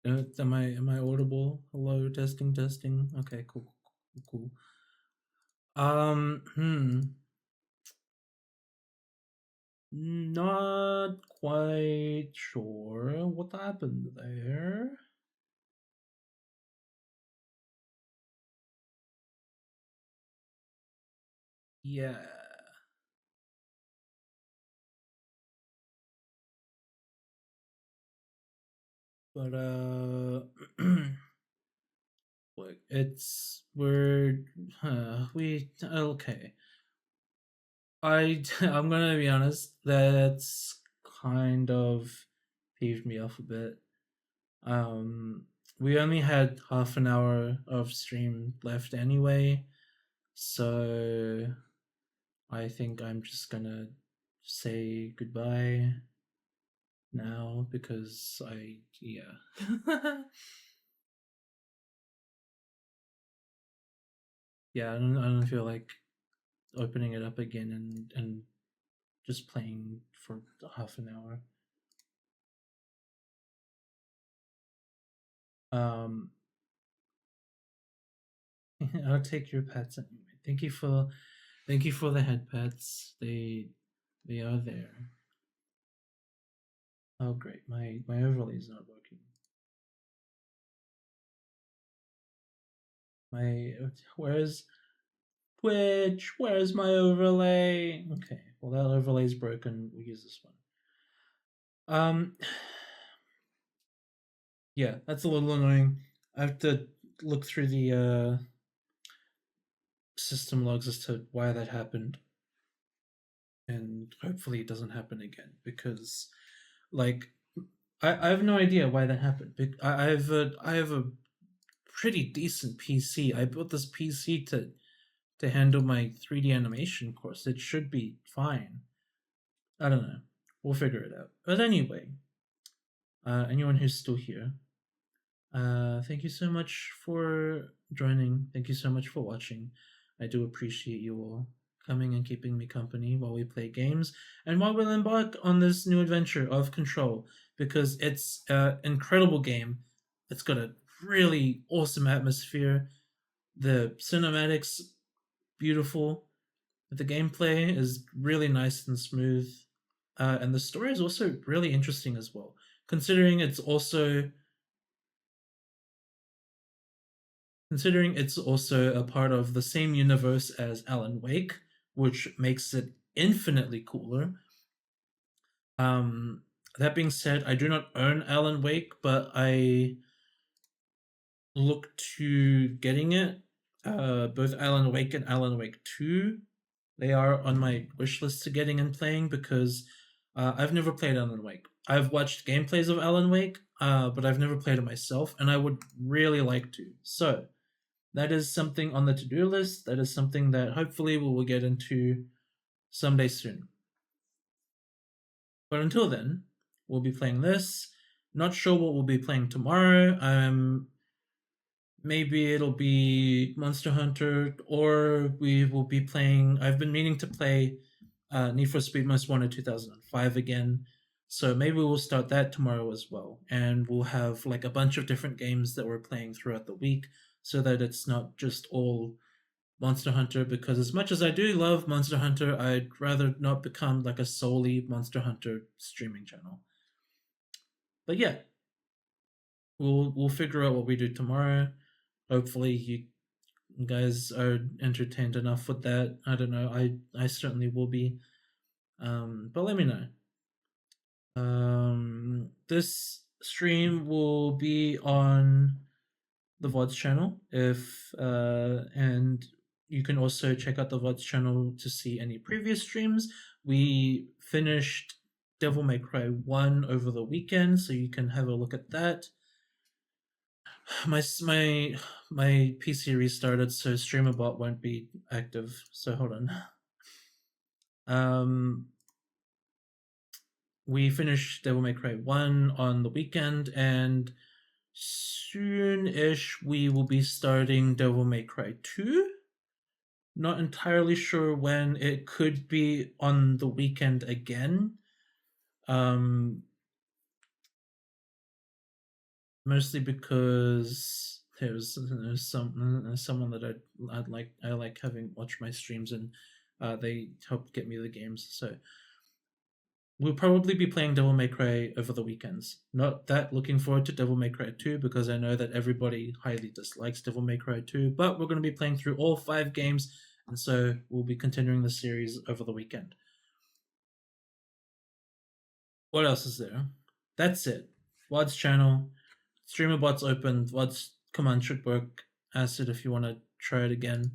Am I audible? Hello, testing, testing. Okay, cool, cool. Not quite sure what happened there. Yeah. But we okay. I'm gonna be honest. That's kind of peeved me off a bit. We only had half an hour of stream left anyway, so I think I'm just gonna say goodbye now because yeah. Yeah, I don't feel like opening it up again and just playing for half an hour. I'll take your pets anyway. Thank you for the head pets. They are there. Oh great, my overlay is not working. Where's Twitch? Where's my overlay? Okay, well that overlay is broken. We'll use this one. Yeah, that's a little annoying. I have to look through the system logs as to why that happened, and hopefully it doesn't happen again because, like, I have no idea why that happened. I have a pretty decent PC. I built this PC to handle my 3D animation course. It should be fine. I don't know. We'll figure it out. But anyway, anyone who's still here, thank you so much for joining. Thank you so much for watching. I do appreciate you all coming and keeping me company while we play games and while we'll embark on this new adventure of Control, because it's an incredible game. It's got a really awesome atmosphere. The cinematics, beautiful. The gameplay is really nice and smooth. And the story is also really interesting as well, considering it's also a part of the same universe as Alan Wake, which makes it infinitely cooler. That being said, I do not own Alan Wake, but I look to getting it. Both Alan Wake and Alan Wake 2, they are on my wish list to getting and playing because I've never played Alan Wake. I've watched gameplays of Alan Wake, but I've never played it myself, and I would really like to. So that is something on the to-do list. That is something that hopefully we will get into someday soon. But until then, we'll be playing this. Not sure what we'll be playing tomorrow. Maybe it'll be Monster Hunter, or we will be playing. I've been meaning to play Need for Speed Most Wanted 2005 again. So maybe we'll start that tomorrow as well. And we'll have like a bunch of different games that we're playing throughout the week so that it's not just all Monster Hunter, because as much as I do love Monster Hunter, I'd rather not become like a solely Monster Hunter streaming channel. But yeah, we'll figure out what we do tomorrow. Hopefully you guys are entertained enough with that. I don't know. I certainly will be. But let me know. This stream will be on the VODs channel and you can also check out the VODs channel to see any previous streams. We finished Devil May Cry 1 over the weekend, so you can have a look at that. My PC restarted, so StreamerBot won't be active. So hold on. We finished Devil May Cry 1 on the weekend, and soon-ish we will be starting Devil May Cry 2. Not entirely sure when. It could be on the weekend again. Mostly because there's someone that I like having watch my streams, and they helped get me the games. So we'll probably be playing Devil May Cry over the weekends. Not that looking forward to Devil May Cry 2 because I know that everybody highly dislikes Devil May Cry 2, but we're going to be playing through all 5 games, and so we'll be continuing the series over the weekend. What else is there? That's it. VOD's channel. Streamer bot's open. VOD's command should work. Acid if you want to try it again.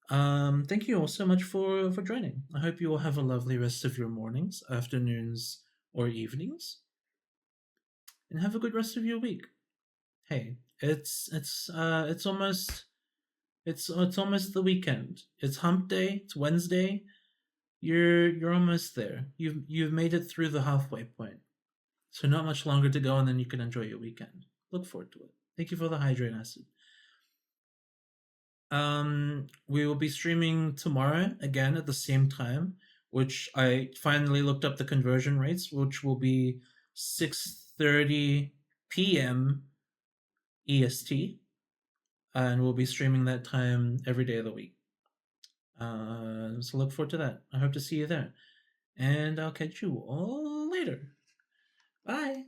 Thank you all so much for joining. I hope you all have a lovely rest of your mornings, afternoons, or evenings. And have a good rest of your week. Hey, it's almost the weekend. It's hump day, it's Wednesday. You're almost there. You've made it through the halfway point. So not much longer to go, and then you can enjoy your weekend. Look forward to it. Thank you for the hydrate acid. We will be streaming tomorrow again at the same time, which I finally looked up the conversion rates, which will be 6:30 p.m. EST, and we'll be streaming that time every day of the week. So look forward to that. I hope to see you there, and I'll catch you all later. Bye.